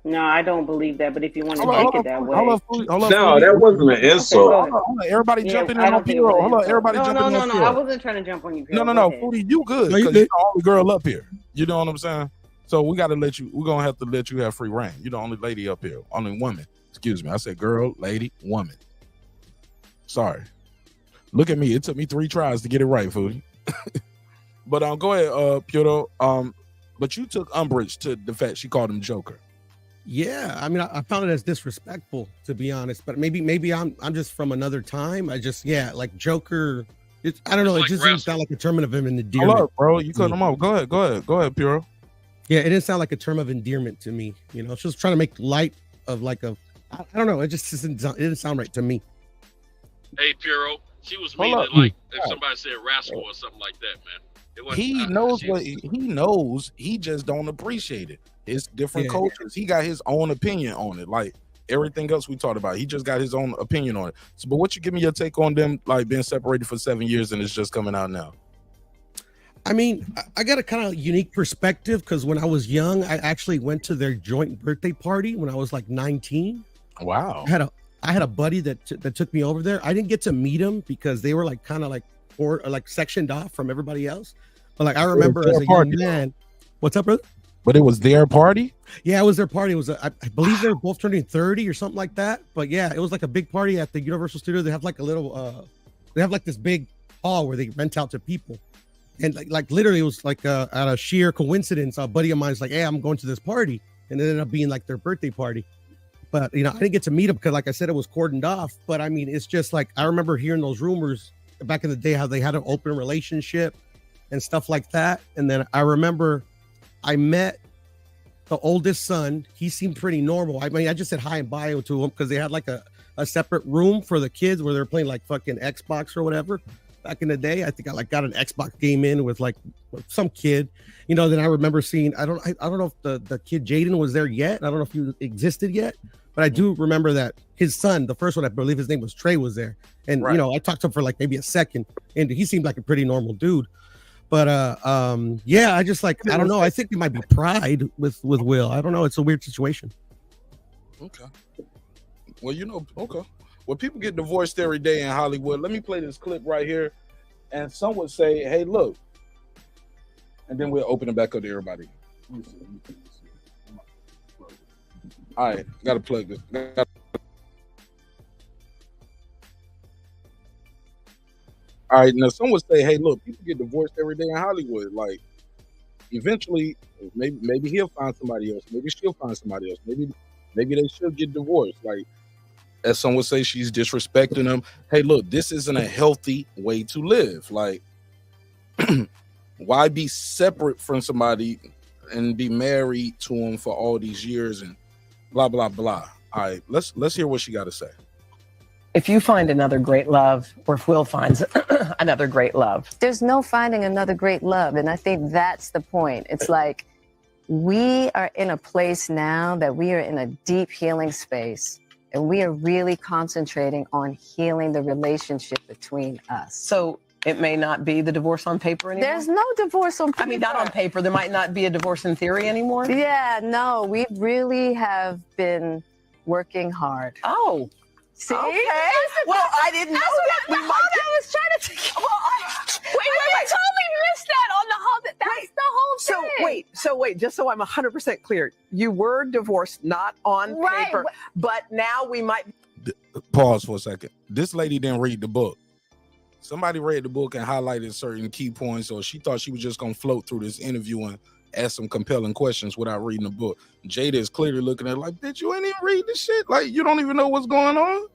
No, I don't believe that. But if you want to take it that way, No, that wasn't an insult. Hold on, everybody jumping in on Puro. Hold on, everybody jumping in on No, Puro. I wasn't trying to jump on you. Puro. No, Foodie, you good because you're the only girl up here. You know what I'm saying? So we're gonna have to let you have free reign. You're the only lady up here, only woman. Excuse me, I said girl, lady, woman. Sorry. Look at me. It took me 3 tries to get it right, Foodie. But go ahead, Puro. But you took umbrage to the fact she called him Joker. Yeah, I mean, I found it as disrespectful, to be honest. But maybe I'm just from another time. Like Joker. I don't know. It just didn't sound like a term of endearment. Hello, bro. You cut him off. Go ahead, Puro. Yeah, it didn't sound like a term of endearment to me. You know, she was trying to make light of I don't know. It just didn't sound right to me. Hey, Puro, she was meaning like if somebody said rascal or something like that, man. He knows what he knows. He just don't appreciate it. It's different cultures. He got his own opinion on it. Like everything else we talked about, he just got his own opinion on it. So, but what you give me your take on them like being separated for 7 years and it's just coming out now? I mean, I got a kind of unique perspective because when I was young, I actually went to their joint birthday party when I was like 19. Wow. I had a buddy that took me over there. I didn't get to meet him because they were like kind of like sectioned off from everybody else. But like I remember as a young man. What's up, brother? But it was their party? Yeah, it was their party. It was I believe they were both turning 30 or something like that. But yeah, it was like a big party at the Universal Studio. They have like a little they have like this big hall where they rent out to people. And like literally it was like out of sheer coincidence, a buddy of mine is like, hey, I'm going to this party. And it ended up being like their birthday party. But I didn't get to meet him because, like I said, it was cordoned off. But I mean, it's just like I remember hearing those rumors back in the day how they had an open relationship and stuff like that. And then I remember I met the oldest son. He seemed pretty normal. I mean, I just said hi and bye to him because they had like a separate room for the kids where they're playing like fucking Xbox or whatever. Back in the day, I think I like got an Xbox game in with like some kid, Then I remember seeing. I don't know if the kid Jaden was there yet. I don't know if he existed yet, but I do remember that his son, the first one, I believe his name was Trey, was there, and Right. I talked to him for like maybe a second, and he seemed like a pretty normal dude. But yeah, I just like I don't know. I think it might be pride with Will. I don't know. It's a weird situation. Okay. Well, okay. Well, people get divorced every day in Hollywood. Let me play this clip right here. And some would say, hey, look. And then we'll open it back up to everybody. All right. Got to plug this. All right. Now, some would say, hey, look, people get divorced every day in Hollywood. Like, eventually, maybe he'll find somebody else. Maybe she'll find somebody else. Maybe they should get divorced. Like, as some would say, she's disrespecting them. Hey, look, this isn't a healthy way to live. Like, why be separate from somebody and be married to them for all these years and blah, blah, blah. All right, let's hear what she got to say. If you find another great love, or if Will finds another great love. There's no finding another great love. And I think that's the point. It's like we are in a place now that we are in a deep healing space. And we are really concentrating on healing the relationship between us. So it may not be the divorce on paper anymore? There's no divorce on paper. I mean, not on paper. There might not be a divorce in theory anymore? Yeah, no, we really have been working hard. Oh. See? Okay. Well, I didn't know that. We might I was trying to think. Well, wait. Totally missed that on the whole. That's the whole thing. So wait, just so I'm 100% clear. You were divorced, not on paper, but now we might. Pause for a second. This lady didn't read the book. Somebody read the book and highlighted certain key points, or she thought she was just going to float through this interview and ask some compelling questions without reading the book. Jada is clearly looking at her like, bitch, you ain't even read this shit? Like, you don't even know what's going on?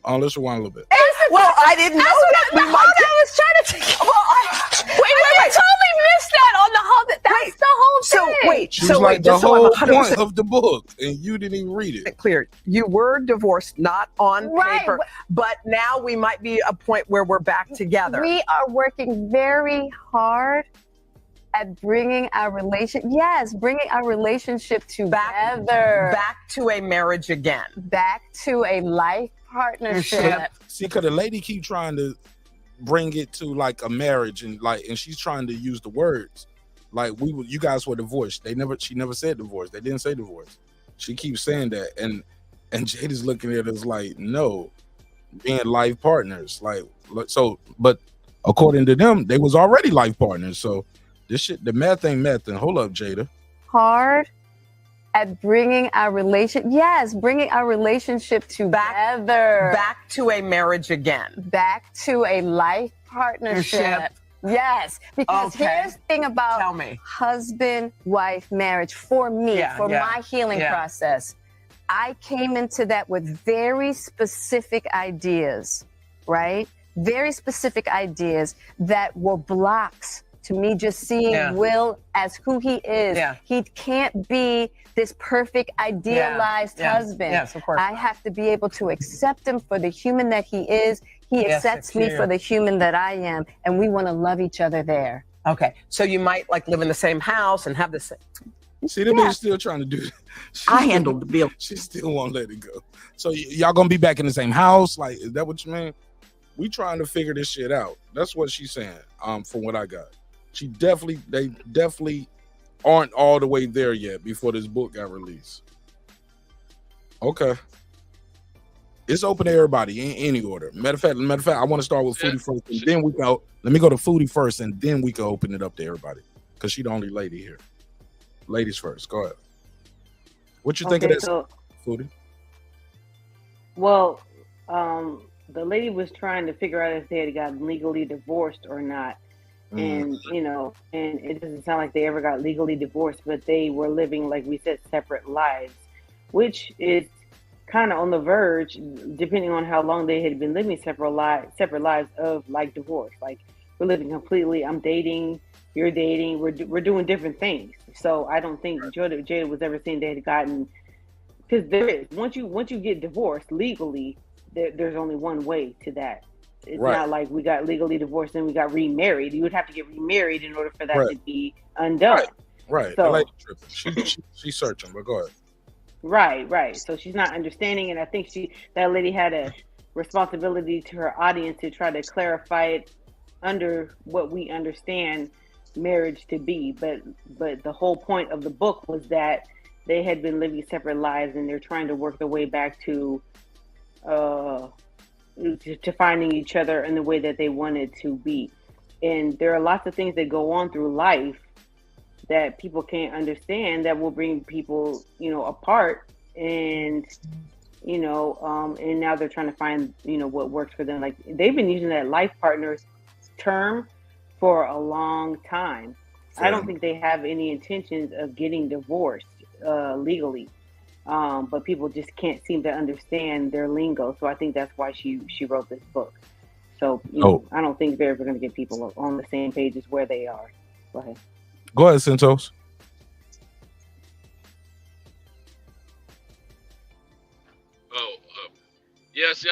Oh, let's rewind a little bit. Well, I didn't know that. We might. I was trying to think. Well, I totally missed that on the whole. That's the whole thing. She was like, the whole point of the book, and you didn't even read it. Clear. You were divorced, not on paper, but now we might be a point where we're back together. We are working very hard at bringing our relationship together. Back to a marriage again. Back to a life partnership. See, because the lady keep trying to bring it to like a marriage, and she's trying to use the words like you guys were divorced. She never said divorce. They didn't say divorce. She keeps saying that, and Jada's looking at us like, no, being life partners. Like, so, but according to them, they was already life partners. So this shit, the math ain't math. And hold up, Jada. Hard at bringing our relationship together. Back to a marriage again. Back to a life partnership. Yes, because here's the thing about husband-wife marriage for me, my healing process. I came into that with very specific ideas, right? Very specific ideas that were blocks to me just seeing Will as who he is. He can't be this perfect, idealized husband. Yes, of course. I have to be able to accept him for the human that he is. He accepts me for the human that I am, and we want to love each other there. Okay, so you might like live in the same house and have the same. See, the bitch still trying to do that. I handled the bill. She still won't let it go. So y'all gonna be back in the same house? Like, is that what you mean? We trying to figure this shit out. That's what she's saying. From what I got, they definitely aren't all the way there yet before this book got released. Okay. It's open to everybody in any order. Matter of fact, I want to start with Foodie first, and then we go. Let me go to Foodie first, and then we can open it up to everybody because she's the only lady here. Ladies first. Go ahead. What you think of this, Foodie? Well, the lady was trying to figure out if they had got legally divorced or not, and and it doesn't sound like they ever got legally divorced, but they were living, like we said, separate lives, which is kind of on the verge, depending on how long they had been living separate lives of like divorce. Like we're living completely. I'm dating, you're dating. We're doing different things. So I don't think Jada was ever saying they had gotten, because there is once you get divorced legally, there's only one way to that. It's not like we got legally divorced and we got remarried. You would have to get remarried in order for that to be undone. Right. So, The lady tripping. She's searching, but go ahead. Right. So she's not understanding, and I think that lady had a responsibility to her audience to try to clarify it under what we understand marriage to be. But the whole point of the book was that they had been living separate lives, and they're trying to work their way back to finding each other in the way that they wanted to be. And there are lots of things that go on through life that people can't understand that will bring people, apart. And, and now they're trying to find, what works for them. Like they've been using that life partner term for a long time. I don't think they have any intentions of getting divorced legally. But people just can't seem to understand their lingo. So I think that's why she wrote this book. So, I don't think they're ever going to get people on the same page as where they are. Go ahead. Go ahead, Santos. Yeah, see,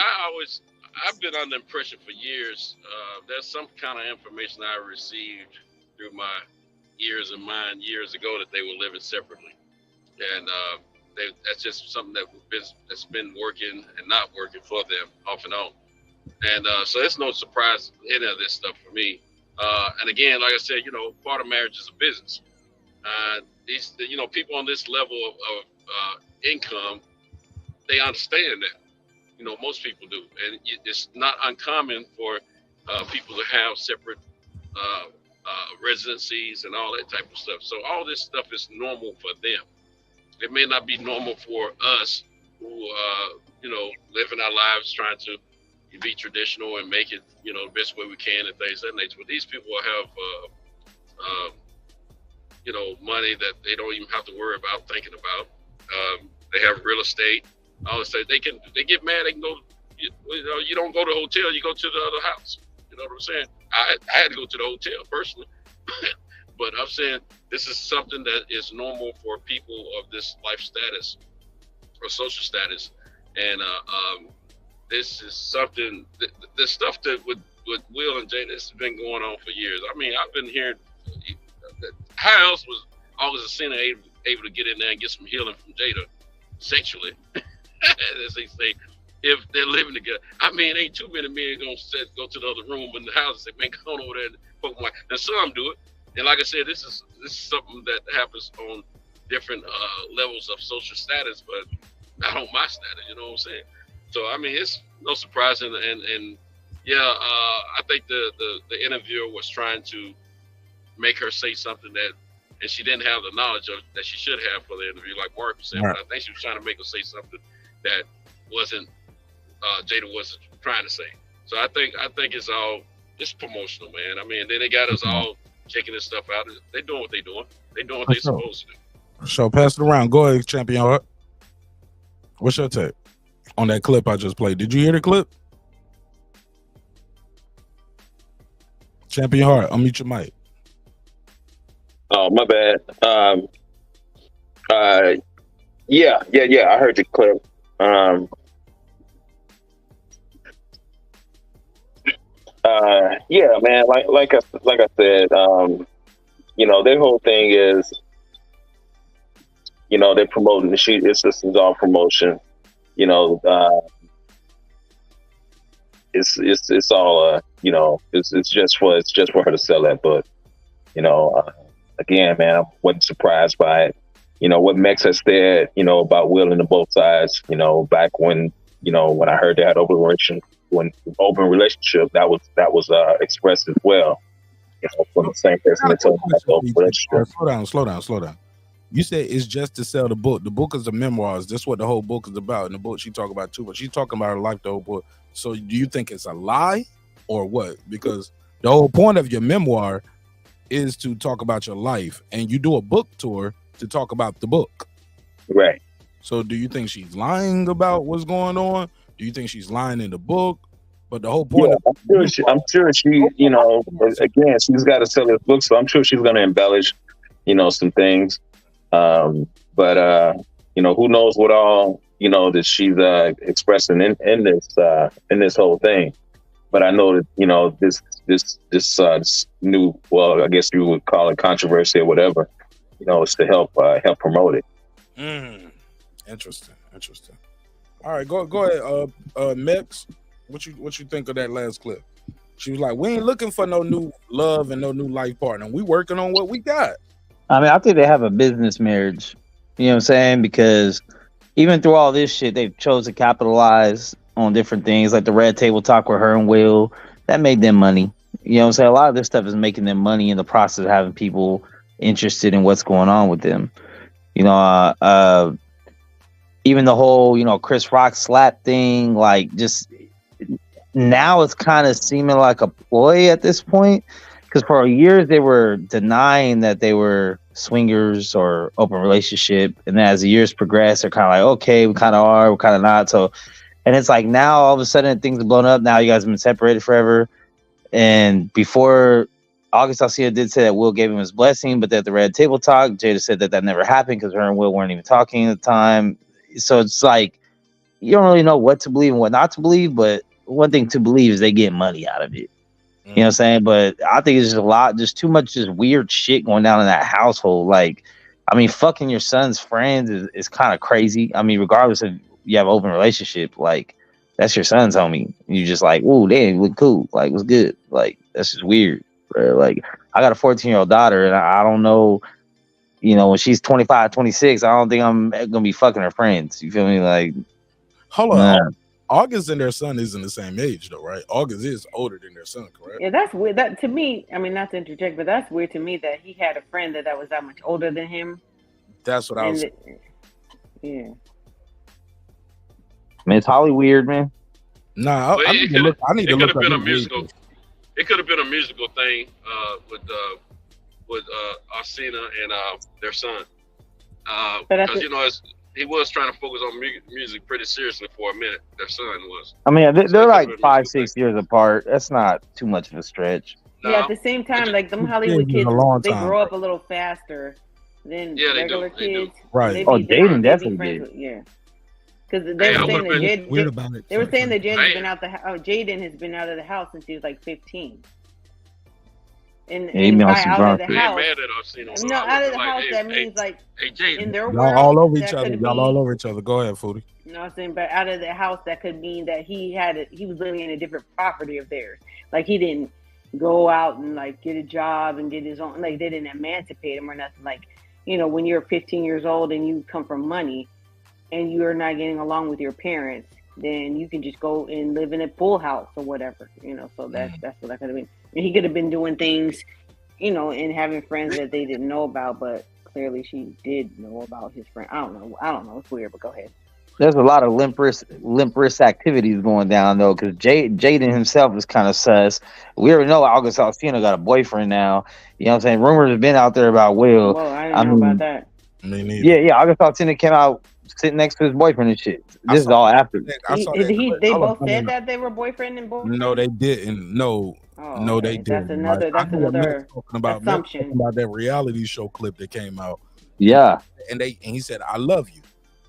I've been under the impression for years, there's some kind of information I received through my ears and mind years ago that they were living separately. And that's just something that's been working and not working for them off and on. And so it's no surprise any of this stuff for me. And again, like I said, part of marriage is a business. These, people on this level of income, they understand that. Most people do, and it's not uncommon for people to have separate residencies and all that type of stuff. So all this stuff is normal for them. It may not be normal for us who, living our lives trying to be traditional and make it, the best way we can and things of that nature. But these people have, money that they don't even have to worry about thinking about. They have real estate. All this stuff. They get mad. They can go. You don't go to the hotel. You go to the other house. You know what I'm saying? I had to go to the hotel personally, but I'm saying this is something that is normal for people of this life status or social status, and this is something. The stuff that with Will and Jada, this has been going on for years. I mean, I've been hearing. How else was August Alsina able to get in there and get some healing from Jada sexually? As they say, if they're living together. I mean, ain't too many men gonna go to the other room in the house and say, man, come on over there and poke my. And some do it. And like I said, this is something that happens on different levels of social status, but not on my status. You know what I'm saying? So I mean, it's no surprise, and yeah, I think the interviewer was trying to make her say something that, and she didn't have the knowledge of that she should have for the interview, like Mark was saying. Right. But I think she was trying to make her say something that wasn't Jada wasn't trying to say. So I think it's promotional, man. I mean, then they got us all checking this stuff out. They doing what they doing. They doing what they supposed to do. So pass it around. Go ahead, Champion Heart. What's your take on that clip I just played? Did you hear the clip? Champion Heart, unmute your mic. Oh, my bad. Yeah. I heard the clip. Yeah, man. Like I said, their whole thing is, they're promoting the sheet. It's all promotion. It's all it's just for her to sell that book. Again, man, I wasn't surprised by it. What Mex has said, about Will and both sides, back when I heard they had open relationship, that was expressed as well. From the same person that told me about the open relationship. Slow down. You said it's just to sell the book. The book is the memoirs. That's what the whole book is about. In the book, she talk about too, but she's talking about her life, the whole book. So do you think it's a lie or what? Because the whole point of your memoir is to talk about your life, and you do a book tour to talk about the book. Right. So do you think she's lying about what's going on? Do you think she's lying in the book? But the whole point I'm sure she, again, she's got to sell this book, so I'm sure she's going to embellish, some things. But who knows what all, that she's expressing in this whole thing. But I know that, this new, well, I guess you would call it controversy or whatever, is to help promote it. Interesting. All right, go ahead, Mex. What you think of that last clip? She was like, "We ain't looking for no new love and no new life partner. We working on what we got." I mean, I think they have a business marriage. You know what I'm saying? Because even through all this shit, they've chose to capitalize on different things, like the Red Table Talk with her and Will. That made them money. You know what I'm saying? A lot of this stuff is making them money in the process of having people interested in what's going on with them. Even the whole, Chris Rock slap thing, like, just now it's kind of seeming like a ploy at this point, because for years they were denying that they were swingers or open relationship, and as the years progress, they're kind of like, okay, we kind of are, we're kind of not. So, and it's like now all of a sudden things have blown up. Now you guys have been separated forever, and before August Alsina did say that Will gave him his blessing, but at the Red Table Talk, Jada said that never happened because her and Will weren't even talking at the time. So it's like you don't really know what to believe and what not to believe, but one thing to believe is they get money out of it. You know what I'm saying? But I think it's just too much just weird shit going down in that household. Like, I mean, fucking your son's friends is kind of crazy. I mean, regardless if you have an open relationship, like, that's your son's homie. You just like, ooh, they look cool. Like, what's good? Like, that's just weird, bro. Like, I got a 14-year-old daughter, and I don't know, when she's 25, 26, I don't think I'm going to be fucking her friends. You feel me? Like, hold on. August and their son isn't the same age, though, right? August is older than their son, correct? Yeah, that's weird. That to me, I mean, not to interject, but that's weird to me that he had a friend that was that much older than him. That's what I was. Yeah. I mean, it's Holly weird, man. Nah, I need to look. I need to look. It could have been a musical. It could have been a musical thing with Alsina and their son, because he was trying to focus on music pretty seriously for a minute. Their son was. I mean, they're like 5-6 years apart. That's not too much of a stretch. Yeah, at the same time, like them Hollywood kids, they grow up a little faster than regular kids. Right. Jaden definitely did. Yeah. Because they were saying that Jaden, weird about it. They were saying that Jaden has been out of the house since he was like 15. And by out of the house, out of the house, that means like in their world, y'all all over each other. Y'all all over each other. Go ahead, Foodie. You know what I'm saying? But out of the house, that could mean that he was living in a different property of theirs. Like he didn't go out and like get a job and get his own. Like they didn't emancipate him or nothing. Like when you're 15 years old and you come from money, and you are not getting along with your parents, then you can just go and live in a pool house or whatever. So that's what that could have been. And he could have been doing things, and having friends that they didn't know about, but clearly she did know about his friend. I don't know. It's weird, but go ahead. There's a lot of limp wrist activities going down though, because Jaden himself is kind of sus. We already know August Alsina got a boyfriend now. You know what I'm saying? Rumors have been out there about Will. Whoa, I didn't know about that. Me neither. Yeah. August Alsina came out sitting next to his boyfriend and shit. This is all after. They both said that they were boyfriend and boyfriend? No, they didn't. No, they didn't. That's another assumption. About that reality show clip that came out. Yeah. And he said, "I love you."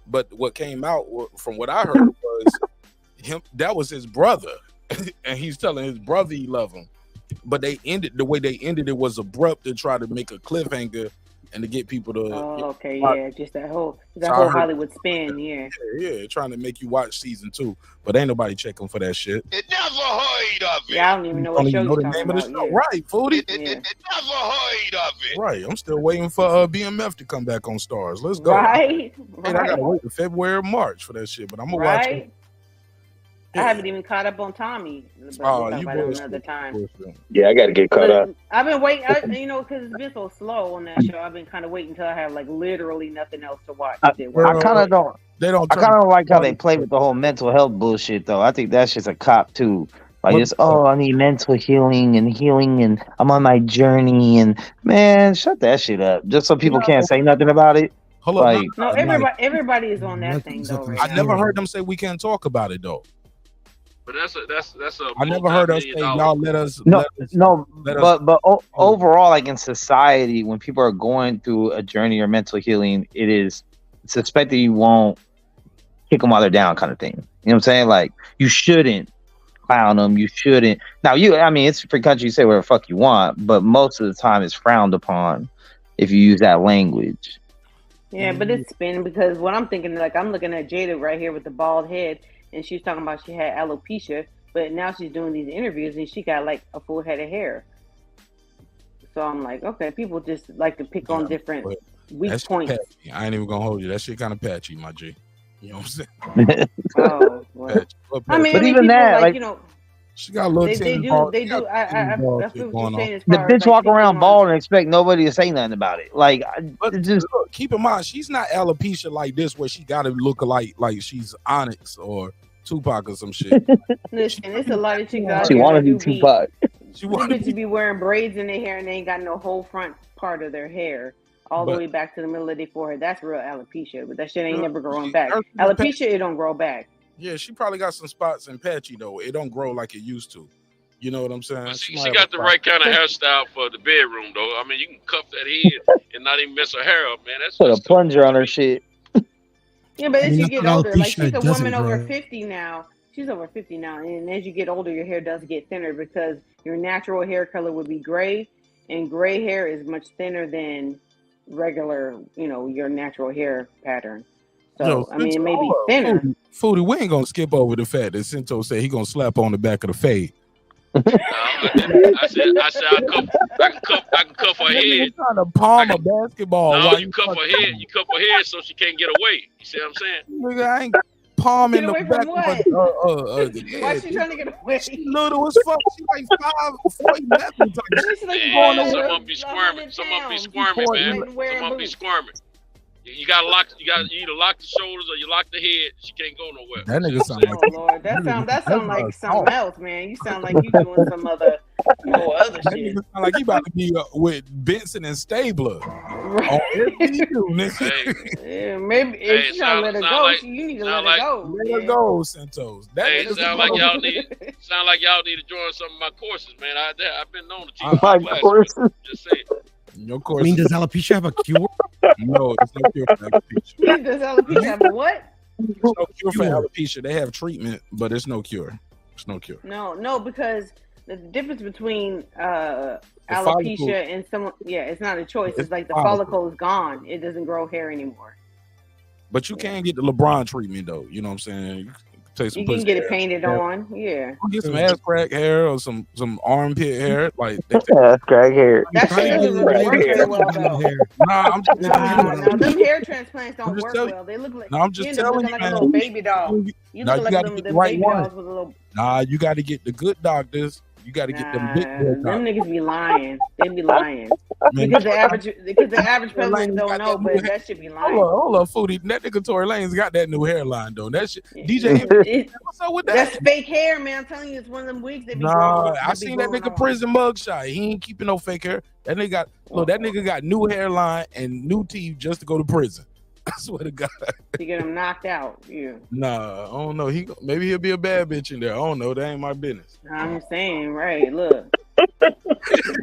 But what came out from what I heard was that was his brother. And he's telling his brother he loved him. But the way they ended it was abrupt to try to make a cliffhanger and to get people to just that whole Hollywood spin, yeah, trying to make you watch season 2, but ain't nobody checking for that shit. It never heard of it. Yeah, I don't even know what show you're talking about. Yeah. Right, Foodie. It never heard of it. Right, I'm still waiting for BMF to come back on Stars. Let's go. Right. I gotta wait for February or March for that shit, but I'm gonna watch it. I haven't even caught up on Tommy. But we'll talk about it another time. Yeah, I got to get caught up. I've been waiting, because it's been so slow on that show. I've been kind of waiting until I have like literally nothing else to watch. I kind of don't. I kind of like how they play with the whole mental health bullshit, though. I think that's just a cop too. Like I need mental healing, and I'm on my journey, and man, shut that shit up. Just so people can't say nothing about it. Hold Like, up. No, everybody is on that thing though. Right I now. never heard them say we can't talk about it though. But that's a I never heard us say y'all let us. No, let us, no, let us- overall, like in society, when people are going through a journey or mental healing, it's expected you won't kick them while they're down, kind of thing. You know what I'm saying? Like, you shouldn't clown them. You shouldn't. Now, I mean, it's a free country. You say whatever the fuck you want, but most of the time, it's frowned upon if you use that language. Yeah, but it's spin because what I'm thinking, like I'm looking at Jada right here with the bald head, and she's talking about she had alopecia, but now she's doing these interviews and she got like a full head of hair. So I'm like, okay, people just like to pick on different weak that shit points. patchy. I ain't even gonna hold you. That shit kind of patchy, my G. You know what I'm saying? Oh, well. Patchy. I mean, even people that, like, she got a little they tennis do. ball. They She got do. I ball that's shit what going you're on. saying. As The far as bitch like walk picking around on- bald and expect nobody to say nothing about it. Like, But just look, keep in mind, she's not alopecia like this, where she got to look like she's Onyx or Tupac or some shit. Listen, it's a lot of chicks out she here want to that be do be. Tupac. She The bitches be wearing braids in their hair and they ain't got no whole front part of their hair all the But- way back to the middle of their forehead. That's real alopecia, but that shit ain't Yeah, never growing back. hers is Alopecia, it don't grow back. Yeah, she probably got some spots and patchy though. It don't grow like it used to. You know what I'm saying? She might have got a the spot. right kind of hairstyle for the bedroom, though. I mean, you can cuff that head and not even mess her hair up, man. That's Put a plunger on her shit. Yeah, but I as mean, you that's get what older, like alopecia she's a doesn't woman over grow. 50 now. She's over 50 now, and as you get older, your hair does get thinner because your natural hair color would be gray, and gray hair is much thinner than regular, your natural hair pattern. So, I mean, it may be thinner. Foodie, we ain't gonna skip over the fact that Cinto said he gonna slap on the back of the fade. I said I can cuff her head. Trying to palm a basketball. No, while you cuff her head. You cuff her head so she can't get away. You see what I'm saying? Nigga, I ain't palming Get the away back from what? of a Why she trying to get away? She little as fuck. She like 5'11" type shit. She's like, Man, some of them be squirming. Some of them be squirming, man. Some of them be squirming. You gotta lock. You either lock the shoulders or you lock the head. She can't go nowhere. That nigga sound like Oh Lord, that sound like something else, man. You sound like you doing some other that shit. nigga sound like he about to be with Benson and Stabler. On everything you do, nigga. Yeah, maybe if you trying to let her go, you need to let her go. Let her go, Santos. That Hey, nigga sound like y'all need to join some of my courses, man. I've been known to teach My classes. courses. Just saying. Your I course. mean, does alopecia have a cure? No, there's no cure for alopecia. Does alopecia have a what? There's no cure for alopecia. They have treatment, but there's no cure. There's no cure. No, because the difference between follicle- alopecia and someone, it's not a choice. It's like the follicle is gone. It doesn't grow hair anymore. But you can get the LeBron treatment though. You know what I'm saying? You can take some You can pussy get it hair. painted on. Yeah. You get some ass crack hair or some armpit hair. Like That's crack hair. That shit doesn't really work very well though. Nah, I'm just Nah, them hair transplants don't work well. They look like I'm just you end up telling looking you, like man. a little baby doll. You Now look you like gotta them get the them right baby one. dolls with a little. Nah, you got to get the good doctors. You got to get them big boy Them doctors. niggas be lying. They be lying. Man, Because the average Tory public Lanez don't got know, that but new that should be lying. Hold up, Foodie. That nigga Tory Lanez got that new hairline though. That shit. DJ, what's up with that? That's fake hair, man. I'm telling you, it's one of them wigs that be Nah, growing. I seen that nigga prison mugshot. He ain't keeping no fake hair. That nigga got new hairline and new teeth just to go to prison. I swear to God. To get him knocked out. Yeah. Nah, I don't know. Maybe he'll be a bad bitch in there. I don't know. That ain't my business. I'm saying, right? Look.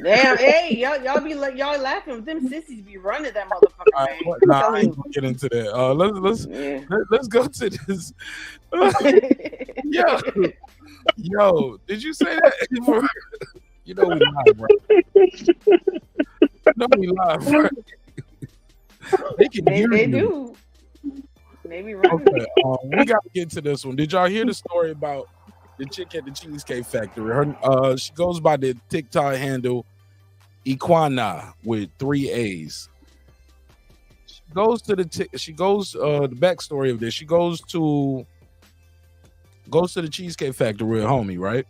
Damn, hey, y'all be like y'all laughing. Them sissies be running that motherfucker, man. Nah, I ain't gonna get into that. Let's go to this. Yo, did you say that? You know we live, right? You know we live, right? They can hear They you. do. They be running. Okay, we got to get to this one. Did y'all hear the story about the chick at the Cheesecake Factory? Her, she goes by the TikTok handle Equana with 3 A's. She goes to the backstory of this. She goes to the Cheesecake Factory with a homie, right?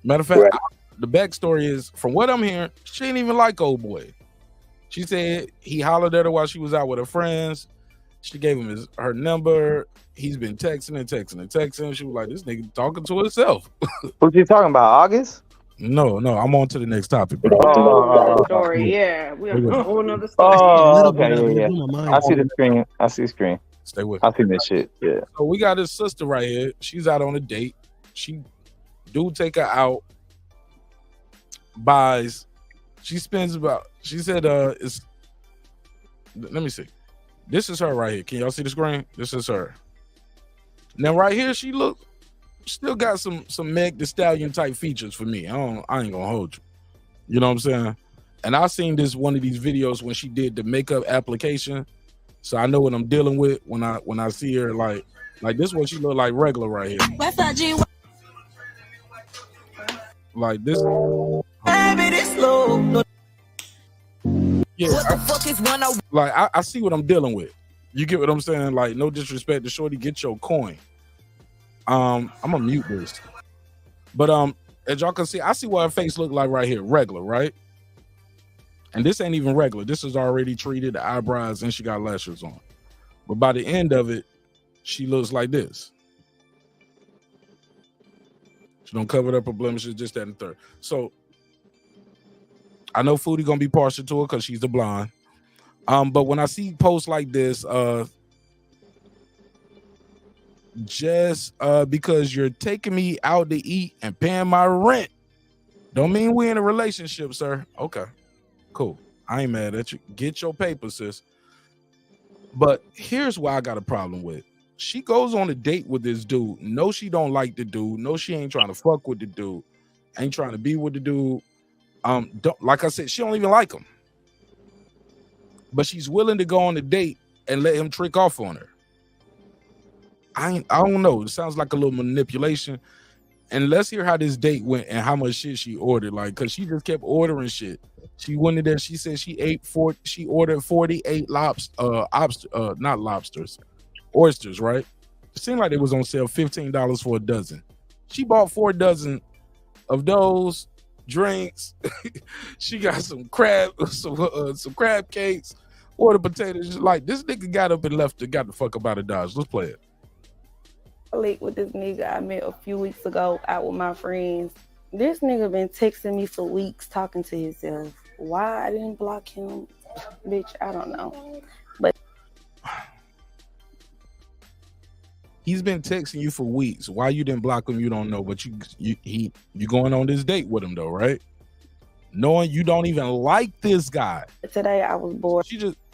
Matter of fact, the backstory is, from what I'm hearing, she didn't even like old boy. She said he hollered at her while she was out with her friends. She gave him her number. He's been texting. She was like, this nigga talking to himself. What you talking about? August? No, I'm on to the next topic, bro. Oh, story. Yeah, we're on a whole nother story. little Okay, bit of it. yeah. Blew my I mind. see the screen. I see the screen. Stay with I me. see this shit. Yeah. So we got his sister right here. She's out on a date. She do take her out, buys. She spends about. She said, "It's." Let me see. This is her right here. Can y'all see the screen? This is her. Now right here, she still got some Meg Thee Stallion type features for me. I ain't gonna hold you. You know what I'm saying? And I seen this one of these videos when she did the makeup application, so I know what I'm dealing with when I see her like this. What she look like regular right here. Like this. Yeah. Like I see what I'm dealing with. You get what I'm saying? Like no disrespect to Shorty, get your coin. I'm gonna mute this. But as y'all can see, I see what her face look like right here, regular, right? And this ain't even regular. This is already treated, the eyebrows, and she got lashes on. But by the end of it, she looks like this. She don't cover up her blemishes, just that and the third. So I know Foodie gonna be partial to her because she's the blonde. But when I see posts like this, just because you're taking me out to eat and paying my rent, don't mean we're in a relationship, sir. Okay, cool. I ain't mad at you. Get your paper, sis. But here's why I got a problem with. She goes on a date with this dude. No, she don't like the dude. No, she ain't trying to fuck with the dude. Ain't trying to be with the dude. Like I said, she don't even like him. But she's willing to go on a date and let him trick off on her. I don't know. It sounds like a little manipulation. And let's hear how this date went and how much shit she ordered. Like, cause she just kept ordering shit. She went in there. She said she ordered 48 not lobsters, oysters. Right? It seemed like it was on sale, $15 for a dozen. She bought 4 dozen of those drinks. She got some crab cakes, ordered potatoes. Like this nigga got up and got the fuck up out of Dodge. Let's play it. Late with this nigga I met a few weeks ago out with my friends. This nigga been texting me for weeks talking to himself. Why I didn't block him, bitch, I don't know. But he's been texting you for weeks. Why you didn't block him, you don't know. But you going on this date with him though, right? Knowing you don't even like this guy. Today I was bored.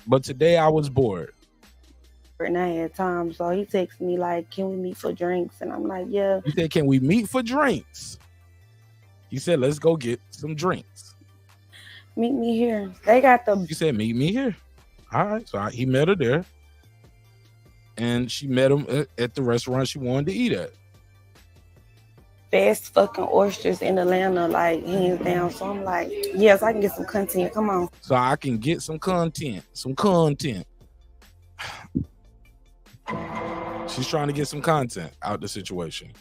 But today I was bored. And I had time, so he texted me like, "Can we meet for drinks?" And I'm like, "Yeah." He said, "Can we meet for drinks?" He said, "Let's go get some drinks." Meet me here. They got the. He said, "Meet me here." All right, so he met her there, and she met him at the restaurant she wanted to eat at. Best fucking oysters in Atlanta, like hands down. So I'm like, yes, I can get some content. Come on. So I can get some content. She's trying to get some content out the situation.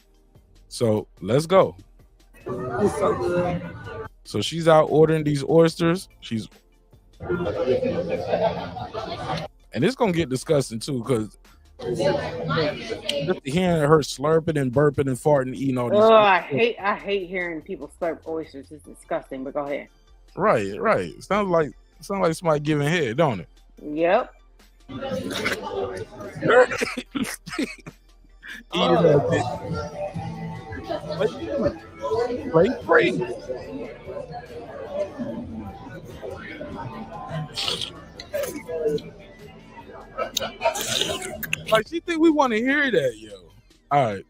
So let's go. It's so good. So she's out ordering these oysters. And it's gonna get disgusting too, because hearing her slurping and burping and farting, eating all these. Oh, I hate hearing people slurp oysters. It's disgusting. But go ahead. Right. Sounds like somebody giving head, don't it? Yep. Play free. Like she think we want to hear that, yo. All right,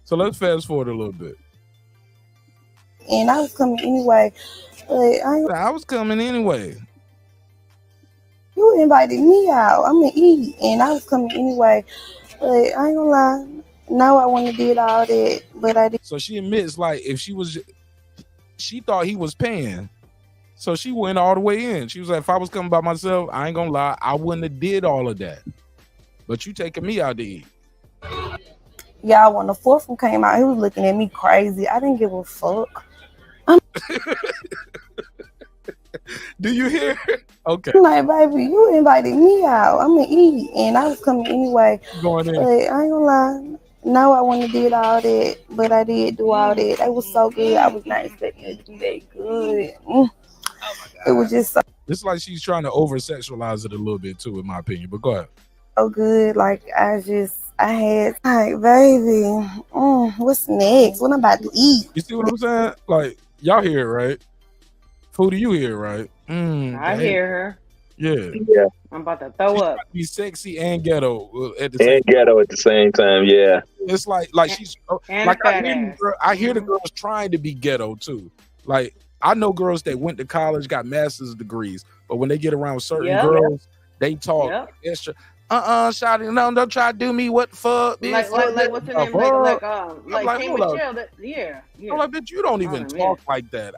so let's fast forward a little bit. And I was coming anyway. I was coming anyway. You invited me out. I'm gonna eat, and I was coming anyway. But I ain't gonna lie. No, I wouldn't have did all that, but I did. So she admits, like, if she thought he was paying, so she went all the way in. She was like, if I was coming by myself, I ain't gonna lie, I wouldn't have did all of that. But you taking me out to eat. Yeah, when the fourth one came out, he was looking at me crazy. I didn't give a fuck. Do you hear? Okay. I'm like, baby, you invited me out. I'm gonna eat, and I was coming anyway. Going in. But I ain't gonna lie. No, I wouldn't have did all that, but I did do all that. It was so good. I was not expecting it to be that good. It was just It's like she's trying to over sexualize it a little bit too, in my opinion. But go ahead. so good. Like I had like, baby, what's next? What I'm about to eat? You see what I'm saying? Like, y'all hear it, right? Foodie, you hear it, right? I hear her. Yeah. I'm about to throw up. Be sexy and ghetto at the And same ghetto at the same time, yeah. It's like she's And like a fat I hear the girls trying to be ghetto too. Like I know girls that went to college, got master's degrees, but when they get around certain girls, they talk extra. Shawty, no, don't try to do me. What the fuck, bitch? Like what's her name? Like K. hold up. Michelle. Yeah. I'm like, bitch, you don't even talk like that.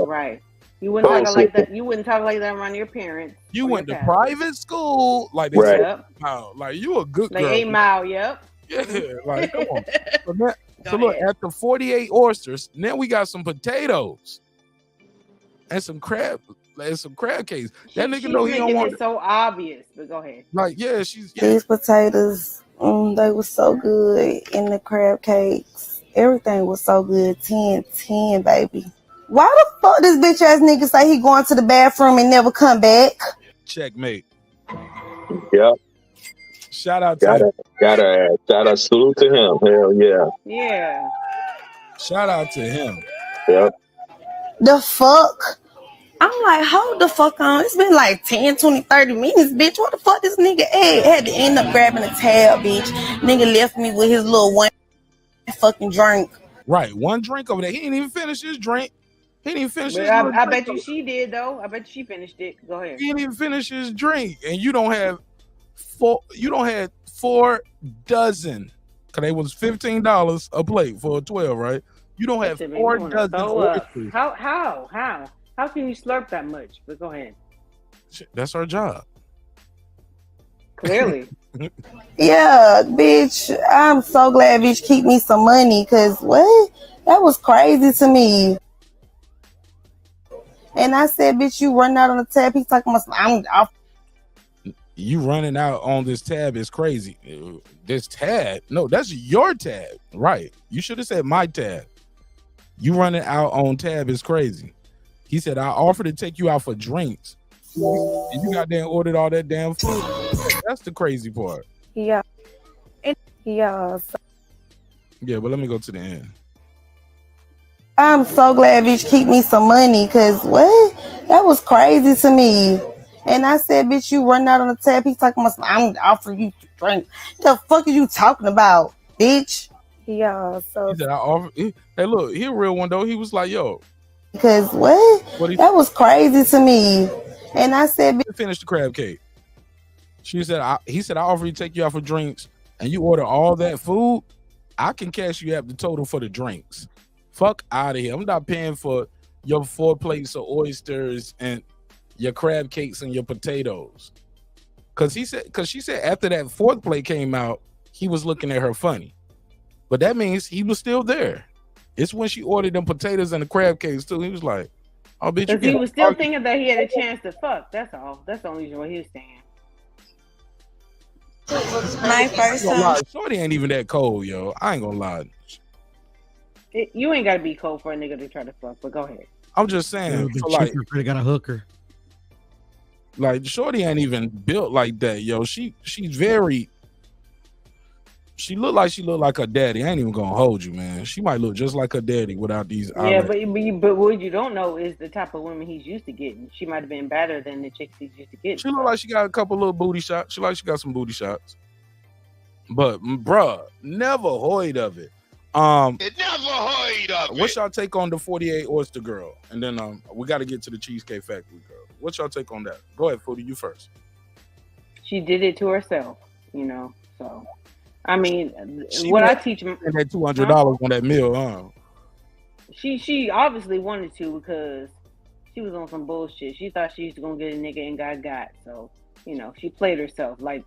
Right. You wouldn't talk like that. You wouldn't talk like that around your parents. You went to private school, like they said. Like you a good girl. Like 8 Mile. Yep. Yeah, like come on. So look, at the 48 oysters, now we got some potatoes and some crab cakes. That nigga know he don't want it so obvious, but go ahead. Like, These potatoes, they were so good, and the crab cakes, everything was so good. 10, baby. Why the fuck this bitch ass nigga say he going to the bathroom and never come back? Checkmate. Yep. Shout out to him. Shout out, salute to him. Hell yeah. Yeah. Shout out to him. Yep. The fuck? I'm like, hold the fuck on. It's been like 10, 20, 30 minutes, bitch. What the fuck this nigga had to end up grabbing a tab, bitch. Nigga left me with his little one fucking drink. Right. One drink over there. He didn't even finish his drink. He didn't even finish his I drink. bet you she did, though. I bet she finished it. Go ahead. He didn't even finish his drink. And you don't have 4 dozen. Cause they was $15 a plate for a 12, right? You don't have 4 dozen oysters. How can you slurp that much? But go ahead. That's our job. Clearly. Yeah, bitch. I'm so glad bitch keep me some money, cause what? That was crazy to me. And I said, bitch, you running out on the tab. He's talking about I'm off. You running out on this tab is crazy. This tab? No, that's your tab. Right. You should have said my tab. You running out on tab is crazy. He said, I offered to take you out for drinks. And you got there and ordered all that damn food. That's the crazy part. Yeah. Yeah. Yeah, but let me go to the end. I'm so glad bitch keep me some money, cause what? That was crazy to me. And I said, bitch, you running out on the tab. He's talking about I'm offering you to drink. The fuck are you talking about, bitch? Yeah, so He said, I offer. Hey, look, he a real one though. He was like, yo. Because what? That was crazy to me. And I said, finish the crab cake. She said, he said, I offer you to take you out for drinks and you order all that food. I can cash you out the total for the drinks. Fuck out of here. I'm not paying for your 4 plates of oysters and your crab cakes and your potatoes. Cause she said after that 4th plate came out, he was looking at her funny. But that means he was still there. It's when she ordered them potatoes and the crab cakes too. He was like, "Oh, bitch!" Because he was still thinking that he had a chance to fuck. That's all. That's the only reason what he was saying. My first time. Shorty ain't even that cold, yo. I ain't gonna lie. You ain't gotta be cold for a nigga to try to fuck. But go ahead. I'm just saying. The so like, got a hooker. Like Shorty ain't even built like that, yo. She's very. She look like her daddy. I ain't even gonna hold you, man. She might look just like her daddy without these. Yeah, but what you don't know is the type of women he's used to getting. She might have been better than the chicks he's used to getting. She look like she got a couple little booty shots. She got some booty shots. But bruh, never heard of it. Never heard of it. What's y'all take on the 48 oyster girl? And then we got to get to the Cheesecake Factory girl. What's y'all take on that? Go ahead, Foodie, you first. She did it to herself, so. I mean, what I teach them. And that $200 on that meal, huh? She obviously wanted to because she was on some bullshit. She thought she was gonna get a nigga and got. So, she played herself. Like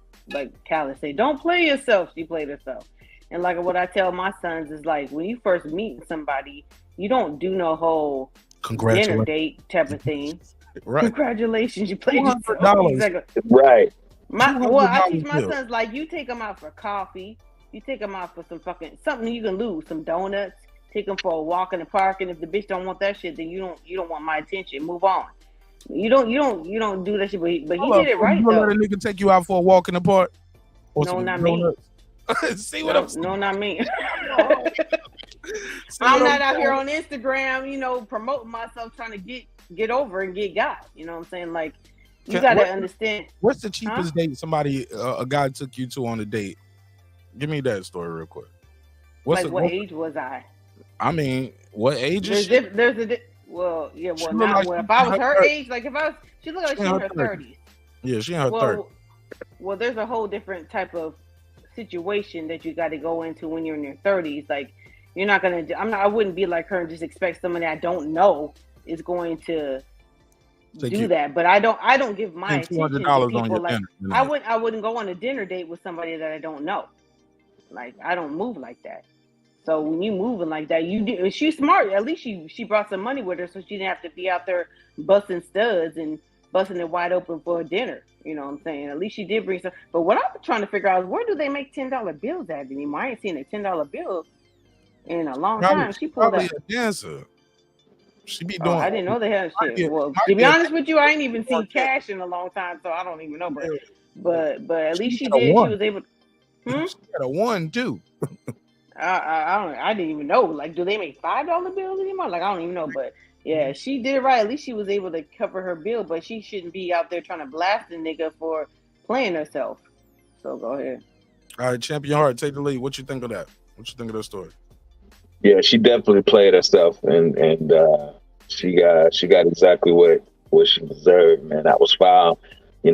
Callis say, don't play yourself. She played herself. And like what I tell my sons is like when you first meet somebody, you don't do no whole dinner date type of thing. Right. Congratulations, you played yourself. Right. I teach my sons like you take them out for coffee, You take them out for some something you can lose, some donuts. Take them for a walk in the park, and if the bitch don't want that shit, then you don't want my attention. Move on. You don't do that shit. But he did it right though. Let a nigga take you out for a walk in the park? Or No, some not me. donuts? See what I'm saying? No, not me. I'm not out here on Instagram, promoting myself, trying to get over and get got. You know what I'm saying? Like, you gotta understand. What's the cheapest date a guy took you to on a date? Give me that story real quick. What age was I? I mean, what age is she? If I was her age, she looked like she in her 30s. Yeah, she in her 30s. Well, there's a whole different type of situation that you got to go into when you're in your 30s. Like, you're not gonna. I wouldn't be like her and just expect somebody I don't know is going to do that. But I don't give my attention to people like dinner, I wouldn't go on a dinner date with somebody that I don't know. Like, I don't move like that. So when you moving like that, you do. She's smart. At least she brought some money with her, so she didn't have to be out there busting studs and busting it wide open for a dinner. You know what I'm saying? At least she did bring some. But what I'm trying to figure out is, where do they make $10 bills at anymore? I ain't seen a $10 bill in a long time. She pulled probably up a dancer. She be doing. I didn't know they had shit. Well, to be honest with you, I ain't even seen cash in a long time, so I don't even know. But at least she did. She was able. She had a one too. I didn't even know. Like, do they make $5 bills anymore? Like, I don't even know. But yeah, she did it right. At least she was able to cover her bill. But she shouldn't be out there trying to blast a nigga for playing herself. So go ahead. All right, Champion Heart, take the lead. What you think of that? What you think of that story? Yeah, she definitely played herself, and she got exactly what she deserved. Man, that was foul. I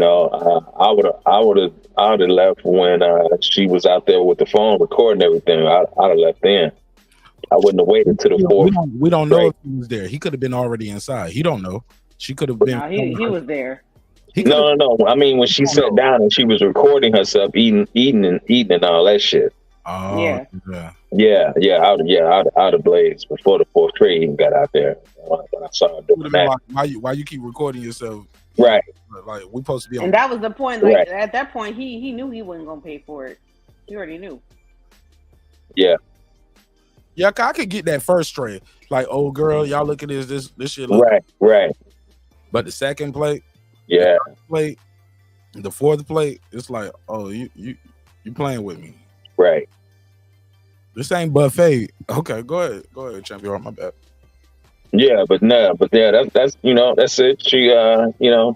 would have left when she was out there with the phone recording everything. I'd have left then. I wouldn't have waited to the fourth. We don't know if he was there. He could have been already inside. He don't know. She could have been. No, he was there. No. I mean, when she sat down and she was recording herself eating and all that shit. Oh, yeah. I'd have blazed before the fourth trade even got out there. When I saw her doing that. Why you keep recording yourself? Right. Like, we supposed to be on. And that was the point. Like, at that point, he knew he wasn't gonna pay for it. He already knew. Yeah. Yeah, I could get that first trade. Like, oh girl, y'all look at this shit. Look. Right. But the second plate, the plate, the fourth plate, it's like, oh, you playing with me. Right. This ain't buffet. Okay, go ahead, Champion. My bad. Yeah, but that's that's it. She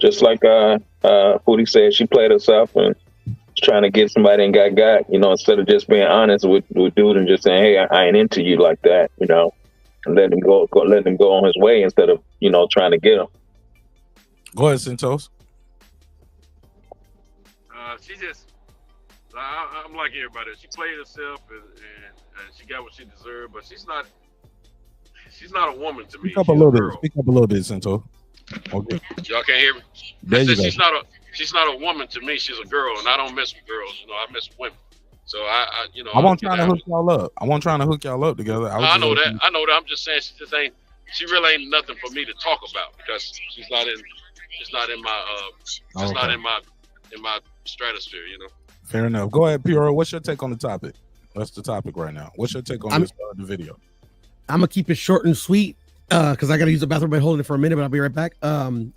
just like Foodie said, she played herself and was trying to get somebody and got, instead of just being honest with dude and just saying, hey, I ain't into you like that, and let him go on his way instead of, trying to get him. Go ahead, Santos. She just, I'm like everybody. She played herself and she got what she deserved, but she's not a woman to me. Speak up a little bit, Santos. Okay. Y'all can't hear me? There you go. She's not a woman to me. She's a girl, and I don't mess with girls. I mess with women. So I wasn't trying to hook y'all up. I wasn't trying to hook y'all up together. I know that. I'm just saying she really ain't nothing for me to talk about because she's not in my stratosphere. Fair enough. Go ahead, Puro. What's your take on the topic? That's the topic right now. What's your take on the video? I'm gonna keep it short and sweet because I gotta use the bathroom. I've been holding it for a minute, but I'll be right back. I'm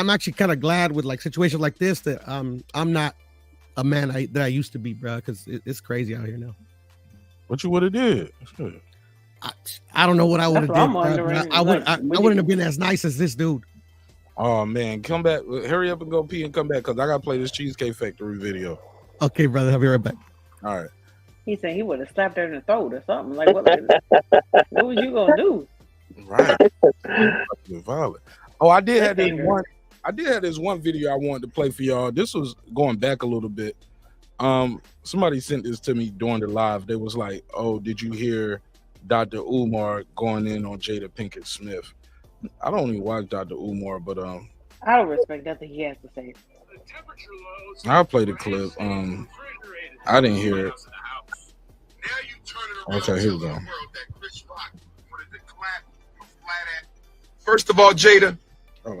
actually kind of glad with like situations like this that I'm not a man that I used to be, bro. Because it's crazy out here now. What you would have did? I don't know what I would have did. I wouldn't have been as nice as this dude. Oh man, come back! Hurry up and go pee and come back because I gotta play this Cheesecake Factory video. Okay, brother. I'll be right back. All right. He said he would have slapped her in the throat or something. Like, what was you gonna do? Right. Violent. Oh, I did have this one video I wanted to play for y'all. This was going back a little bit. Somebody sent this to me during the live. They was like, "Oh, did you hear Dr. Umar going in on Jada Pinkett Smith?" I don't even watch Dr. Umar, but I don't respect nothing he has to say. I'll play the clip. I didn't hear it. Okay, here we go. First of all, Jada,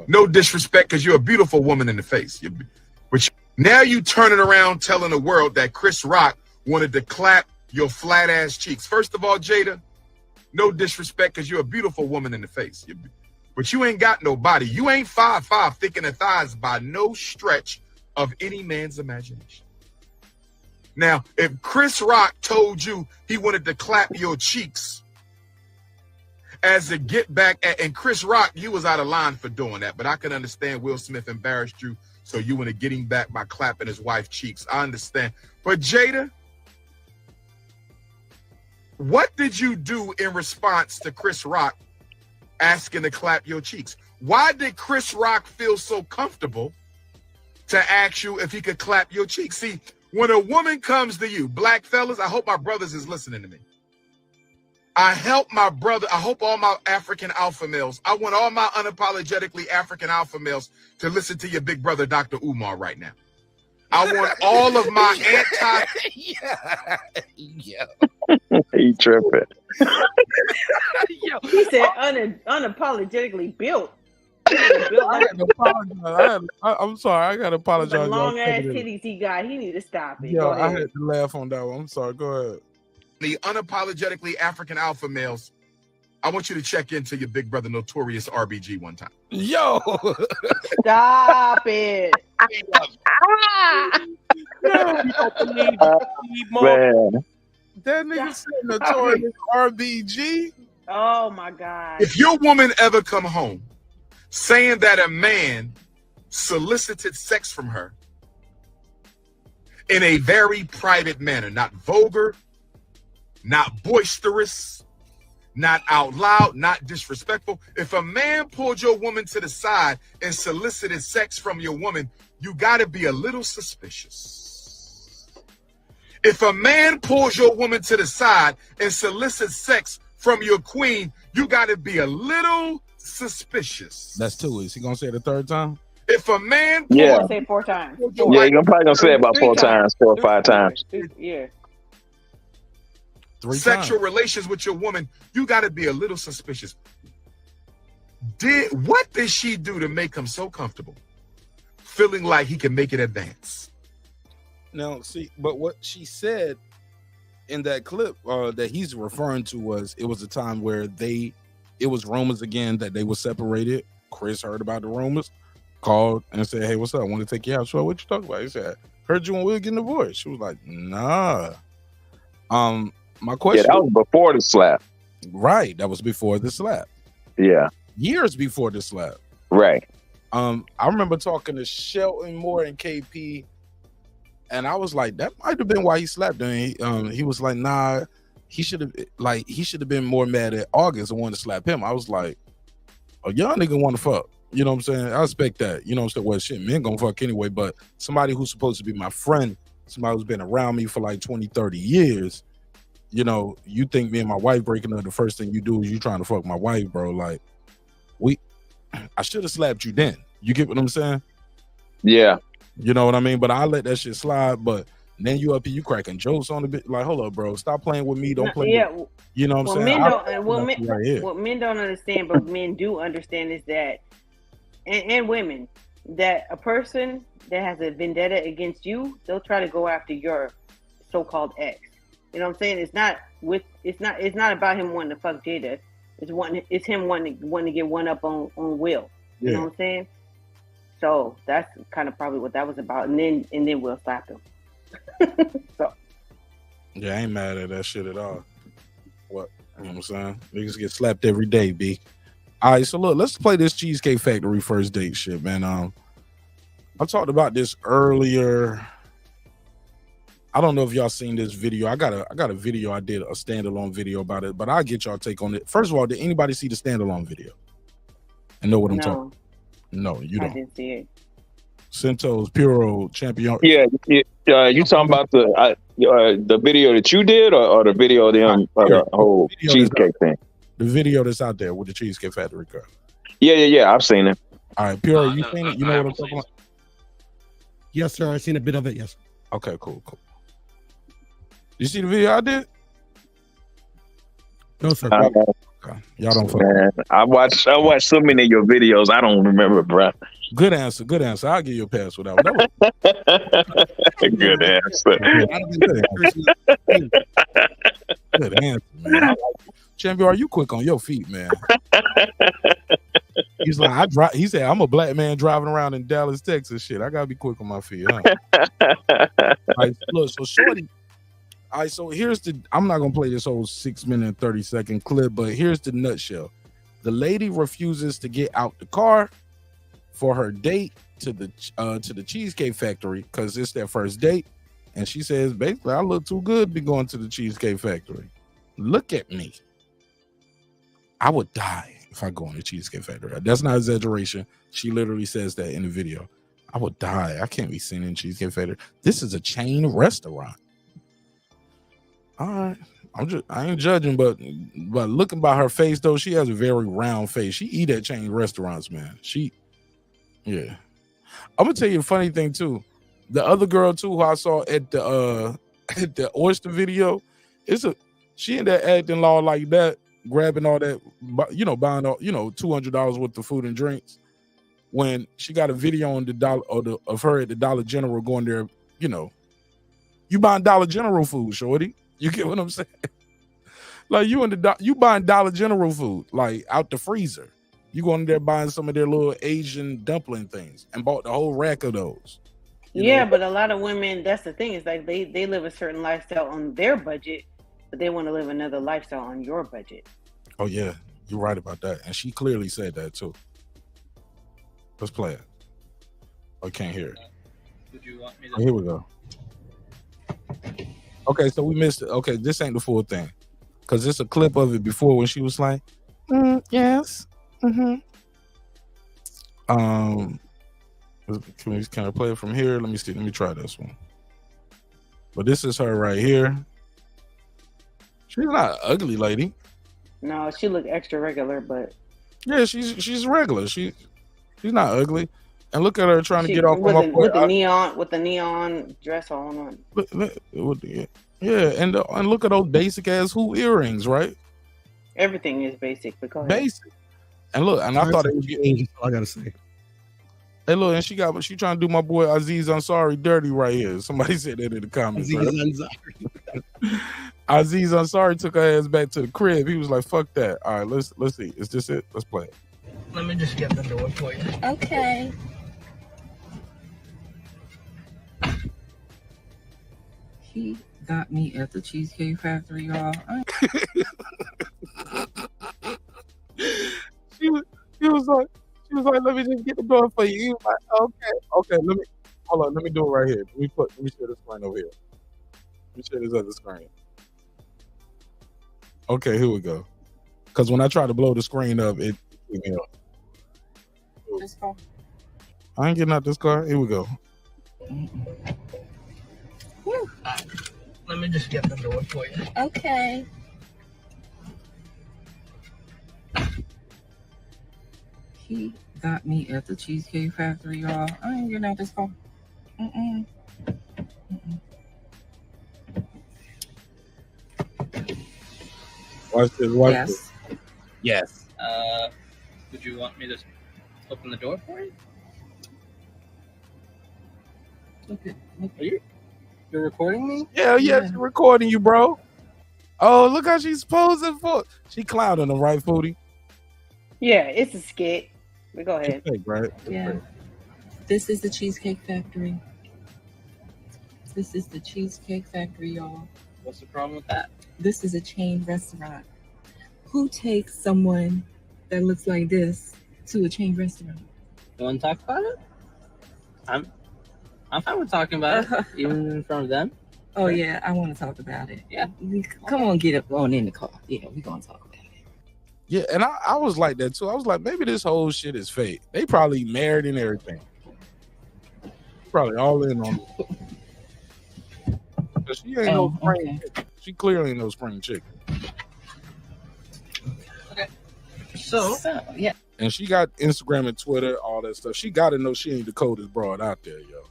no disrespect because you're a beautiful woman in the face. Now you turning around telling the world that Chris Rock wanted to clap your flat ass cheeks. First of all, Jada, no disrespect, because you're a beautiful woman in the face. But you ain't got no body. You ain't 5'5", thick in the thighs by no stretch of any man's imagination. Now, if Chris Rock told you he wanted to clap your cheeks as a get back at, and Chris Rock, you was out of line for doing that, but I can understand Will Smith embarrassed you, so you want to get him back by clapping his wife's cheeks. I understand. But Jada, what did you do in response to Chris Rock asking to clap your cheeks? Why did Chris Rock feel so comfortable to ask you if he could clap your cheeks? See, when a woman comes to you, black fellas, I hope my brothers is listening to me. I hope all my African alpha males, I want all my unapologetically African alpha males to listen to your big brother, Dr. Umar, right now. I want all of my He tripping. He said unapologetically built. I'm sorry. I gotta apologize. The long ass titties he got. He need to stop it. Yo, I had to laugh on that one. I'm sorry. Go ahead. The unapologetically African alpha males, I want you to check into your big brother Notorious RBG one time. Yo, stop it. Man. That nigga said Notorious RBG. Oh my God. If your woman ever come home saying that a man solicited sex from her in a very private manner, not vulgar, not boisterous, not out loud, not disrespectful. If a man pulled your woman to the side and solicited sex from your woman, you got to be a little suspicious. If a man pulls your woman to the side and solicits sex from your queen, you got to be a little suspicious. That's two. Is he gonna say it a third time? If a man, Say it 4 times. Yeah, you're probably gonna say it about 4 times, 4 or 5 times. Yeah. 3 sexual times. relations with your woman, you got to be a little suspicious. What did she do to make him so comfortable, feeling like he can make it advance? Now, see, but what she said in that clip that he's referring to was it was a time where it was rumors again that they were separated. Chris heard about the rumors, called and said, "Hey, what's up? I want to take you out." So what you talking about? He said, "Heard you and Will getting divorced." She was like, "Nah." My question. Yeah, that was before the slap. Right, that was before the slap. Yeah, years before the slap. Right. I remember talking to Shelton Moore and KP, and I was like, that might have been why he slapped him. He was like, nah, he should have been more mad at August and wanted to slap him. I was like, a young nigga want to fuck. You know what I'm saying? I respect that. You know what I'm saying? Well, shit, men gonna fuck anyway, but somebody who's supposed to be my friend, somebody who's been around me for like 20, 30 years, you know, you think me and my wife breaking up, the first thing you do is you trying to fuck my wife, bro. Like, I should have slapped you then. You get what I'm saying? Yeah. You know what I mean? But I let that shit slide. But then you up here, you cracking jokes on the bit. Like, hold up, bro. Stop playing with me. Don't play with, you know what I'm saying? What men don't understand, but men do understand is that, and women, that a person that has a vendetta against you, they'll try to go after your so-called ex. You know what I'm saying? It's not about him wanting to fuck Jada. It's him wanting to get one up on Will. You know what I'm saying? So that's kind of probably what that was about. And then Will slapped him. So yeah, I ain't mad at that shit at all. What? You know what I'm saying? Niggas get slapped every day, B. All right, so look, let's play this Cheesecake Factory first date shit, man. I talked about this earlier. I don't know if y'all seen this video. I got a video. I did a standalone video about it, but I'll get y'all take on it. First of all, did anybody see the standalone video and know what I'm talking about? No, you don't. I didn't see it. Centos Puro Champion. Yeah. You talking about the video that you did, or the video of the whole cheesecake thing? The video that's out there with the Cheesecake Factory girl. Yeah. I've seen it. All right, Puro, you seen it? You know what I'm talking about? Yes, sir. I've seen a bit of it. Yes. Okay, cool. You see the video I did? No, sir. Okay. Y'all don't fuck. Man, I watched so many of your videos. I don't remember, bro. Good answer. Good answer. I'll give you a pass for that one. That was Good answer. good answer, man. I like it. Champion, are you quick on your feet, man? He's like, he said, I'm a black man driving around in Dallas, Texas. Shit, I gotta be quick on my feet, huh? All right, look, so Shorty. All right, so I'm not gonna play this whole 6 minute and 30-second clip, but here's the nutshell. The lady refuses to get out the car for her date to the Cheesecake Factory because it's their first date. And she says, basically, I look too good to be going to the Cheesecake Factory. Look at me. I would die if I go on the Cheesecake Factory. That's not exaggeration. She literally says that in the video. I would die. I can't be seen in Cheesecake Factory. This is a chain restaurant. All right. I ain't judging, but looking by her face, though, she has a very round face. She eat at chain restaurants, man. Yeah. I'm gonna tell you a funny thing too. The other girl too, who I saw at the oyster video, she in there acting all like that, grabbing all that, buying all, $200 worth of food and drinks. When she got a video on of her at the Dollar General going there, you buying Dollar General food, shorty. You get what I'm saying? Like you buying Dollar General food, like out the freezer. You going there buying some of their little Asian dumpling things and bought the whole rack of those. Yeah, but a lot of women, that's the thing, is like they live a certain lifestyle on their budget, but they want to live another lifestyle on your budget. Oh yeah, you're right about that. And she clearly said that too. Let's play it. I can't hear it. Would you want me Oh, here we go. Okay, so we missed it. Okay, this ain't the full thing. Because it's a clip of it before when she was like, yes. Mm-hmm. Can I play it from here? Let me see. Let me try this one. But this is her right here. She's not an ugly lady. No, she look extra regular, but yeah, she's regular. She's not ugly. And look at her trying to get off with the neon dress on. Yeah, and look at those basic ass hoop earrings, right? Everything is basic, but go ahead. Basic. And look, and I thought it was getting. I gotta say. Hey, look, and she trying to do my boy Aziz Ansari dirty right here. Somebody said that in the comments. Aziz Ansari took her ass back to the crib. He was like, "Fuck that." All right, let's see. Is this it? Let's play it. Let me just get the door for you. Okay. He got me at the Cheesecake Factory, y'all. She was like, let me just get the door for you. He was like, okay, let me do it right here. Let me share the screen over here. Let me share this other screen. Okay, here we go. Because when I try to blow the screen up, it threw me up. This car. I ain't getting out this car. Here we go. Let me just get the door for you. Okay. He got me at the Cheesecake Factory, y'all. I ain't getting out this car. Watch this. Yes. Yes. Would you want me to open the door for you? Okay. You're recording me? Yeah, she's recording you, bro. Oh, look how she's posing for. She clowning him, right, Foodie? Yeah, it's a skit. But go ahead. Right? Yeah. This is the Cheesecake Factory. This is the Cheesecake Factory, y'all. What's the problem with that? This is a chain restaurant. Who takes someone that looks like this to a chain restaurant? You want to talk about it? I'm fine with talking about it, even in front of them. Oh yeah, I want to talk about it. Yeah, come on, get up on in the car. Yeah, we're gonna talk about it. Yeah, and I was like that too. I was like, maybe this whole shit is fake. They probably married and everything. Probably all in on it. But she ain't no spring chicken. She clearly ain't no spring chicken. Okay. So yeah. And she got Instagram and Twitter, all that stuff. She got to know she ain't the coldest broad out there, yo.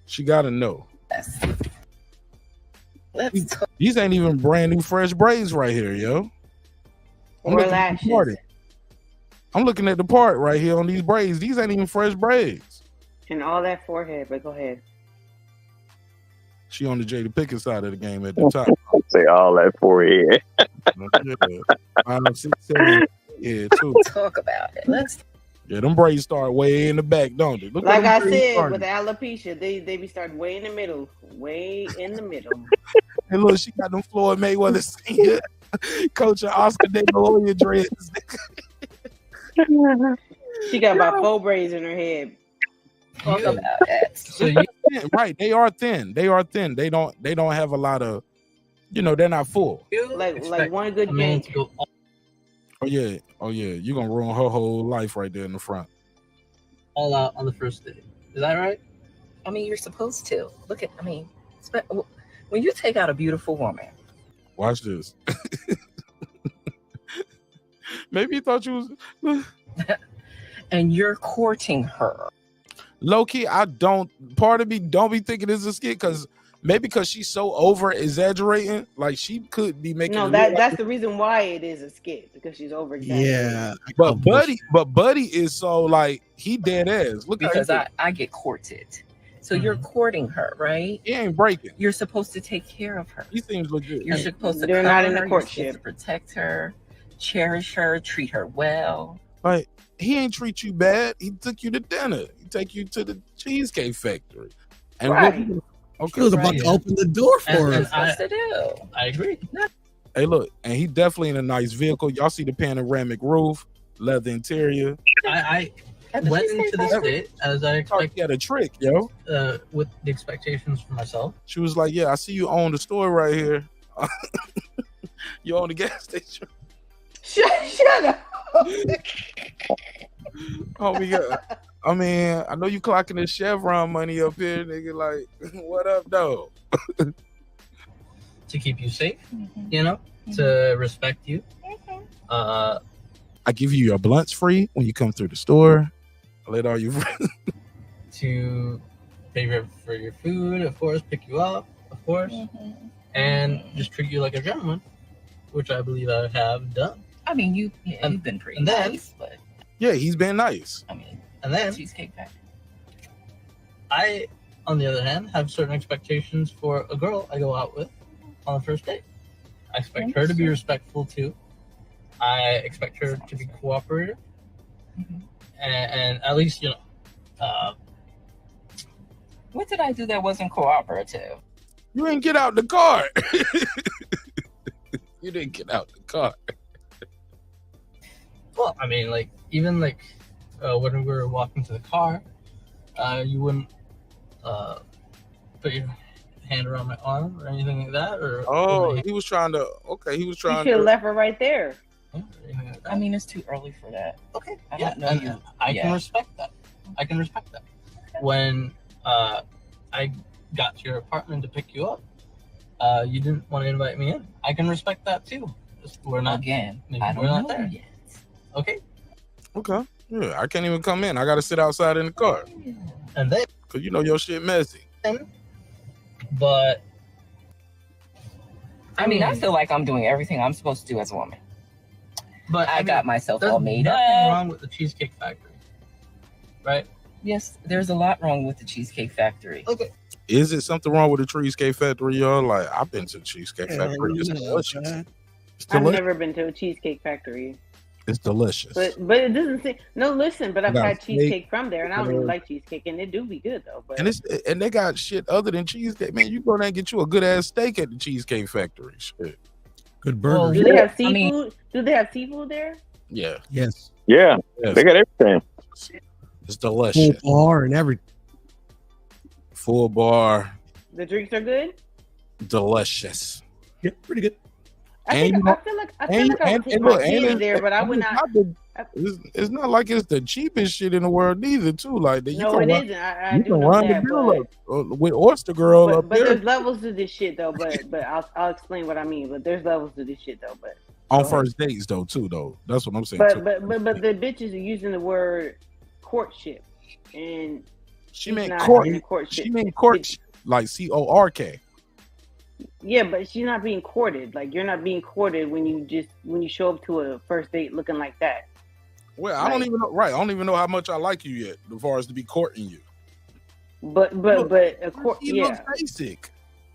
She got to know. Yes. These ain't even brand new fresh braids right here, yo. Or lashes. I'm looking at the part right here on these braids. These ain't even fresh braids. And all that forehead, but go ahead. She on the Jada Pinkett side of the game at the top. Say all that forehead. Yeah. 5, 6, 7, yeah, too. Talk about it. Let's. Yeah, them braids start way in the back, don't they? Look Like where I them braids said, started. with alopecia, they be starting way in the middle. Way in the middle. Hey, look, she got them Floyd Mayweather senior coach Oscar De La Hoya dreads. She got about 4 braids in her head. Talk about it. So right, they are thin. They are thin. They don't have a lot of, they're not full. Like one good yank. Oh yeah. You're gonna ruin her whole life right there in the front. All out on the first day. Is that right? I mean, you're supposed to. Look at, when you take out a beautiful woman. Watch this. Maybe you thought you was and you're courting her. Low key, part of me don't be thinking it's a skit because she's so over exaggerating, like she could be making. No, that's the reason why it is a skit, because she's over exaggerating. Yeah, but Buddy is so like he dead ass. Look Because at I get courted. So you're courting her, right? He ain't breaking. You're supposed to take care of her. He seems legit. You're supposed to They're cover not in her, the you're supposed courtship. to protect her, cherish her, treat her well. Like he ain't treat you bad. He took you to dinner. He take you to the Cheesecake Factory. And Right. He was about to open the door for her. That's supposed to do. I agree. Hey, look, and he definitely in a nice vehicle. Y'all see the panoramic roof, leather interior. I went into the state as I expected. He had a trick, yo. With the expectations for myself. She was like, "Yeah, I see you own the store right here. You own the gas station." Shut up. Oh my God. I mean, I know you clocking this Chevron money up here, nigga. Like, what up, though? To keep you safe, to respect you. I give you your blunts free when you come through the store. I let all you to pay for your food, of course, pick you up, of course, and just treat you like a gentleman, which I believe I have done. I mean, you've been pretty and then, nice, but yeah, he's been nice. I mean, and then Cheesecake Factory. I, on the other hand, have certain expectations for a girl I go out with on the first date. I expect her to be respectful too. I expect her to be cooperative, and at least What did I do that wasn't cooperative? You didn't get out the car. You didn't get out the car. Well, I mean, even when we were walking to the car, you wouldn't put your hand around my arm or anything like that, or he was trying to. Okay, he was You trying should have to. left her right there. I mean, it's too early for that. Okay, I yeah, don't know and you. I can respect that. When I got to your apartment to pick you up, you didn't want to invite me in. I can respect that too. We're not Again, maybe I don't we're not know there yet. Okay. Okay. Yeah, I can't even come in. I got to sit outside in the car. And then, cause your shit messy. But I mean, I feel like I'm doing everything I'm supposed to do as a woman. But I got myself there's all made nothing up. wrong with the Cheesecake Factory, right? Yes, there's a lot wrong with the Cheesecake Factory. Okay. Is it something wrong with the Cheesecake Factory, y'all? Like, I've been to the Cheesecake Factory. It's delicious. It's I've delicious. never been to a Cheesecake Factory. It's delicious. But it doesn't say no. Listen, but I've Got had steak, cheesecake from there, and I don't even butter. like cheesecake, and it do be good though. But And they got shit other than cheesecake. Man, you go there and get you a good ass steak at the Cheesecake Factory. Shit. Good burgers. do they have seafood? Do they have seafood there? Yeah. Yes. Yeah, Yes. they got everything. It's delicious. Full bar and everything. Full bar. The drinks are good. Delicious. Yeah, pretty good. I And feel like I would take my kids there, but I would not. It's not like it's the cheapest shit in the world neither, too. Like you No, can it run, isn't. I you do can know run that, the bill but, up with Oyster Girl up but there. there's levels to this shit though. But I'll explain what I mean. But there's levels to this shit though. But On first dates though, too, though. That's what I'm saying. but too. but the bitches are using the word courtship, and She she's meant not court. in a courtship. She meant courtship, like CORK. Yeah, but she's not being courted. Like you're not being courted when you show up to a first date looking like that. Well, I don't even know. Right, I don't even know how much I like you yet, as far as to be courting you. But She looks basic.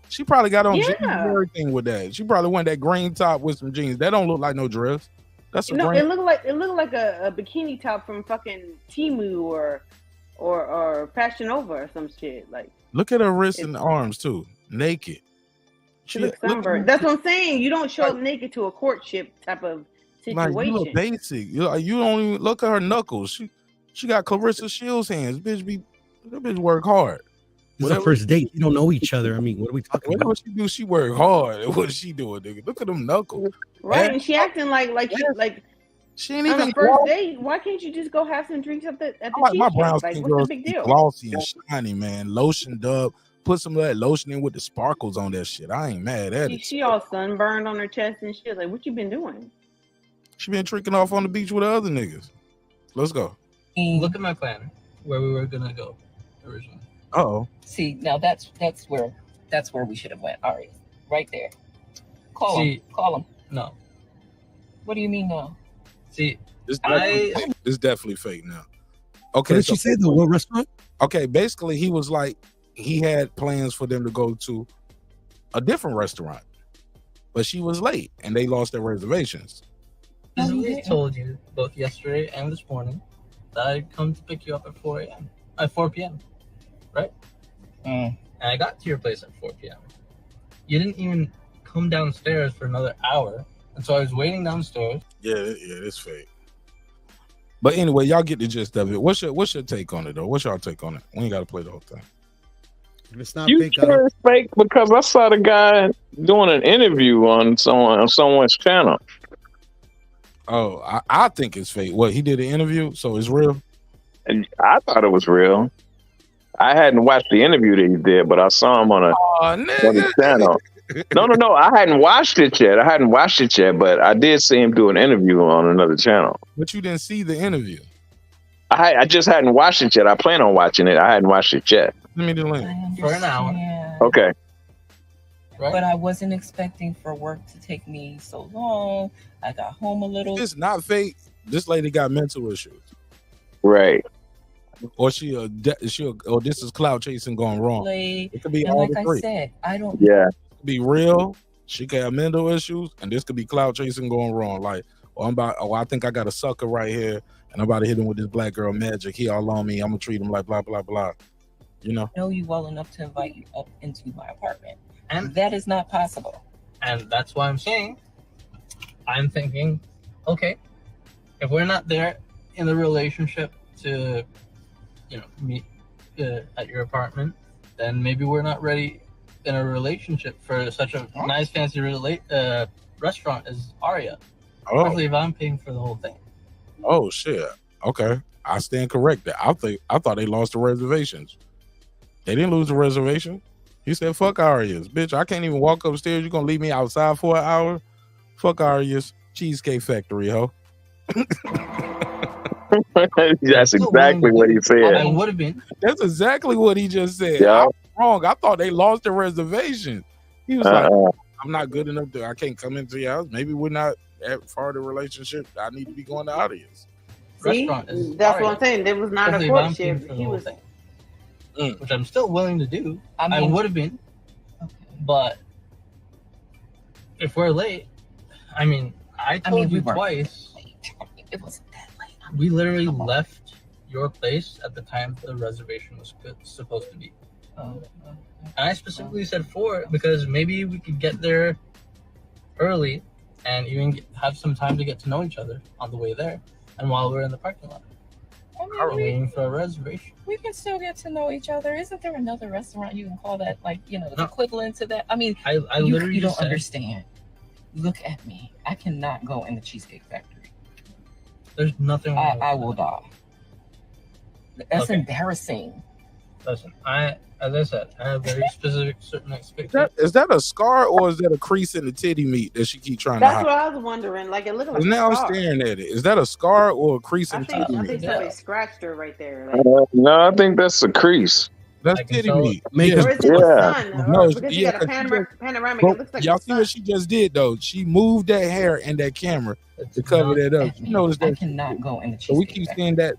She probably got on jeans and everything with that. She probably went that green top with some jeans. That don't look like no dress. That's a green. it looked like a bikini top from fucking Tszyu or Fashion Nova or some shit. Like, look at her wrists and arms too, naked. She looks sunburned. That's what I'm saying. You don't show up naked to a courtship type of situation. Like, you look basic. You don't even look at her knuckles. She got Clarissa Shields hands. That bitch work hard. It's the first date. You don't know each other. I mean, what are we talking about? What she do? She work hard. What is she doing, nigga? Look at them knuckles. Right, and she acting like she ain't on even the first date. Why can't you just go have some drinks at the my brown like, skin what's girls the big be deal? glossy and shiny, man. Lotioned up. Put some of that lotion in with the sparkles on that shit. I ain't mad at it. She all sunburned on her chest and shit. Like, what you been doing? She been tricking off on the beach with the other niggas. Let's go. Look at my planner where we were gonna go originally. Uh-oh. See, now that's where we should have went. All right there. Call him. No. What do you mean no? See, it's definitely fake now. Okay. What did she say? The what restaurant? Okay, basically he was like, he had plans for them to go to a different restaurant, but she was late and they lost their reservations. I told you both yesterday and this morning that I'd come to pick you up at 4 p.m. Right? And I got to your place at 4 p.m. You didn't even come downstairs for another hour, and so I was waiting downstairs. Yeah, it's fake. But anyway, y'all get the gist of it. What's your take on it though? What's y'all take on it? We ain't got to play the whole thing. If it's not You fake, sure it's fake? Because I saw the guy doing an interview on someone's channel. Oh, I think it's fake. What, he did an interview, so it's real? And I thought it was real. I hadn't watched the interview that he did, but I saw him on the channel. No. I hadn't watched it yet. But I did see him do an interview on another channel. But you didn't see the interview. I just hadn't watched it yet. I plan on watching it. I hadn't watched it yet. Let me the link. For an hour. Okay. Right? But I wasn't expecting for work to take me so long. I got home a little. It's not fake. This lady got mental issues. Right. Or this is cloud chasing going wrong. It could be and all like three. I said, I don't. Yeah. It could be real. She could have mental issues, and this could be cloud chasing going wrong. Like, I think I got a sucker right here, and I'm about to hit him with this black girl magic. He all on me. I'm gonna treat him like blah blah blah. You know. I know you well enough to invite you up into my apartment, and that is not possible. And that's why I'm saying, I'm thinking, okay, if we're not there in the relationship to, meet at your apartment, then maybe we're not ready in a relationship for such a nice fancy restaurant as Aria. Especially if I'm paying for the whole thing. Oh shit. Okay. I stand corrected. I thought they lost the reservations. They didn't lose the reservation. He said, fuck Arias. Bitch, I can't even walk upstairs. You gonna leave me outside for an hour? Fuck Arias. Cheesecake Factory, ho. That's exactly what he said. I would have been. That's exactly what he just said. Yeah. I was wrong. I thought they lost the reservation. He was like, I'm not good enough I can't come into your house. Maybe we're not at far the relationship. I need to be going to Arias. See, that's what I'm saying. There was not a courtship. He was, which I'm still willing to do. I would have been, but if we're late, I told you twice. It wasn't that late. We literally left your place at the time the reservation was supposed to be. And I specifically said 4 because maybe we could get there early and even have some time to get to know each other on the way there and while we're in the parking lot. We're waiting for a reservation. We can still get to know each other. Isn't there another restaurant you can call that, the equivalent to that? I literally you don't understand. Look at me. I cannot go in the Cheesecake Factory. There's nothing wrong with I will die. That's embarrassing. Listen, as I said, I have very specific certain expectations. Is that a scar or is that a crease in the titty meat that she keep trying to hide? that's what I was wondering. Like, it looked like Now a I'm scar. staring at it. Is that a scar or a crease in I titty think meat? somebody scratched her right there. Like, No, I think that's a crease. That's titty meat. Or is it the sun? No, Because you got a panoramic. But It looks like y'all the see what she just did though? She moved that hair and that camera to cover that up. You notice that? I cannot go in the So we keep seeing that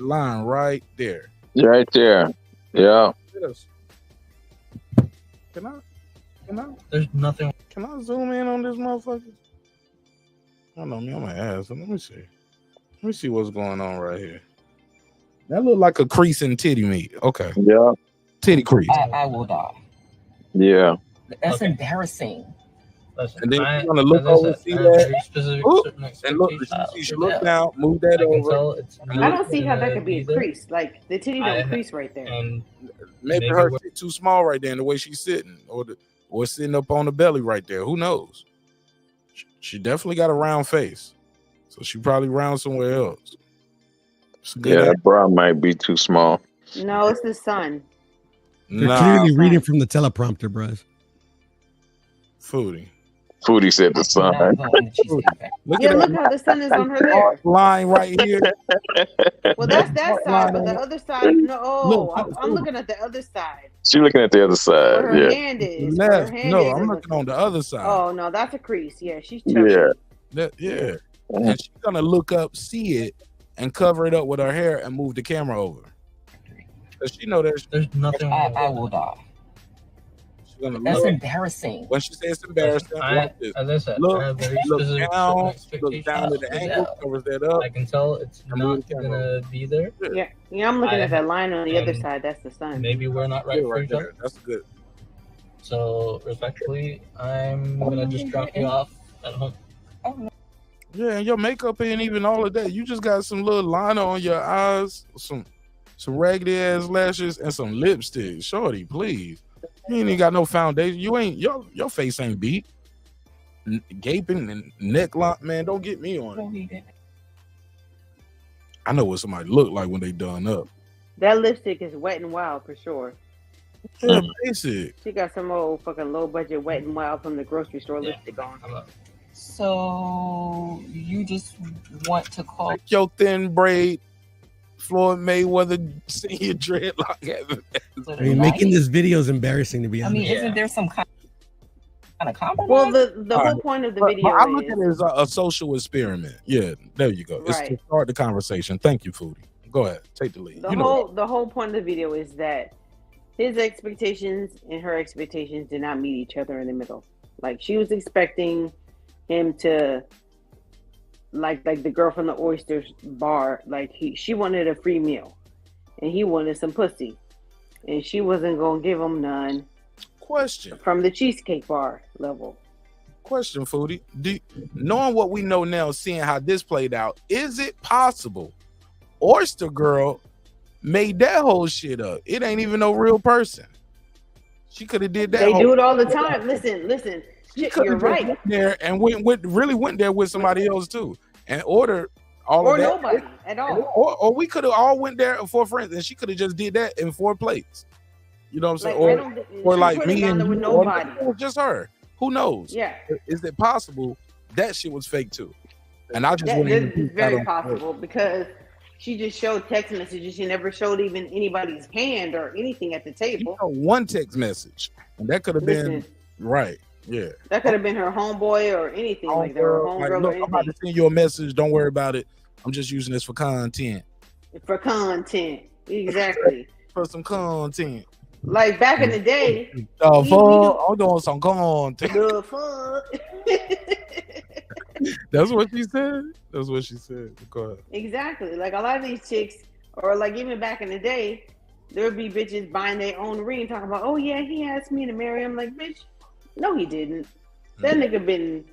line right there. Right there. Yeah. Can I? There's nothing. Can I zoom in on this motherfucker? I don't know me on my ass. Let me see. Let me see what's going on right here. That look like a crease in titty meat. Okay. Yeah. Titty crease. I will die. Yeah. That's embarrassing. And then you're gonna look over and see that. Oop, and look, you should look down, move that over. I don't see how that could be a crease. Like the titty don't crease right there. Maybe her tit too small right there in the way she's sitting, or sitting up on the belly right there. Who knows? She definitely got a round face, so she probably round somewhere else. Yeah, that bra might be too small. No, it's the sun. They're clearly reading from the teleprompter, bros. Foodie said the sun. Look how the sun is on her there. Line right here. Well, that's that side, but the other side. No, I'm looking at the other side. She's looking at the other side. Where her Yeah. hand is. Left. Her hand No, is I'm looking on the other side. Oh no, that's a crease. Yeah, she's chubby. Yeah. Yeah. And she's gonna look up, see it, and cover it up with her hair and move the camera over. Cause she know there's nothing. I will die. She's gonna That's look. embarrassing. When she says it's embarrassing, watch this. As I said, I Look have very down, specific look down to the angle, covers that up. I can tell it's not gonna be there. Yeah, I'm looking at that line on the other side. That's the sun. Maybe we're not right for each other. That's good. So respectfully, I'm gonna just drop you off at home. Yeah, and your makeup ain't even all of that. You just got some little liner on your eyes, some raggedy ass lashes, and some lipstick. Shorty, please. You ain't even got no foundation. You ain't your face ain't beat. Gaping and neck lock, man. Don't get me on it. I know what somebody look like when they done up. That lipstick is Wet and Wild for sure. Yeah, basic. She got some old fucking low budget Wet and Wild from the grocery store lipstick on. So you just want to call Like your thin braid, Floyd Mayweather senior dreadlock. I mean, making this video is embarrassing to be I honest. mean, isn't there some kind of compromise? Well, the whole point of the But video I look at is it as a social experiment. Yeah, there you go. It's to Right. start the conversation. Thank you, Foodie. Go ahead, take the lead. the whole point of the video is that his expectations and her expectations did not meet each other in the middle. Like she was expecting him to like the girl from the oyster bar, like she wanted a free meal and he wanted some pussy and she wasn't gonna give him none. Question from the cheesecake bar level. Question, Foodie. Knowing what we know now, seeing how this played out, is it possible Oyster Girl made that whole shit up? It ain't even no real person. She could have did that. They do it all the time. Listen. You're right. Went there and went there with somebody else too, and ordered all Or of that. nobody at all. Or we could have all went there for friends, and she could have just did that in 4 plates. You know what I'm saying? Or she like put it me down and there with you, nobody. or just her. Who knows? Yeah. Is it possible that shit was fake too? And I just That wouldn't is even put that very on- possible because she just showed text messages. She never showed even anybody's hand or anything at the table. One text message, and that could have been Listen. right. Yeah. That could have been her homeboy or anything like that, or Like, homegirl look, or I'm about to anything. send you a message. Don't worry about it. I'm just using this for content. For content. Exactly. For some content. Like back in the day. The we- fuck? I'm doing some content. The fuck? That's what she said. That's what she said. Go ahead. Exactly. Like a lot of these chicks, or like even back in the day, there would be bitches buying their own ring, talking about, oh yeah, he asked me to marry him. Like, bitch, no, he didn't. That nigga been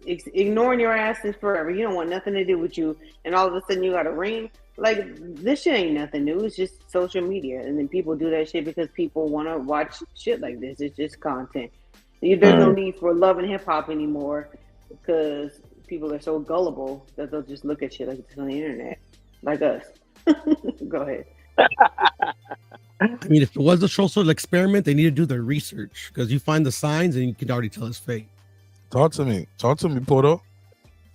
ignoring your ass since forever. You don't want nothing to do with you, and all of a sudden you got a ring. Like, this shit ain't nothing new. It's just social media, and then people do that shit because people want to watch shit like this. It's just content. There's no need for love and hip hop anymore because people are so gullible that they'll just look at shit like this on the internet, like us. Go ahead. I mean, if it was a social experiment, they need to do their research because you find the signs and you can already tell it's fake. Talk to me, Porto.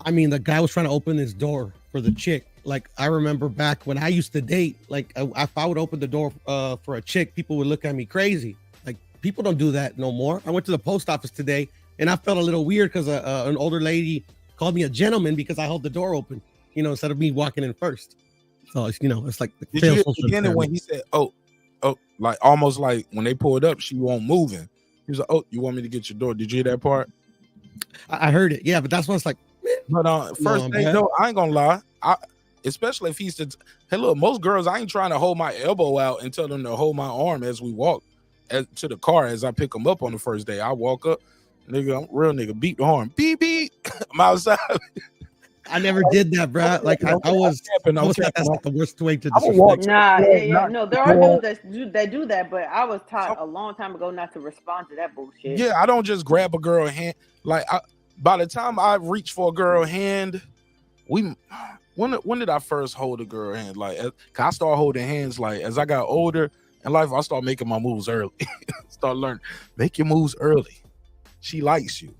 I mean, the guy was trying to open his door for the chick, like I remember back when I used to date, like if I would open the door for a chick, people would look at me crazy. Like people don't do that no more. I went to the post office today and I felt a little weird because an older lady called me a gentleman because I held the door open, you know, instead of me walking in first. So it's, you know, it's like the Did you hear the beginning when he said, oh, like almost like when they pulled up, she won't moving. He was like, oh, you want me to get your door? Did you hear that part? I heard it. Yeah, but that's when it's like, but first thing, no, I ain't gonna lie. Especially if he's hey, look, most girls, I ain't trying to hold my elbow out and tell them to hold my arm as we walk to the car as I pick them up on the first day. I walk up, nigga, I'm real nigga, beat the horn, beep beep. I'm outside. I never did that, bro. Like I was that's not the worst way to disrespect. No, there are dudes that do that, but I was taught a long time ago not to respond to that bullshit. Yeah, I don't just grab a girl hand. Like by the time I reach for a girl hand, when did I first hold a girl hand? Like, I start holding hands like as I got older in life, I start making my moves early. Start learning, make your moves early. She likes you.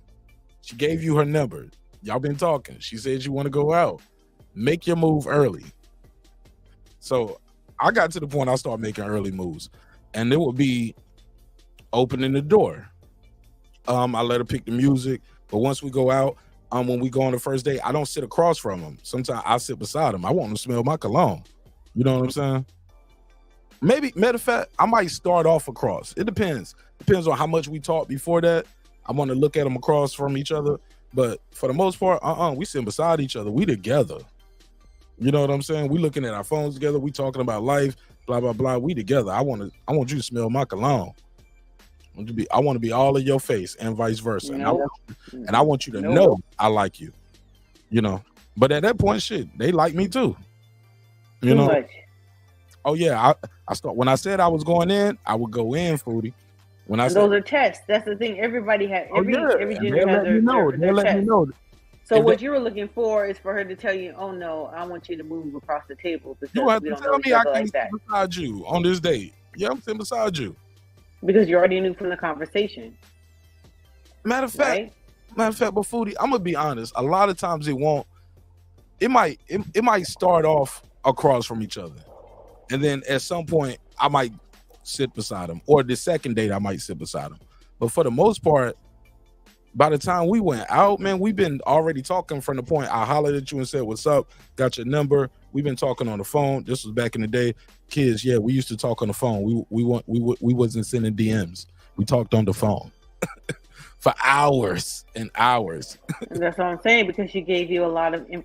She gave you her number. Y'all been talking. She said you want to go out. Make your move early. So I got to the point I started making early moves, and it would be opening the door. I let her pick the music, but once we go out, when we go on the first date, I don't sit across from him. Sometimes I sit beside him. I want him to smell my cologne. You know what I'm saying? Maybe, matter of fact, I might start off across. It depends. Depends on how much we talk before that. I want to look at them across from each other. But for the most part, we sitting beside each other. We together. You know what I'm saying? We looking at our phones together. We talking about life, blah, blah, blah. We together. I want you to smell my cologne. I want to be all in your face and vice versa. Nope. And I want you to know I like you. You know. But at that point, shit, they like me too. You know. Much. Oh yeah, I start when I said I was going in, I would go in, Foodie. When I those are tests. That's the thing. Everybody has every gender has their let me know. So what you were looking for is for her to tell you, "Oh no, I want you to move across the table." Because you have we to don't tell know me each I other can like that. sit beside you on this date. Yeah, I'm sitting beside you. Because you already knew from the conversation. Matter of fact, but Foodie, I'm gonna be honest. A lot of times it might start off across from each other, and then at some point I might sit beside him, or the second date I might sit beside him. But for the most part, by the time we went out, man, we've been already talking from the point I hollered at you and said, "What's up?" Got your number. We've been talking on the phone. This was back in the day, kids. Yeah, we used to talk on the phone. We wasn't sending DMs. We talked on the phone for hours and hours. And that's what I'm saying, because she gave you a lot of time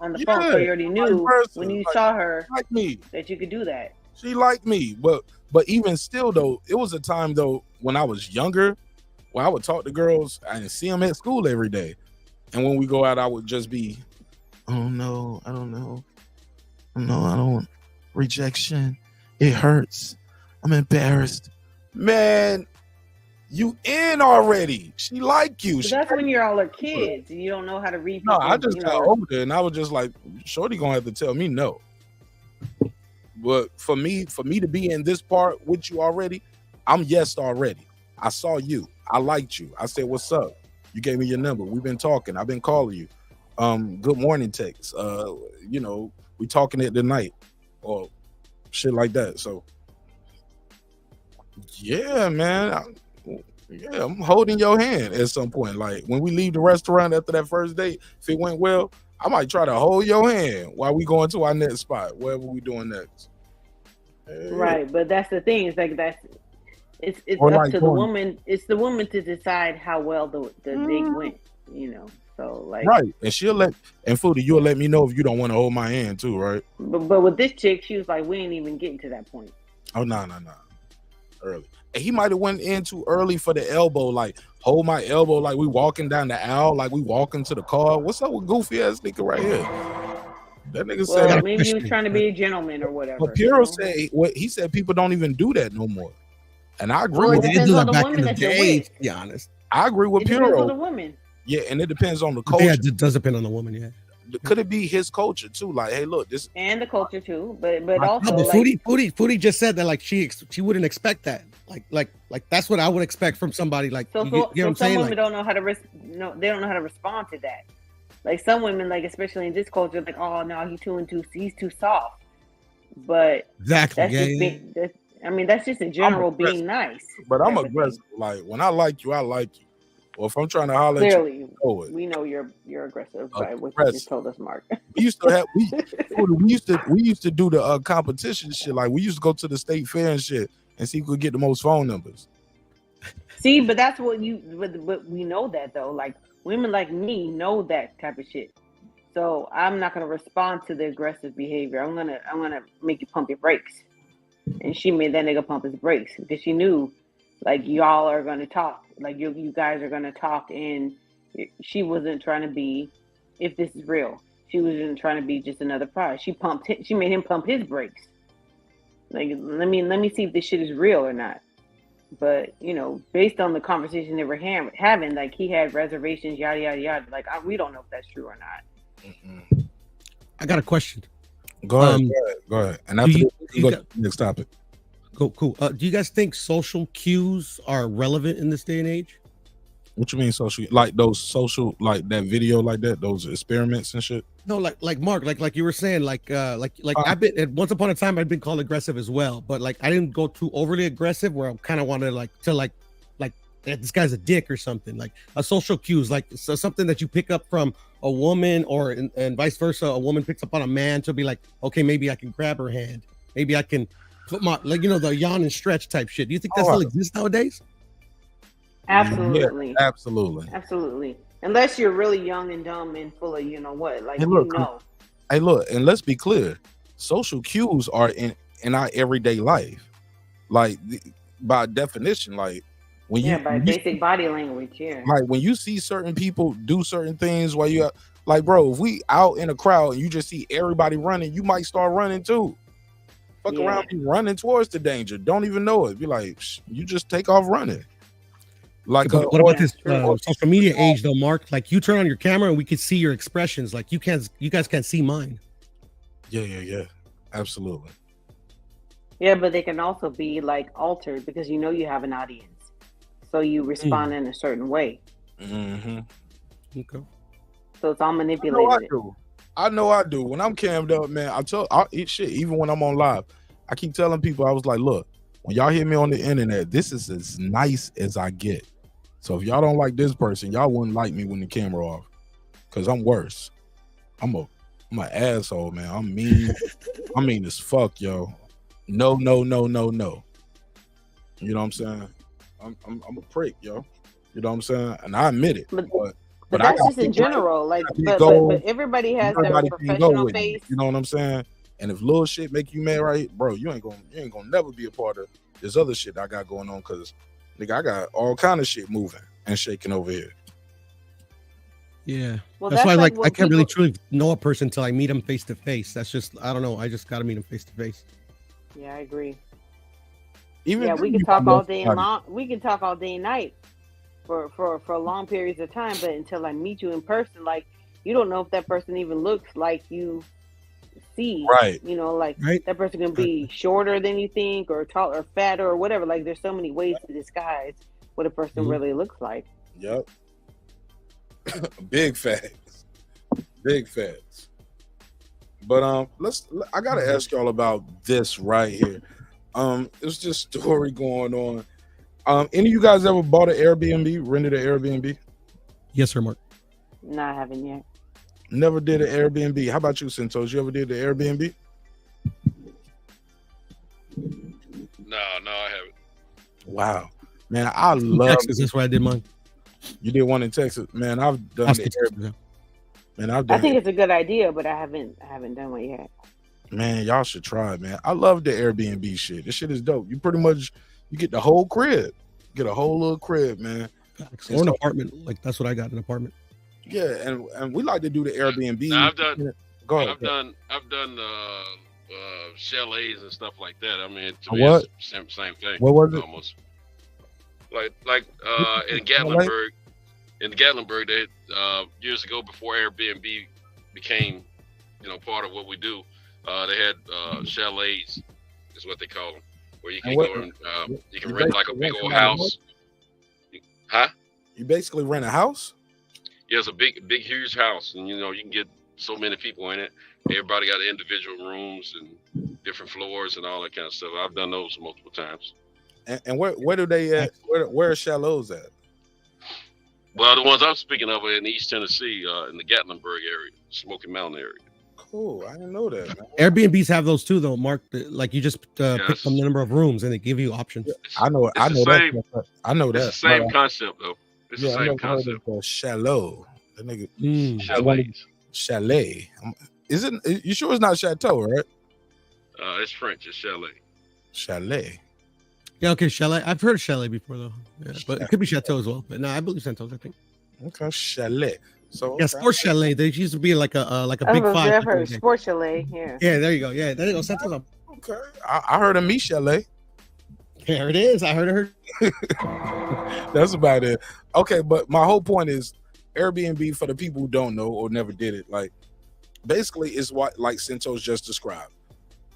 on the phone, so you already knew when you saw her that you could do that. She liked me, but even still though, it was a time though when I was younger, where I would talk to girls and see them at school every day, and when we go out, I would just be, "Oh no, I don't know. No, I don't. Rejection, it hurts. I'm embarrassed, man." You in already? She like you. That's when you're all kids and you don't know how to read. No, I just got older, and I was just like, "Shorty gonna have to tell me no." But for me to be in this part with you already, I'm yes already. I saw you. I liked you. I said, "What's up?" You gave me your number. We've been talking. I've been calling you. Good morning text. You know, we talking at the night or shit like that. So yeah, man. I'm holding your hand at some point. Like when we leave the restaurant after that first date, if it went well, I might try to hold your hand while we going to our next spot, wherever we doing next. Right, but that's the thing. It's like it's up to the woman. It's the woman to decide how well the date went. You know, so like right, and Foodie, you'll let me know if you don't want to hold my hand too, right? But with this chick, she was like, we ain't even getting to that point. Oh no, early. And he might have went in too early for the elbow, like hold my elbow, like we walking down the aisle, like we walking to the car. What's up with goofy ass nigga right here? That nigga said maybe he was trying to be a gentleman or whatever. But Piero said he said people don't even do that no more, and I agree. They did do that back in the day. To be honest, I agree with Piero. It depends on the woman. Yeah, and it depends on the culture. Yeah, it does depend on the woman. Yeah. Could it be his culture too? Like, hey, look, this and the culture too, but also but Foodie just said that like she wouldn't expect that. Like that's what I would expect from somebody. Like, so you know what I'm some saying? women don't know how to they don't know how to respond to that. Like some women, like especially in this culture, like, oh no, he's too soft. But Exactly. that's just being. That's just in general being nice. But I'm aggressive. Like when I like you, I like you. Or if I'm trying to holler at Clearly, you, we know you're aggressive by what you Aggressive. just told us, Mark. We used to do the competition shit. Like we used to go to the state fair and shit and see who could get the most phone numbers. See, but that's what but we know that though. Like women like me know that type of shit. So I'm not gonna respond to the aggressive behavior. I'm gonna make you pump your brakes. And she made that nigga pump his brakes because she knew, like, y'all are gonna talk. Like you guys are gonna talk, and she wasn't trying to be, if this is real, she wasn't trying to be just another prize. She made him pump his brakes. Like, let me see if this shit is real or not. But based on the conversation they were having, like he had reservations, yada yada yada. Like we don't know if that's true or not. I got a question. Go ahead. And after this, go to the next topic. Cool. Do you guys think social cues are relevant in this day and age? What you mean social? Like those social, like that video, like that, those experiments and shit. No, like Mark, like you were saying, like I've been once upon a time I'd been called aggressive as well, but like I didn't go too overly aggressive where I kind of wanted like this guy's a dick or something. Like a social cues, like something that you pick up from a woman or and vice versa. A woman picks up on a man to be like, okay, maybe I can grab her hand, maybe I can put my the yawn and stretch type shit. Do you think that still exists nowadays? Absolutely. Yeah, absolutely. Absolutely. Unless you're really young and dumb and full of like Hey, look, and let's be clear. Social cues are in our everyday life. Like by definition, like when by basic body language, yeah. Like when you see certain people do certain things while you like, bro, if we out in a crowd and you just see everybody running, you might start running too. Fuck around, be running towards the danger. Don't even know it. Be like, you just take off running. Like, what about this social media age though, Mark? Like you turn on your camera and we can see your expressions. Like you guys can't see mine. Yeah. Absolutely. Yeah, but they can also be like altered because you have an audience, so you respond in a certain way. Mm-hmm. Okay. So it's all manipulated. I know I do. When I'm cammed up, man, I'll eat shit. Even when I'm on live, I keep telling people, I was like, look, when y'all hear me on the internet, this is as nice as I get. So if y'all don't like this person, y'all wouldn't like me when the camera off, cause I'm worse. I'm an asshole, man. I'm mean. I'm mean as fuck, yo. No. You know what I'm saying? I'm a prick, yo. You know what I'm saying? And I admit it. But that's just in general. Like, but everybody has their professional face. You know what I'm saying? And if little shit make you mad, right, bro, you ain't gonna never be a part of this other shit I got going on, cause nigga, I got all kind of shit moving and shaking over here. Yeah, that's why I can't really truly know a person until I meet them face to face. That's just, I don't know. I just got to meet them face to face. Yeah, I agree. We can talk all day and long. We can talk all day and night for long periods of time, but until I meet you in person, like you don't know if that person even looks like you see. Right. That person can be shorter than you think, or taller, or fatter, or whatever. Like there's so many ways to disguise what a person really looks like. Yep. Big facts. But I gotta ask y'all about this right here. There's this story going on. Any of you guys ever bought an Airbnb, rented an Airbnb? Yes, sir, Mark. No, I haven't yet. Never did an Airbnb. How about you, Santos? You ever did the Airbnb? No, I haven't. Wow, man, I love Texas. That's where I did mine. You did one in Texas, man. I've done the Airbnb. Man, I think it's a good idea, but I haven't done one yet. Man, y'all should try it, man. I love the Airbnb shit. This shit is dope. You pretty much get the whole crib. Get a whole little crib, man. Or an apartment. Like that's what I got, an apartment. Yeah, and we like to do the Airbnb. Now, I've done. Go ahead. I've done chalets and stuff like that. I mean, to me, What? it's the same thing. What was it? Almost. Like in Gatlinburg. In Gatlinburg, they years ago, before Airbnb became, part of what we do, they had chalets, is what they call them, where you can go and you can rent like a big old house. Huh? You basically rent a house? Yeah, it's a big, huge house, and you know you can get so many people in it. Everybody got individual rooms and different floors and all that kind of stuff. I've done those multiple times. And where do they at? Where are Shallows at? Well, the ones I'm speaking of are in East Tennessee, in the Gatlinburg area, Smoky Mountain area. Cool. I didn't know that, man. Airbnbs have those too, though, Mark. Like you just pick Yes. from the number of rooms, and they give you options. I know. I know that. I know that. It's the same concept, though. It's the same concept. Shallow. That nigga. Chalets. Chalet. Is it? You sure it's not chateau, right? It's French. It's chalet. Chalet. Yeah, okay, chalet. I've heard of chalet before, though. Yeah, but it could be chateau as well. But no, I believe Santos. I think. Okay, chalet. So yeah, sports chalet. They used to be like a big five. I've heard sports chalet. Yeah. Yeah, there you go. Yeah, there you go. Santos. Okay, I heard of me chalet. There it is. I heard of her. That's about it. Okay, but my whole point is Airbnb, for the people who don't know or never did it, like basically is what like Santos just described,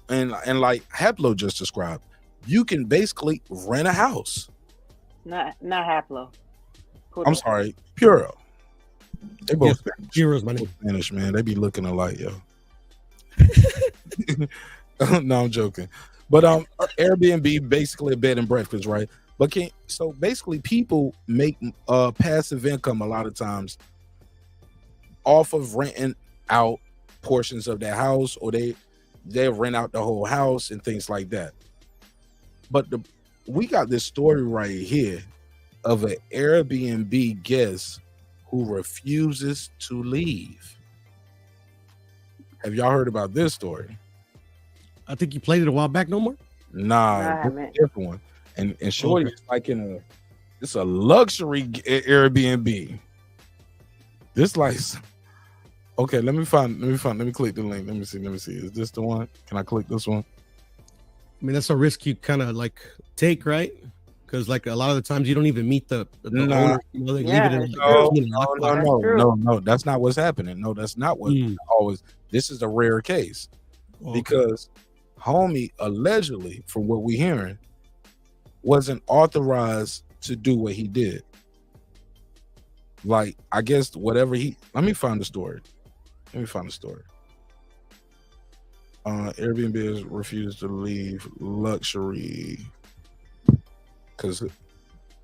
and like Haplo just described. You can basically rent a house. Not Haplo. I'm sorry, Puro. They both Puro's my name. Spanish, man. They be looking alike, yo. No, I'm joking. But Airbnb basically a bed and breakfast, right? But so basically people make passive income a lot of times off of renting out portions of their house, or they rent out the whole house and things like that. But we got this story right here of an Airbnb guest who refuses to leave. Have y'all heard about this story? I think you played it a while back. No more. Nah, it's a different one. And shorty is like it's a luxury Airbnb. This like, okay, let me click the link. Let me see. Is this the one? Can I click this one? I mean, that's a risk you kind of like take, right? Because like a lot of the times you don't even meet the owner. You know, they leave it in. No, that's not what's happening. No, that's not what always. This is a rare case because homie allegedly, from what we're hearing, wasn't authorized to do what he did. Like, I guess whatever let me find the story. Airbnb has refused to leave luxury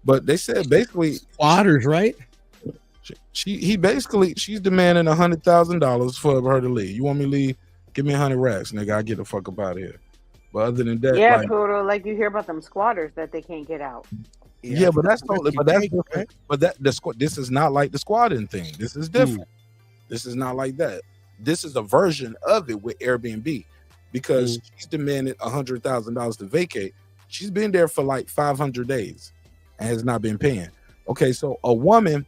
but they said basically squatters, right? She's demanding $100,000 for her to leave. You want me to leave? Give me 100 racks, nigga. I get the fuck up out of here. But other than that, yeah, Poodle, like you hear about them squatters that they can't get out. Yeah, but that's different. But this is not like the squatting thing. This is different. This is not like that. This is a version of it with Airbnb because she's demanded $100,000 to vacate. She's been there for like 500 days and has not been paying. Okay, so a woman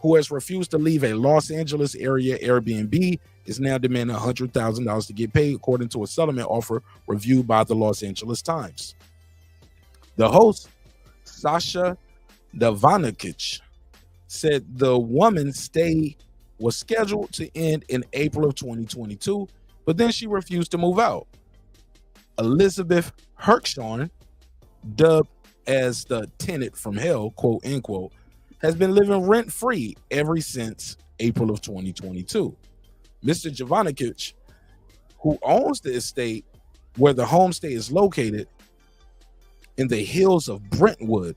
who has refused to leave a Los Angeles area Airbnb is now demanding $100,000 to get paid, according to a settlement offer reviewed by the Los Angeles Times. The host, Sasha Davanikic, said the woman's stay was scheduled to end in April of 2022, but then she refused to move out. Elizabeth Herkshorn, dubbed as the tenant from hell, quote unquote, has been living rent-free ever since April of 2022. Mr. Jovanovic, who owns the estate where the homestay is located in the hills of Brentwood.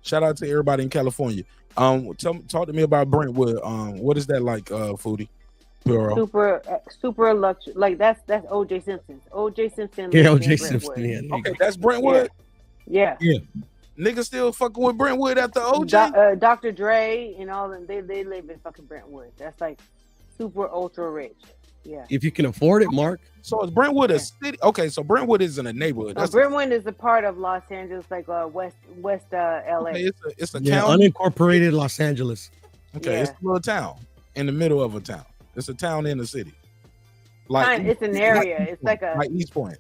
Shout out to everybody in California. Talk to me about Brentwood. What is that like, Foodie? Puro? Super luxury. Like that's OJ Simpson. OJ Simpson. Yeah, OJ Simpson. Yeah. Okay, that's Brentwood. Yeah. Niggas still fucking with Brentwood after OJ. Dr. Dre and all them. They live in fucking Brentwood. That's like super ultra rich. Yeah. If you can afford it, Mark. So is Brentwood a city? Okay, so Brentwood isn't a neighborhood. Brentwood is a part of Los Angeles, like west LA. Okay, it's a town, unincorporated Los Angeles. Okay, it's a little town in the middle of a town. It's a town in the city. Like it's an area. It's like East Point.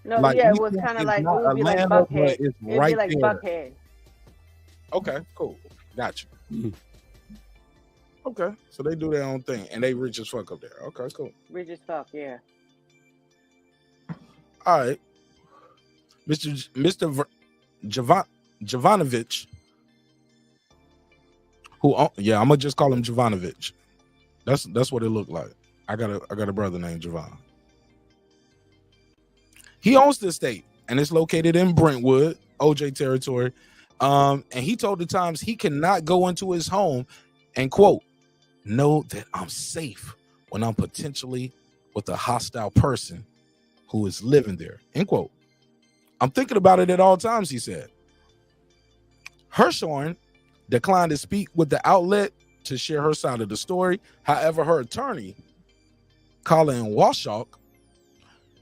No, like it was kind of like it would be like Buckhead. It'd be like Buckhead. Okay, cool. Gotcha. Okay, so they do their own thing, and they rich as fuck up there. Okay, cool. Rich as fuck, yeah. All right, Mr. Jovanovic, Yeah, I'm gonna just call him Jovanovich. That's what it looked like. I got a brother named Javon. He owns the estate, and it's located in Brentwood, OJ territory. And he told the Times he cannot go into his home and, quote, know that I'm safe when I'm potentially with a hostile person who is living there, end quote. I'm thinking about it at all times, he said. Hirshhorn declined to speak with the outlet to share her side of the story. However, her attorney, Colin Washock,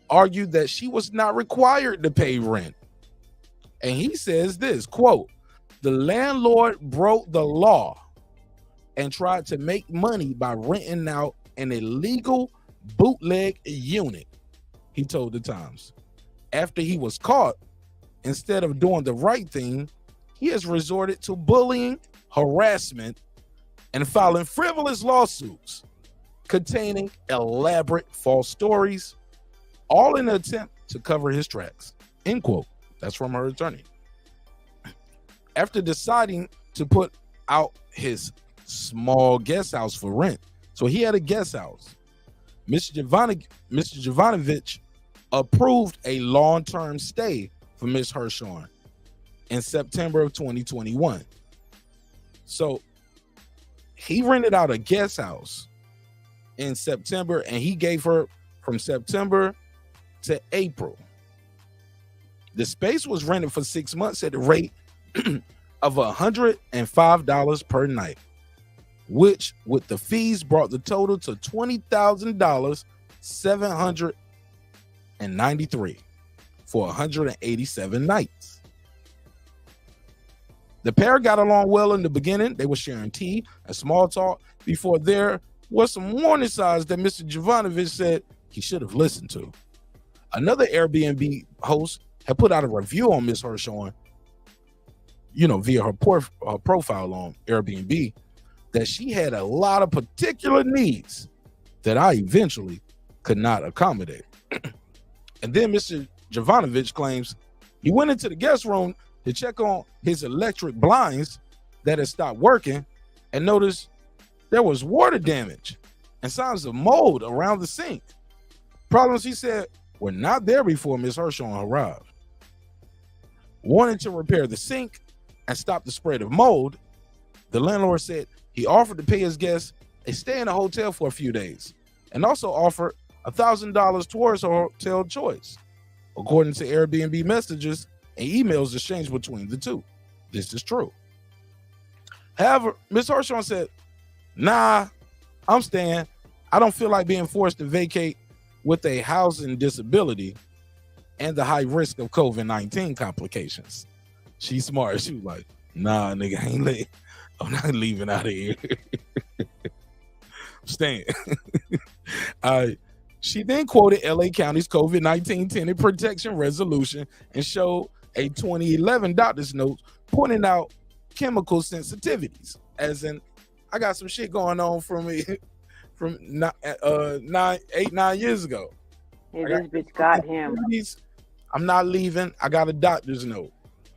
argued that she was not required to pay rent. And he says this, quote, the landlord broke the law and tried to make money by renting out an illegal bootleg unit, he told the Times. After he was caught, instead of doing the right thing, he has resorted to bullying, harassment, and filing frivolous lawsuits containing elaborate false stories, all in an attempt to cover his tracks, end quote. That's from her attorney. After deciding to put out his small guest house for rent, so he had a guest house, Mr. Jovanovich approved a long-term stay for Ms. Hirshhorn in September of 2021. So he rented out a guest house in September, and he gave her from September to April. The space was rented for 6 months at the rate of $105 per night, which with the fees brought the total to $20,000, $793 for 187 nights. The pair got along well in the beginning. They were sharing tea and small talk before there was some warning signs that Mr. Jovanovich said he should have listened to. Another Airbnb host had put out a review on Ms. Hirshhorn, via her profile on Airbnb, that she had a lot of particular needs that I eventually could not accommodate. And then Mr. Jovanovich claims he went into the guest room to check on his electric blinds that had stopped working and noticed there was water damage and signs of mold around the sink. Problems, he said, were not there before Ms. Hirshhorn arrived. Wanting to repair the sink and stop the spread of mold, the landlord said he offered to pay his guests a stay in a hotel for a few days and also offered $1,000 towards her hotel choice, according to Airbnb messages and emails exchanged between the two. This is true. However, Ms. Hirshhorn said, nah, I'm staying. I don't feel like being forced to vacate with a housing disability and the high risk of COVID-19 complications. She's smart. She was like, nah, nigga, I'm not leaving out of here. I'm staying. She then quoted LA County's COVID-19 tenant protection resolution and showed a 2011 doctor's note pointing out chemical sensitivities, as in, I got some shit going on from 8-9 years ago. Yeah, this bitch got him. I'm not leaving. I got a doctor's note.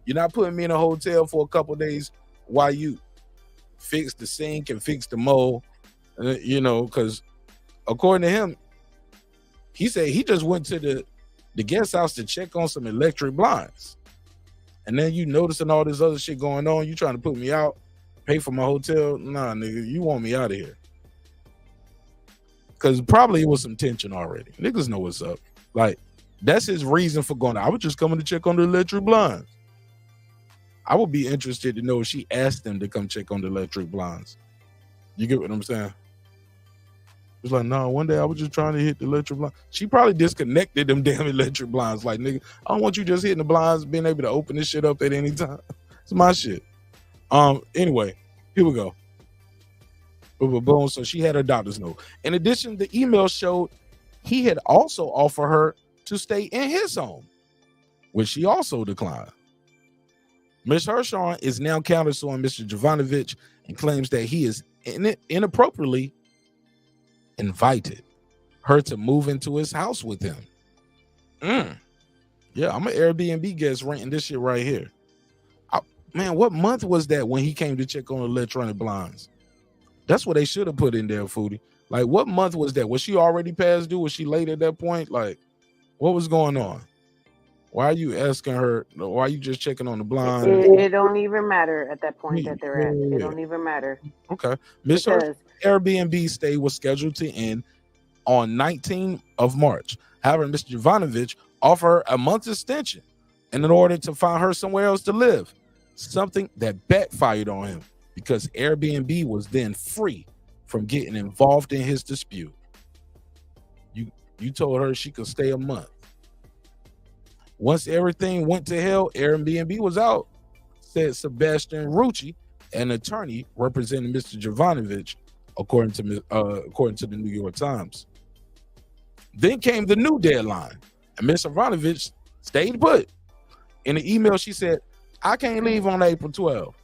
You're not putting me in a hotel for a couple days while you fix the sink and fix the mold, because according to him, he said he just went to the guest house to check on some electric blinds. And then you noticing all this other shit going on. You trying to put me out, pay for my hotel? Nah, nigga, you want me out of here. Because probably it was some tension already. Niggas know what's up. Like, that's his reason for going out. I was just coming to check on the electric blinds. I would be interested to know if she asked them to come check on the electric blinds. You get what I'm saying? It's like, no, one day I was just trying to hit the electric blinds. She probably disconnected them damn electric blinds. Like, nigga, I don't want you just hitting the blinds, being able to open this shit up at any time. It's my shit. Anyway, here we go. Boom. So she had her doctor's note. In addition, the email showed he had also offered her to stay in his home, which she also declined. Ms. Hirshhorn is now countersuing Mr. Jovanovich and claims that he is inappropriately invited her to move into his house with him. Yeah, I'm an Airbnb guest renting this shit right here. Man, what month was that when he came to check on electronic blinds? That's what they should have put in there, Foodie. Like, what month was that? Was she already past due? Was she late at that point? Like, what was going on? Why are you asking her? Why are you just checking on the blinds? It don't even matter at that point that they're at. It don't even matter. Okay. Miss Her Airbnb stay was scheduled to end on 19th of March. However, Mr. Jovanovic offered her a month's extension in order to find her somewhere else to live, something that backfired on him because Airbnb was then free from getting involved in his dispute. You told her she could stay a month. Once everything went to hell, Airbnb was out, said Sebastian Rucci, an attorney representing Mr. Jovanovic, according to the New York Times. Then came the new deadline, and Ms. Jovanovic stayed put. In the email, she said, "I can't leave on April 12th,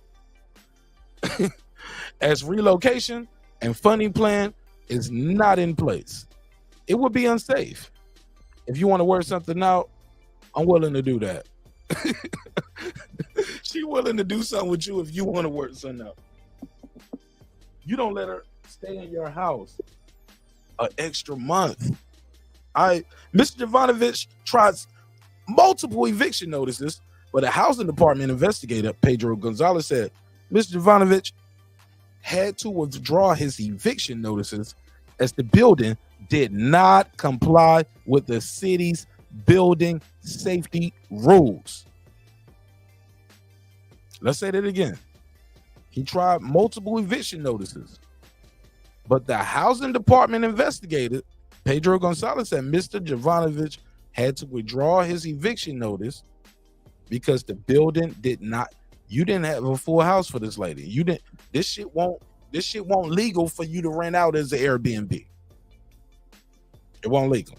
as relocation and funding plan is not in place. It would be unsafe. If you want to work something out, I'm willing to do that." She willing to do something with you if you want to work something out. You don't let her stay in your house an extra month. Mr. Jovanovic tried multiple eviction notices, but a housing department investigator, Pedro Gonzalez, said Mr. Jovanovic had to withdraw his eviction notices as the building did not comply with the city's building safety rules. Let's say that again. He tried multiple eviction notices, but the housing department investigator, Pedro Gonzalez, said Mr. Jovanovic had to withdraw his eviction notice because the building did not. You didn't have a full house for this lady. You didn't. This shit won't legal for you to rent out as an Airbnb. It won't legal.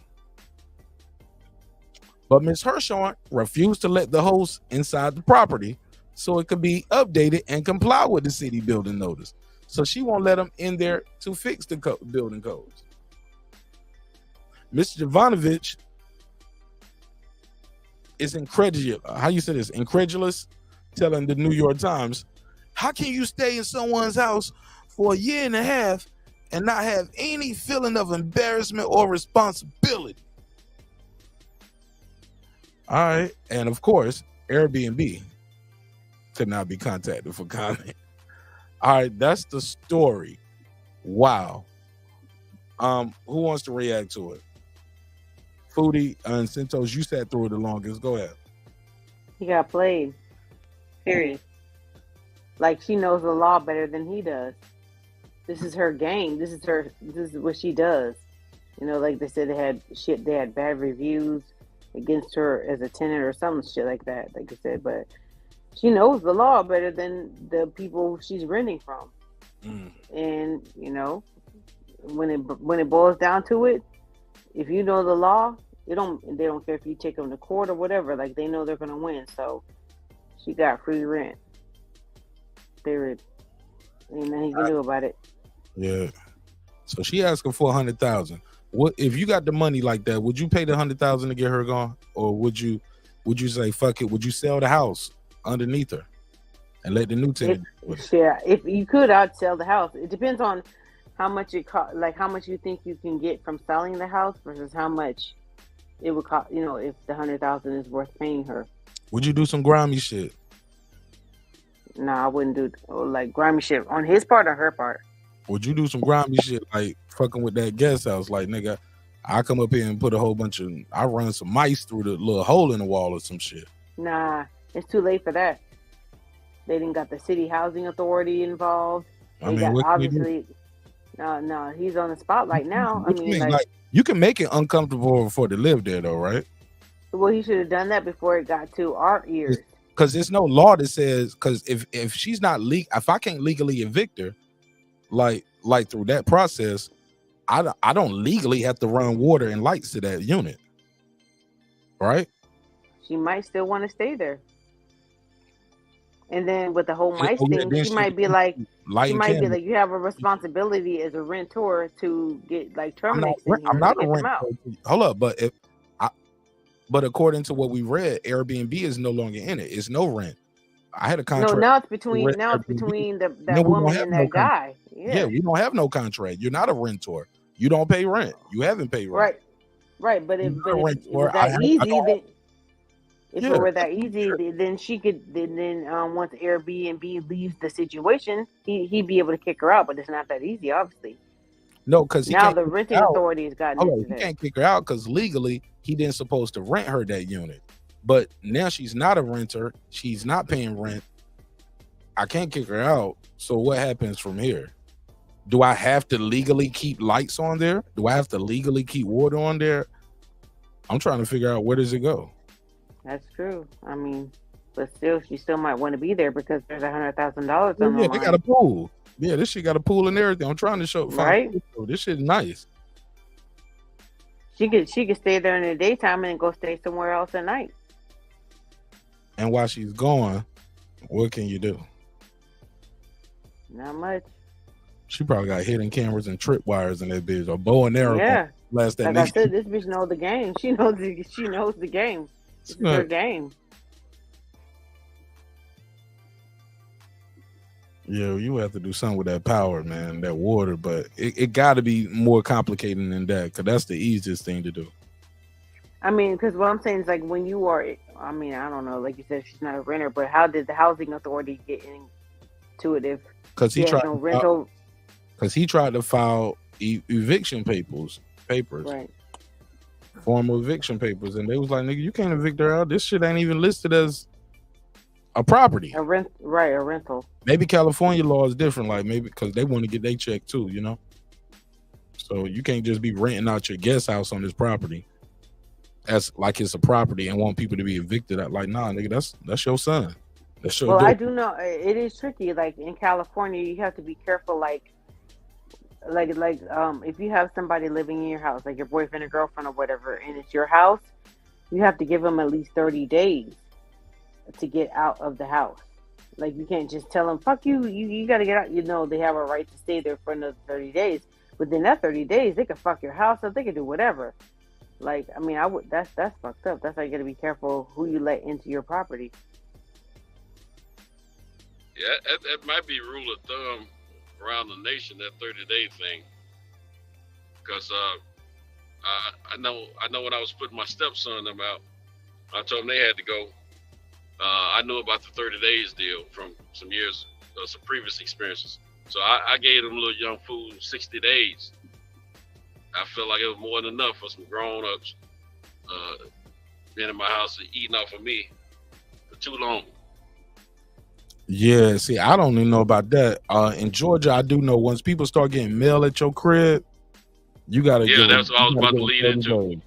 But Ms. Hirshhorn refused to let the host inside the property so it could be updated and comply with the city building notice. So she won't let them in there to fix the building codes. Mr. Jovanovic is incredulous. How you say this? Incredulous, telling the New York Times, "How can you stay in someone's house for a year and a half and not have any feeling of embarrassment or responsibility?" All right. And of course, Airbnb could not be contacted for comment. All right. That's the story. Wow. Who wants to react to it? Foodie and Centos, you sat through it the longest. Go ahead. He got played. Period. Like, she knows the law better than he does. This is her game. This is what she does. You know, like they said, they had bad reviews against her as a tenant or some shit like that, like I said, but she knows the law better than the people she's renting from. And you know, when it boils down to it, if you know the law, they don't care if you take them to court or whatever. Like, they know they're gonna win. So she got free rent. Period. Ain't nothing you can do about it. Yeah. So she asking for $100,000. What if you got the money like that? Would you pay the $100,000 to get her gone, or would you say fuck it? Would you sell the house underneath her and let the new tenant? Yeah, if you could, I'd sell the house. It depends on how much it cost, like how much you think you can get from selling the house versus how much it would cost. You know, if the $100,000 is worth paying her. Would you do some grimy shit? No, I wouldn't do like grimy shit on his part or her part. Would you do some grimy shit like fucking with that guest house? Like, nigga, I come up here and put a whole bunch of, I run some mice through the little hole in the wall or some shit. Nah, it's too late for that. They didn't got the city housing authority involved. I mean, what obviously, no, he's on the spotlight now. I mean, like, you can make it uncomfortable for to live there, though, right? Well, he should have done that before it got to our ears. Because there's no law that says, because if she's not if I can't legally evict her, like through that process, I don't legally have to run water and lights to that unit, right? She might still want to stay there. And then with the whole mice thing, she might be like, you have a responsibility as a rentor to get like terminates. I'm not a renter. Hold up, but according to what we read, Airbnb is no longer in it. It's no rent. I had a No, contract. now it's to between rent now it's Airbnb. between Then that we don't woman have and no that contract. guy. Yeah, Yeah. we don't have no contract. You're not a rentor. You don't pay rent. You haven't paid rent. Right. But You're if not a it rentor. was I that easy, don't then if Yeah, it were that that's easy, weird. then she could then once Airbnb leaves the situation, he'd be able to kick her out. But it's not that easy, obviously. No, because he Now can't the kick renting her out. authority has gotten Hold on, into he that. can't kick her out because legally he didn't supposed to rent her that unit. But now she's not a renter. She's not paying rent. I can't kick her out. So what happens from here? Do I have to legally keep lights on there? Do I have to legally keep water on there? I'm trying to figure out where does it go. That's true. I mean, but still, she still might want to be there because there's $100,000 Well, on the yeah, they got a line, pool. Yeah, this shit got a pool and everything. I'm trying to find right? this shit is nice. She could stay there in the daytime and go stay somewhere else at night. And while she's gone, what can you do? Not much. She probably got hidden cameras and tripwires in that bitch, or bow and arrow. Yeah. Last that Like I nigga. said, this bitch knows the game. She knows the game. This is her game. Yeah, you have to do something with that power, man, that water. But it got to be more complicated than that, because that's the easiest thing to do. I mean, because what I'm saying is like when you are, I mean, I don't know, like you said, she's not a renter, but how did the housing authority get into it if Because she he has tried no to rental? because he tried to file eviction papers, Right. formal eviction papers, and they was like, nigga, you can't evict her out. This shit ain't even listed as a property. A rental. Maybe California law is different, like maybe because they want to get their check too, you know. So you can't just be renting out your guest house on this property as like it's a property and want people to be evicted out. Like, nah, nigga, that's your son. That's your Well, I daughter. do know it is tricky. Like in California, you have to be careful. Like if you have somebody living in your house, like your boyfriend or girlfriend or whatever, and it's your house, you have to give them at least 30 days to get out of the house. Like you can't just tell them, fuck you, you got to get out. You know, they have a right to stay there for another 30 days. Within that 30 days, they can fuck your house up. They can do whatever. Like, I mean, that's fucked up. That's why you got to be careful who you let into your property. Yeah, that might be rule of thumb around the nation, that 30-day thing. Because I know when I was putting my stepson them out, I told them they had to go. I knew about the 30 days deal from some years, some previous experiences. So I gave them little young fools 60 days. I felt like it was more than enough for some grown-ups being in my house and eating off of me for too long. Yeah, see, I don't even know about that. In Georgia, I do know once people start getting mail at your crib, you gotta Yeah, give that's them, what I was you gotta about to give lead them into. 30 days.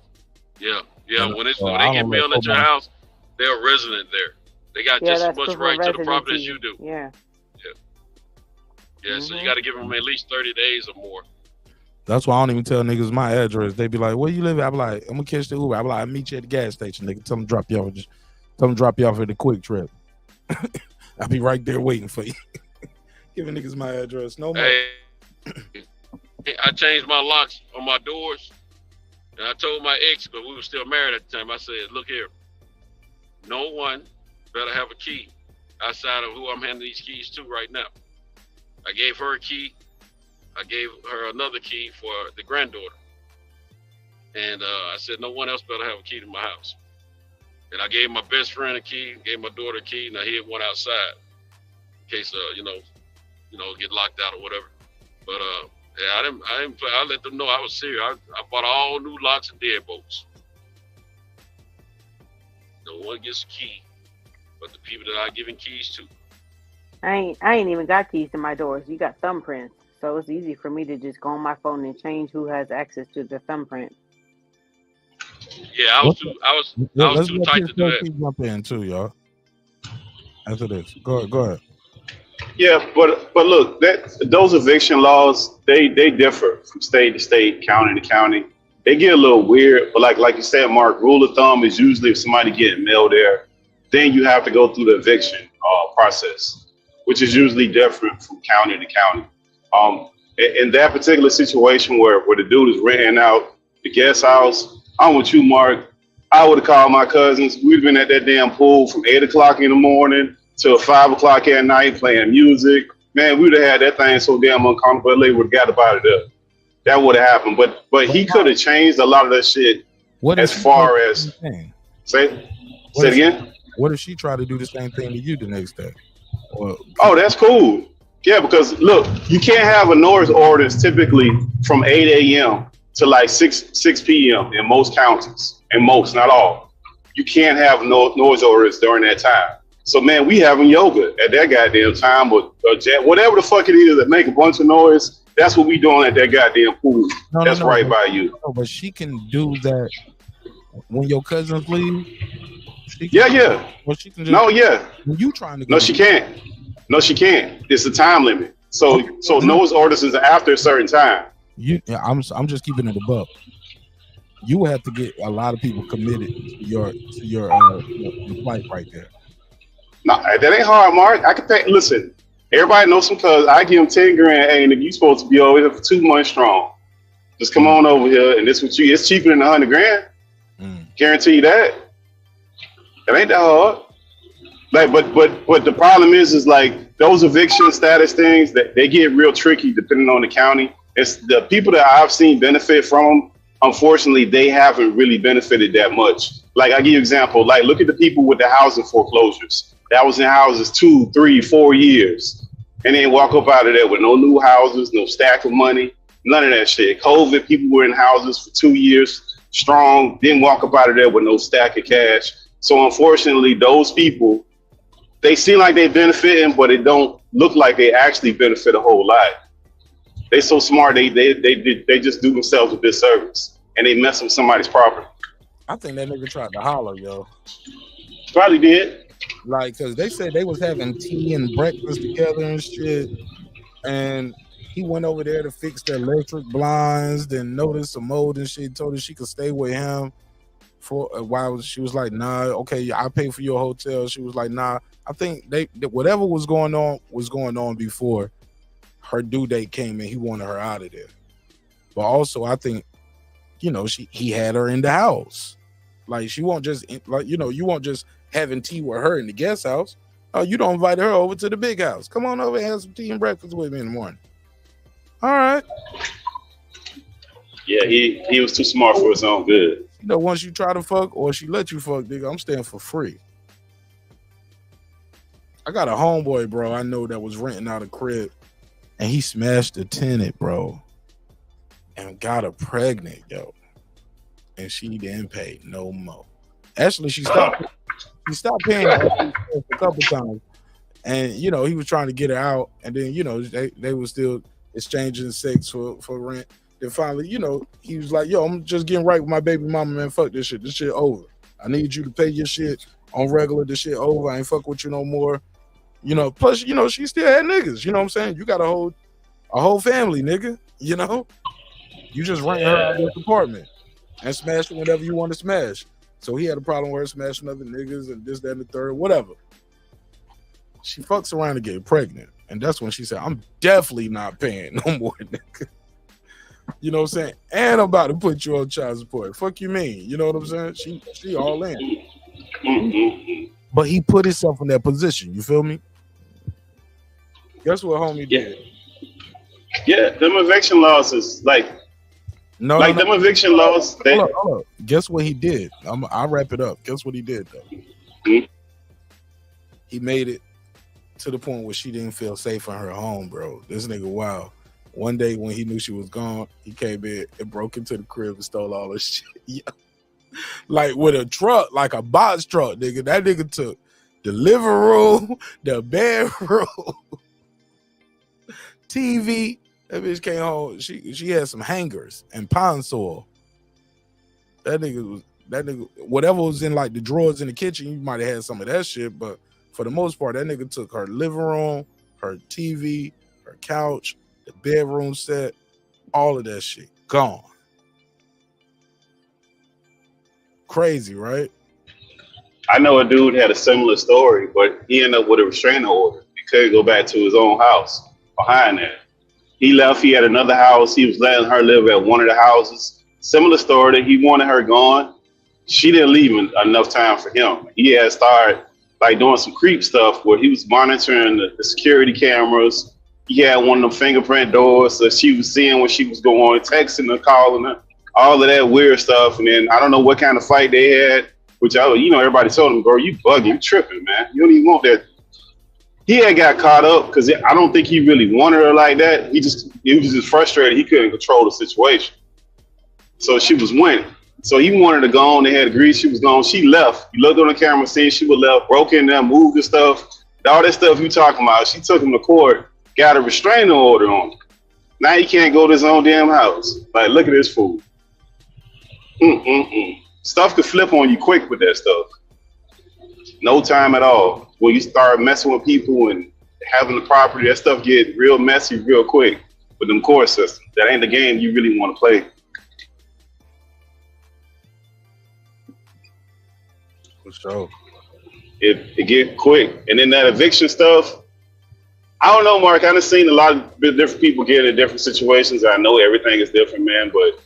Yeah. And, When I they get don't mail let at your nobody- house, they're a resident there. They got Yeah, just as that's much proof of right to the property as residency. you do. Yeah. Yeah, so you got to give them at least 30 days or more. That's why I don't even tell niggas my address. They be like, "Where you live at?" I be like, "I'm gonna catch the Uber." I be like, "I'll meet you at the gas station." Nigga, tell them drop you off. Just tell them drop you off at the Quick Trip. I'll be right there waiting for you. Giving niggas my address. No more. Hey, I changed my locks on my doors, and I told my ex, but we were still married at the time. I said, "Look here, no one better have a key outside of who I'm handing these keys to right now." I gave her a key. I gave her another key for the granddaughter. And I said, no one else better have a key to my house. And I gave my best friend a key, gave my daughter a key. Now he had one outside in case, get locked out or whatever. But yeah, I didn't play. I let them know I was serious. I bought all new locks and deadbolts. No one gets a key but the people that I'm giving keys to. I ain't even got keys to my doors. You got thumbprints. So it's easy for me to just go on my phone and change who has access to the thumbprint. Yeah, I was too tight to do that. Jump in too, y'all. After this, go ahead. Yeah, but look, those eviction laws they differ from state to state, county to county. They get a little weird, but like you said, Mark, rule of thumb is usually if somebody getting mail there, then you have to go through the eviction process, which is usually different from county to county. In that particular situation where the dude is renting out the guest house, I'm with you, Mark. I would have called my cousins. We'd been at that damn pool from 8 o'clock in the morning till 5 o'clock at night playing music. Man, we would have had that thing so damn uncomfortable. They would have got about it up. That would have happened. But he could have changed a lot of that shit. What as far as say it again? What if she tried to do the same thing to you the next day? Oh, that's cool. Yeah, because look, you can't have a noise ordinance typically from 8 a.m. to like 6 p.m. in most counties. In most, not all. You can't have noise ordinance during that time. So man, we having yoga at that goddamn time, or whatever the fuck it is that make a bunch of noise. That's what we doing at that goddamn pool. That's right by you. No, but she can do that when your cousins leave. Yeah. Well, she can when you trying to go. No, she can't. No, she can't. It's a time limit. So noise ordinances are after a certain time. I'm just keeping it above. You would have to get a lot of people committed to your flight right there. No, that ain't hard, Mark. I can think. Listen, everybody knows some cuz I give them 10 grand. Hey, nigga, you supposed to be over here for 2 months strong. Just come on over here, and this what you. It's cheaper than 100 grand. Guarantee you that. It ain't that hard. Like, but the problem is like those eviction status things that they get real tricky depending on the county. It's the people that I've seen benefit from them. Unfortunately, they haven't really benefited that much. Like I give you an example. Like look at the people with the housing foreclosures. That was in houses 2, 3, 4 years, and then walk up out of there with no new houses, no stack of money, none of that shit. COVID, people were in houses for 2 years strong, then walk up out of there with no stack of cash. So unfortunately, those people, they seem like they benefiting, but it don't look like they actually benefit a whole lot. They so smart, they just do themselves a disservice, and they mess with somebody's property. I think that nigga tried to holler, yo. Probably did. Like, cause they said they was having tea and breakfast together and shit, and he went over there to fix the electric blinds, then noticed some mold and shit. Told her she could stay with him for a while. She was like, "Nah, okay, I pay for your hotel." She was like, "Nah." I think they whatever was going on before her due date came and he wanted her out of there. But also, I think he had her in the house. Like she won't just you won't just having tea with her in the guest house. You don't invite her over to the big house. Come on over and have some tea and breakfast with me in the morning. All right. Yeah, he was too smart for his own good. Once you try to fuck or she let you fuck, nigga, I'm staying for free. I got a homeboy, bro, I know that was renting out a crib and he smashed the tenant, bro, and got her pregnant, yo. And she didn't pay no more. Actually, she stopped paying a couple times. And, he was trying to get her out. And then, they were still exchanging sex for rent. Then finally, he was like, yo, I'm just getting right with my baby mama, man. Fuck this shit. This shit over. I need you to pay your shit on regular. This shit over. I ain't fuck with you no more. Plus, she still had niggas. You know what I'm saying? You got a whole family, nigga. You just rent her out of this apartment and smash it whenever you want to smash. So he had a problem with her smashing other niggas and this, that, and the third, whatever. She fucks around and get pregnant. And that's when she said, I'm definitely not paying no more, nigga. You know what I'm saying? And I'm about to put you on child support. Fuck you mean? You know what I'm saying? She all in. But he put himself in that position. You feel me? Guess what homie did? Yeah, them eviction laws is like... them eviction laws. Hold up. Guess what he did? I'll wrap it up. Guess what he did though? He made it to the point where she didn't feel safe in her home, bro. This nigga, wow. One day when he knew she was gone, he came in and broke into the crib and stole all his shit. Yeah. Like with a truck, like a box truck, nigga. That nigga took the living room, the bedroom, TV. That bitch came home. She had some hangers and pine soil. That nigga, whatever was in like the drawers in the kitchen, you might have had some of that shit. But for the most part, that nigga took her living room, her TV, her couch, the bedroom set, all of that shit gone. Crazy, right? I know a dude had a similar story, but he ended up with a restraining order. He couldn't go back to his own house behind that. He left. He had another house. He was letting her live at one of the houses. Similar story that he wanted her gone. She didn't leave enough time for him. He had started like doing some creep stuff where he was monitoring the security cameras. He had one of them fingerprint doors, so she was seeing when she was going, texting her, calling her, all of that weird stuff. And then I don't know what kind of fight they had, which everybody told him, bro, you bugging, you tripping, man. You don't even want that. He had got caught up because I don't think he really wanted her like that. He was just frustrated. He couldn't control the situation. So she was winning. So he wanted to go on. They had agreed she was gone. She left. He looked on the camera, seen she was left, broke in there, moved the stuff. All that stuff you talking about. She took him to court, got a restraining order on him. Now he can't go to his own damn house. Like, look at this fool. Stuff could flip on you quick with that stuff. No time at all. When you start messing with people and having the property, that stuff get real messy real quick with them court systems. That ain't the game you really want to play. For sure. It get quick. And then that eviction stuff, I don't know, Mark. I've seen a lot of different people get in different situations. I know everything is different, man, but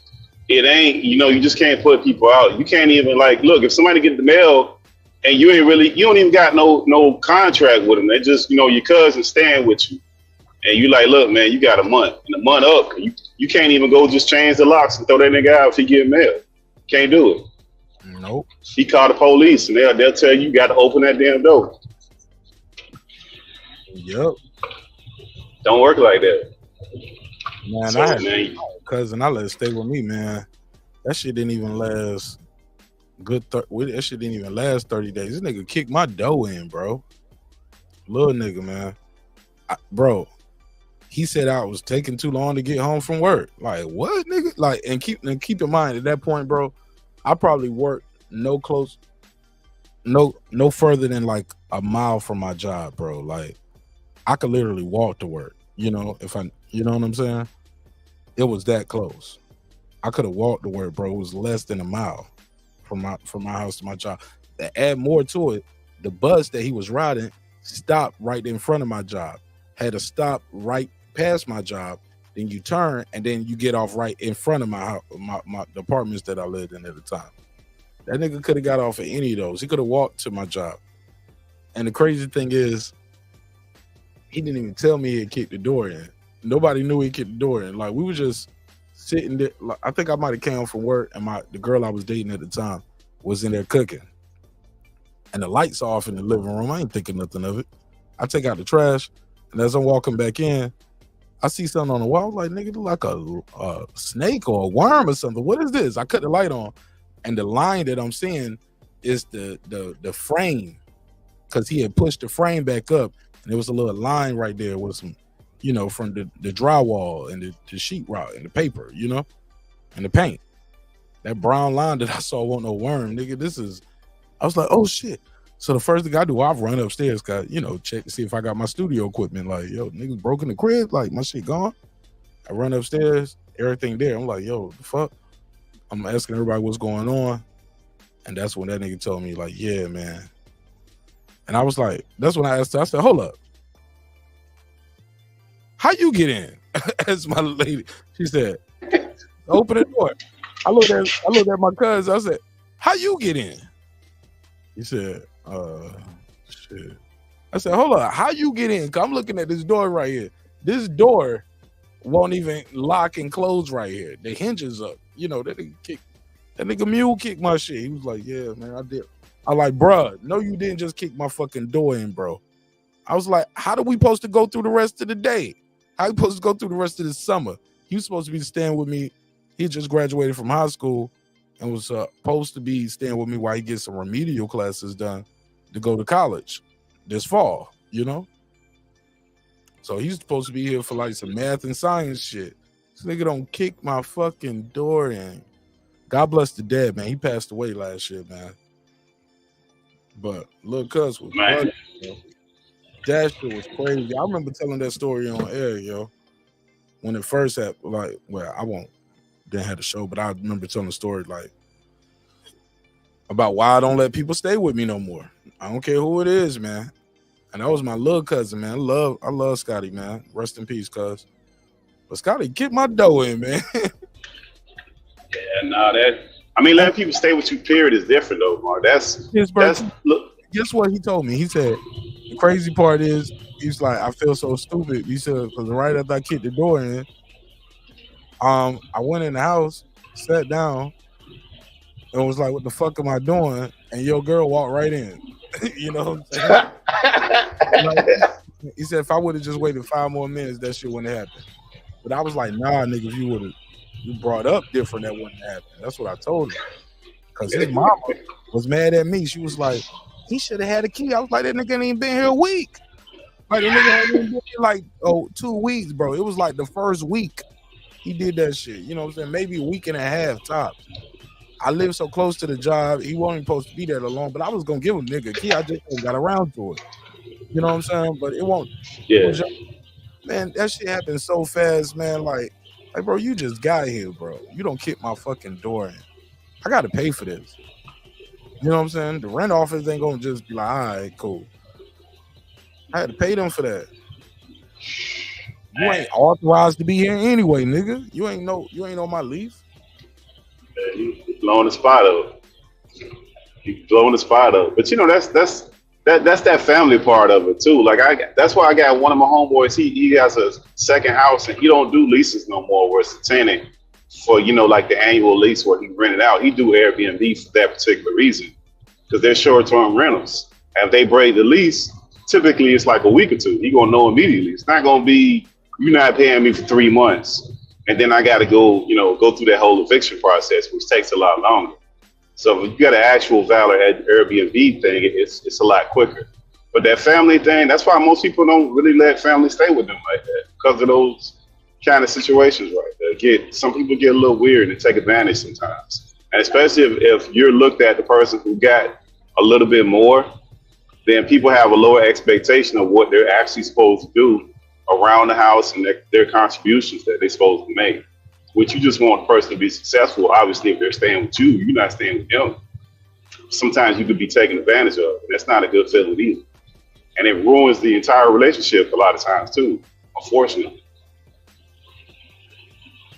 it ain't, you just can't put people out. You can't even look, if somebody get the mail and you don't even got no contract with them. They just, your cousin staying with you. And you like, look, man, you got a month. And a month up, you can't even go just change the locks and throw that nigga out if he get mail. Can't do it. Nope. He called the police and they'll tell you got to open that damn door. Yep. Don't work like that. Man, So, I had man, a cousin, I let it stay with me, man. That shit didn't even last that shit didn't even last 30 days. This nigga kicked my dough in, bro. Little nigga, man. Bro, he said I was taking too long to get home from work. Like, what, nigga? Like, and keep in mind, at that point, bro, I probably worked no further than like a mile from my job, bro. Like, I could literally walk to work, you know what I'm saying? It was that close. I could have walked to work, bro. It was less than a mile from my house to my job. To add more to it, the bus that he was riding stopped right in front of my job. Had to stop right past my job. Then you turn and then you get off right in front of my house, my the apartments that I lived in at the time. That nigga could have got off at any of those. He could have walked to my job. And the crazy thing is, he didn't even tell me he had kicked the door in. Nobody knew he kicked the door in. Like, we were just sitting there. Like, I think I might have came home from work and the girl I was dating at the time was in there cooking. And the lights off in the living room. I ain't thinking nothing of it. I take out the trash, and as I'm walking back in, I see something on the wall. I was like, nigga, look like a snake or a worm or something. What is this? I cut the light on, and the line that I'm seeing is the frame, because he had pushed the frame back up, and there was a little line right there with some, from the drywall and the sheetrock and the paper, and the paint. That brown line that I saw wasn't no worm, nigga. I was like, oh shit. So the first thing I do, I've run upstairs, check to see if I got my studio equipment. Like, yo, niggas broke in the crib, like my shit gone. I run upstairs, everything there. I'm like, yo, the fuck? I'm asking everybody what's going on. And that's when that nigga told me, like, yeah, man. And I was like, that's when I asked her, I said, hold up. How you get in? As my lady. She said, open the door. I looked at my cousin. I said, how you get in? He said, shit. I said, hold on, how you get in? 'Cause I'm looking at this door right here. This door won't even lock and close right here. The hinges up. That nigga Mule kicked my shit. He was like, yeah, man, I did. I like, bruh, no, you didn't just kick my fucking door in, bro. I was like, how do we supposed to go through the rest of the day? How you supposed to go through the rest of the summer? He was supposed to be staying with me. He just graduated from high school and was supposed to be staying with me while he gets some remedial classes done to go to college this fall, So he's supposed to be here for like some math and science shit. This nigga don't kick my fucking door in. God bless the dead, man. He passed away last year, man. But Lil Cuz was bugging, yo. That shit was crazy. I remember telling that story on air, yo. When it first happened, didn't have the show, but I remember telling the story about why I don't let people stay with me no more. I don't care who it is, man. And that was my little cousin, man. I love Scotty, man. Rest in peace, cuz. But Scotty kicked my dough in, man. Yeah, letting people stay with you, period, is different though, Mark. That's look. guess what he told me? He said the crazy part is he's like, I feel so stupid. He said because right after I kicked the door in, I went in the house, sat down, and was like, "What the fuck am I doing?" And your girl walked right in. You know what I'm saying? Like, he said if I would have just waited 5 more minutes, that shit wouldn't have happened. But I was like, nah, nigga, if you would have brought up different, that wouldn't happen. That's what I told him. Because his mama was mad at me. She was like, he should have had a key. I was like, that nigga ain't even been here a week. Like, the nigga hadn't even been here like 2 weeks, bro. It was like the first week he did that shit. You know what I'm saying? Maybe a week and a half tops. I live so close to the job. He wasn't supposed to be there that long, but I was going to give him nigga a key. I just got around to it. You know what I'm saying? But it won't. Yeah. Man, that shit happened so fast, man. Like, bro, you just got here, bro. You don't kick my fucking door in. I got to pay for this. You know what I'm saying? The rent office ain't going to just be like, all right, cool. I had to pay them for that. You ain't authorized to be here anyway, nigga. You ain't on my lease. Yeah, you blowing the spot up. You blowing the spot up. But you know, that's that family part of it too. Like that's why I got one of my homeboys. He has a second house and he don't do leases no more. Where it's a tenant for like the annual lease where he rent it out. He do Airbnb for that particular reason because they're short-term rentals. If they break the lease, typically it's like a week or two. He gonna know immediately. It's not gonna be you're not paying me for 3 months and then I got to go through that whole eviction process, which takes a lot longer. So if you got an actual valid Airbnb thing, it's a lot quicker. But that family thing, that's why most people don't really let families stay with them like that because of those kind of situations right there. Some people get a little weird and take advantage sometimes. And especially if you're looked at the person who got a little bit more, then people have a lower expectation of what they're actually supposed to do around the house and their contributions that they're supposed to make. Which you just want the person to be successful. Obviously, if they're staying with you, you're not staying with them. Sometimes you could be taken advantage of. And that's not a good feeling either. And it ruins the entire relationship a lot of times too, unfortunately.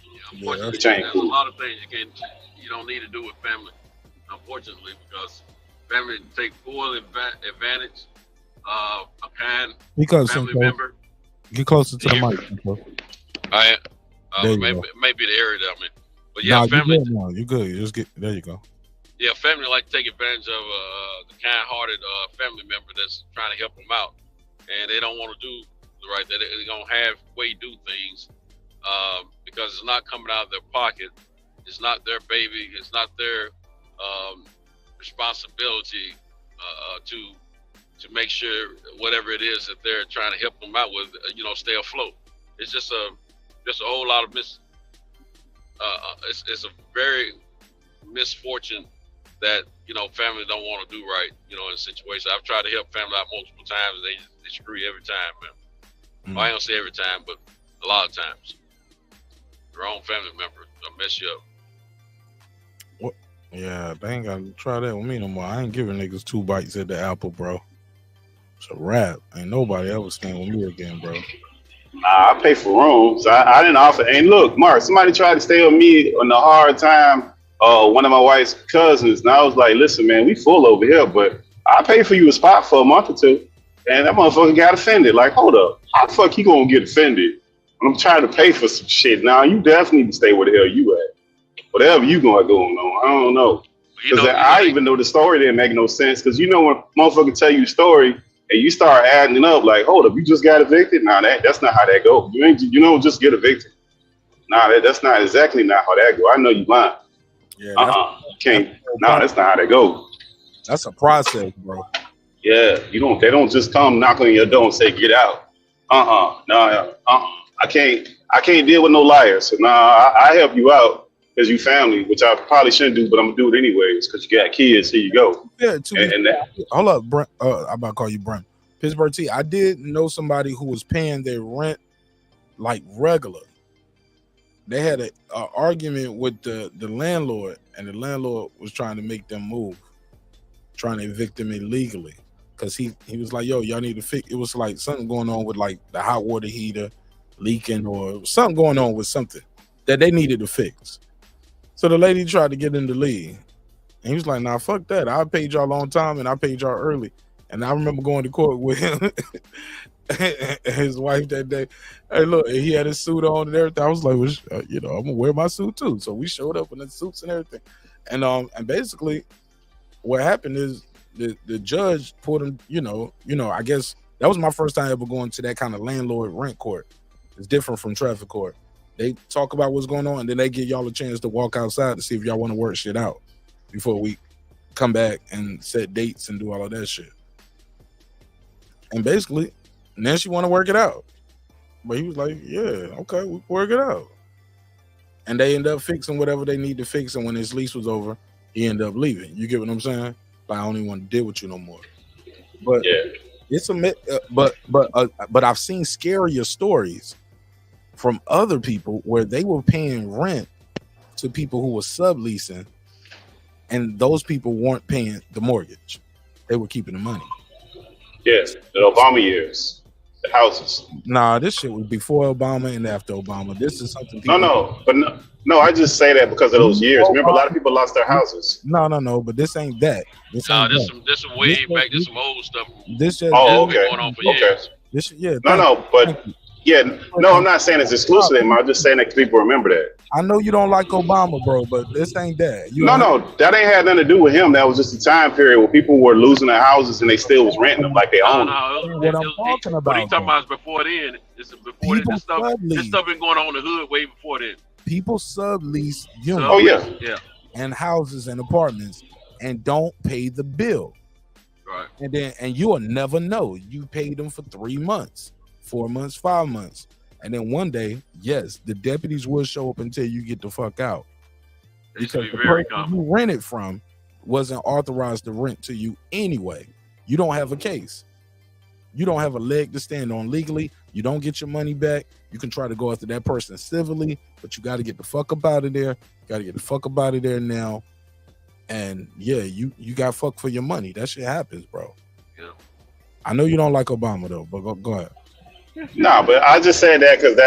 Yeah, unfortunately, there's a lot of things you don't need to do with family, unfortunately, because family take full advantage of a kind family member. Get closer to the mic. Maybe the area that I'm in. But yeah, family. You're good. You just there you go. Yeah, family like to take advantage of the kind-hearted family member that's trying to help them out, and they don't want to do the right thing. They're gonna halfway do things because it's not coming out of their pocket. It's not their baby. It's not their responsibility to make sure whatever it is that they're trying to help them out with, stay afloat. It's just a whole lot of it's a very misfortune that family don't want to do right in a situation. I've tried to help family out multiple times and they screw you every time, man. Well, I don't say every time, but a lot of times your own family member will mess you up. What? Yeah, they ain't gotta try that with me no more. I ain't giving niggas 2 bites at the apple, bro. It's a wrap. Ain't nobody ever staying with me again, bro. Nah, I pay for rooms. I didn't offer. And look, Mark, somebody tried to stay with me on a hard time. One of my wife's cousins, and I was like, "Listen, man, we full over here, but I pay for you a spot for a month or 2." And that motherfucker got offended. Like, hold up, how the fuck he gonna get offended when I'm trying to pay for some shit? Now you definitely need to stay where the hell you at. Whatever you going on, I don't know. Because I even know the story didn't make no sense. Because when motherfucker tell you a story. And you start adding it up, like, hold up, you just got evicted? Nah, that's not how that goes. You don't just get evicted. Nah, that's not exactly not how that go. I know you lying. Yeah, can't. Nah, that's not how that goes. That's a process, bro. Yeah, they don't just come knock on your door and say get out. I can't deal with no liars. So I help you out because you family, which I probably shouldn't do, but I'm gonna do it anyways because you got kids. Here you go. Yeah, hold up, Brent. I'm about to call you Brent. Pittsburgh T. I did know somebody who was paying their rent like regular. They had an argument with the landlord, and the landlord was trying to make them move, trying to evict them illegally. Because he was like, yo, y'all need to fix. It was like something going on with like the hot water heater leaking or something going on with something that they needed to fix. So the lady tried to get in the lead. And he was like, nah, fuck that. I paid y'all a long time and I paid y'all early. And I remember going to court with him and his wife that day. Hey, look, he had his suit on and everything. I was like, well, you know, I'm gonna wear my suit too. So we showed up in the suits and everything. And basically what happened is the judge put him, you know, I guess that was my first time ever going to that kind of landlord rent court. It's different from traffic court. They talk about what's going on and then they give y'all a chance to walk outside to see if y'all want to work shit out before we come back and set dates and do all of that shit. And basically, then she want to work it out. But he was like, yeah, okay, we work it out. And they end up fixing whatever they need to fix. And when his lease was over, he ended up leaving. You get what I'm saying? Like, I don't even want to deal with you no more. But it's but I've seen scarier stories from other people where they were paying rent to people who were subleasing, and those people weren't paying the mortgage. They were keeping the money. Yes, the Obama years, the houses. Nah, this shit was before Obama and after Obama. This is something people No, I just say that because of those years. Remember, a lot of people lost their houses. No, but this ain't that. This some way back. This some old stuff. This just okay. Been going on for years. This I'm not saying it's exclusive. I'm just saying that people remember that. I know you don't like Obama, bro, but this ain't that. That ain't had nothing to do with him. That was just a time period where people were losing their houses and they still was renting them like they own them. What I'm talking about. What he talking about is before then. This stuff been going on in the hood way before then. People sublease units. Oh yeah. And houses and apartments and don't pay the bill. Right. And you will never know. You paid them for 3 months, 4 months, 5 months. And then one day, yes, the deputies will show up until you get the fuck out. Because the person you rented from wasn't authorized to rent to you anyway. You don't have a case. You don't have a leg to stand on legally. You don't get your money back. You can try to go after that person civilly, but you got to get the fuck up out of there. Got to get the fuck up out of there now. And yeah, you got fucked for your money. That shit happens, bro. Yeah. I know you don't like Obama though, but go ahead. No, but I just said that because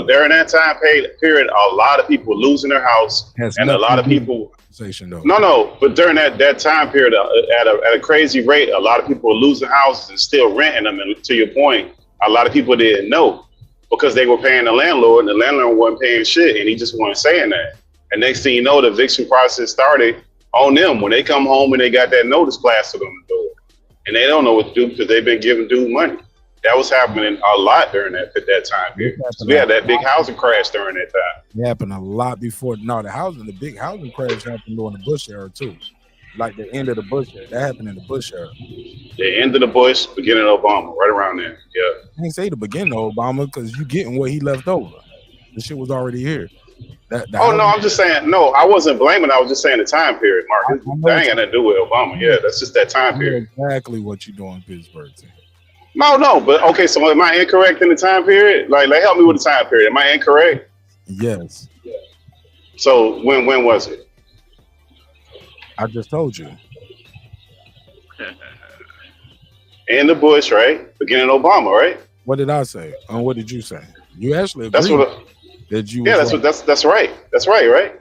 during that time period, a lot of people losing their house, and a lot of people. But during that time period, at a crazy rate, a lot of people were losing houses and still renting them. And to your point, a lot of people didn't know because they were paying the landlord, and the landlord wasn't paying shit, and he just wasn't saying that. And next thing you know, the eviction process started on them when they come home and they got that notice plastered on the door, and they don't know what to do because they've been giving due money. That was happening a lot during that time period. So we had that big housing crash during that time. It happened a lot before. No, the big housing crash happened during the Bush era too. Like the end of the Bush era. That happened in the Bush era. The end of the Bush, beginning of Obama, right around there. Yeah. I ain't say the beginning of Obama because you getting what he left over. The shit was already here. I'm just saying. No, I wasn't blaming. I was just saying the time period, Mark. That ain't got nothing to do with Obama. Yeah, that's just that time period. Exactly what you doing in Pittsburgh. No, but okay. So am I incorrect in the time period? Like help me with the time period. Am I incorrect? Yes. So when was it? I just told you. In the Bush, right? Beginning Obama, right? What did I say? And what did you say? You actually agreed. That's what. That's right. That's right, right?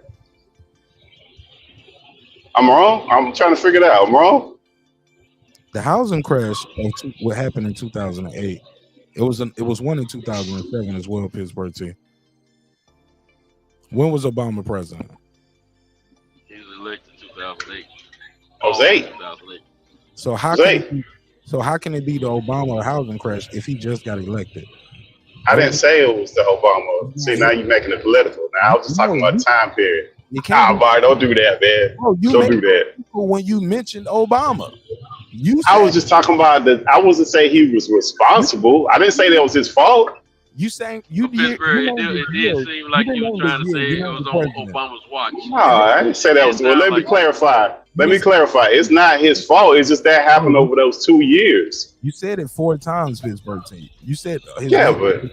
I'm wrong. I'm trying to figure it out. I'm wrong. The housing crash, what happened in 2008? It was one in 2007 as well. Pittsburgh T. When was Obama president? He was elected in 2008. I was 8. 2008. So how can it be the Obama housing crash if he just got elected? I didn't say it was the Obama. See, now you're making it political. Now I was just talking about the time period. Bar, don't do that, man. Bro, don't do that. When you mentioned Obama, I was just talking about that. I wasn't saying he was responsible. I didn't say that was his fault. You saying it did seem like you were trying to say it was on Obama's watch. No, I didn't say that was. Well, let me clarify. It's not his fault. It's just that happened over those 2 years. You said it 4 times, Pittsburgh team. You said but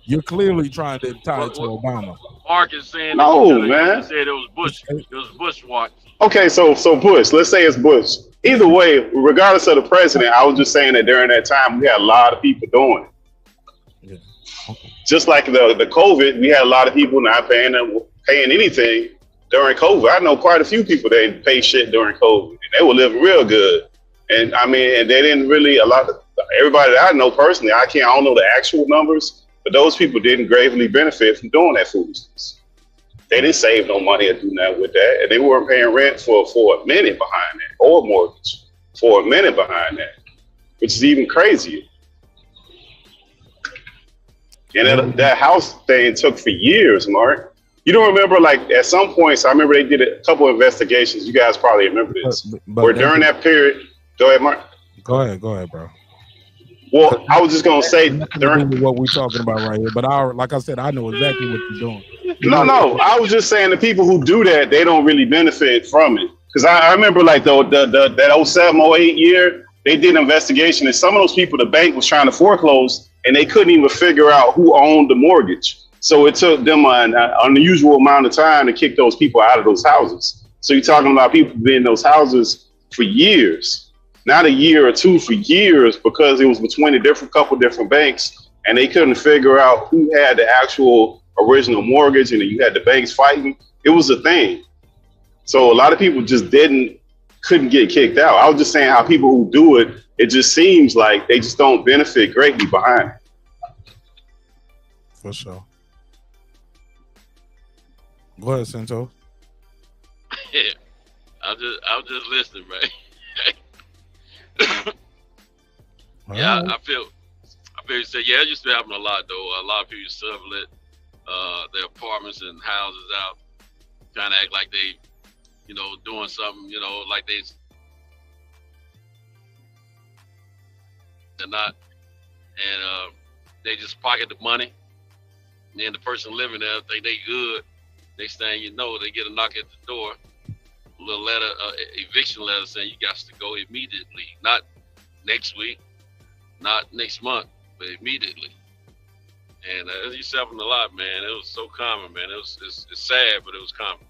you're clearly trying to tie it to Obama. Mark is saying man. He said it was Bush. It was Bush watch. Okay, so Bush. Let's say it's Bush. Either way, regardless of the president, I was just saying that during that time we had a lot of people doing it. Yeah. Just like the COVID, we had a lot of people not paying anything during COVID. I know quite a few people that didn't pay shit during COVID, and they were living real good. And I mean, and they didn't really, everybody that I know personally, I don't know the actual numbers, but those people didn't gravely benefit from doing that foolishness. They didn't save no money or do nothing with that. And they weren't paying rent for a minute behind that, or mortgage for a minute behind that, which is even crazier. And that house thing took for years, Mark. You don't remember, like, at some points, I remember they did a couple of investigations. You guys probably remember this. Where during that period, go ahead, Mark. Go ahead, bro. Well, I was just going to say, during what we're talking about right here, but like I said, I know exactly what you're doing. No, I was just saying the people who do that, they don't really benefit from it. Because I remember, like, that 07, 08 year, they did an investigation, and some of those people, the bank was trying to foreclose, and they couldn't even figure out who owned the mortgage. So it took them an unusual amount of time to kick those people out of those houses. So you're talking about people being in those houses for years, not a year or two, for years, because it was between couple different banks, and they couldn't figure out who had the actual original mortgage, and you had the banks fighting. It was a thing. So a lot of people just couldn't get kicked out. I was just saying how people who do it, it just seems like they just don't benefit greatly behind it. For sure. Go ahead, Santos. Yeah, I was just listening, man. Yeah, I feel you say, yeah, it used to happen a lot though. A lot of people sublet their apartments and houses out, trying to act like they, doing something, like they're not, and they just pocket the money. And then the person living there think they good. Next thing you know, they get a knock at the door, a little letter, eviction letter saying you got to go immediately, not next week, not next month, but immediately. And it used to happen a lot, man. It was so common, man. It's sad, but it was common.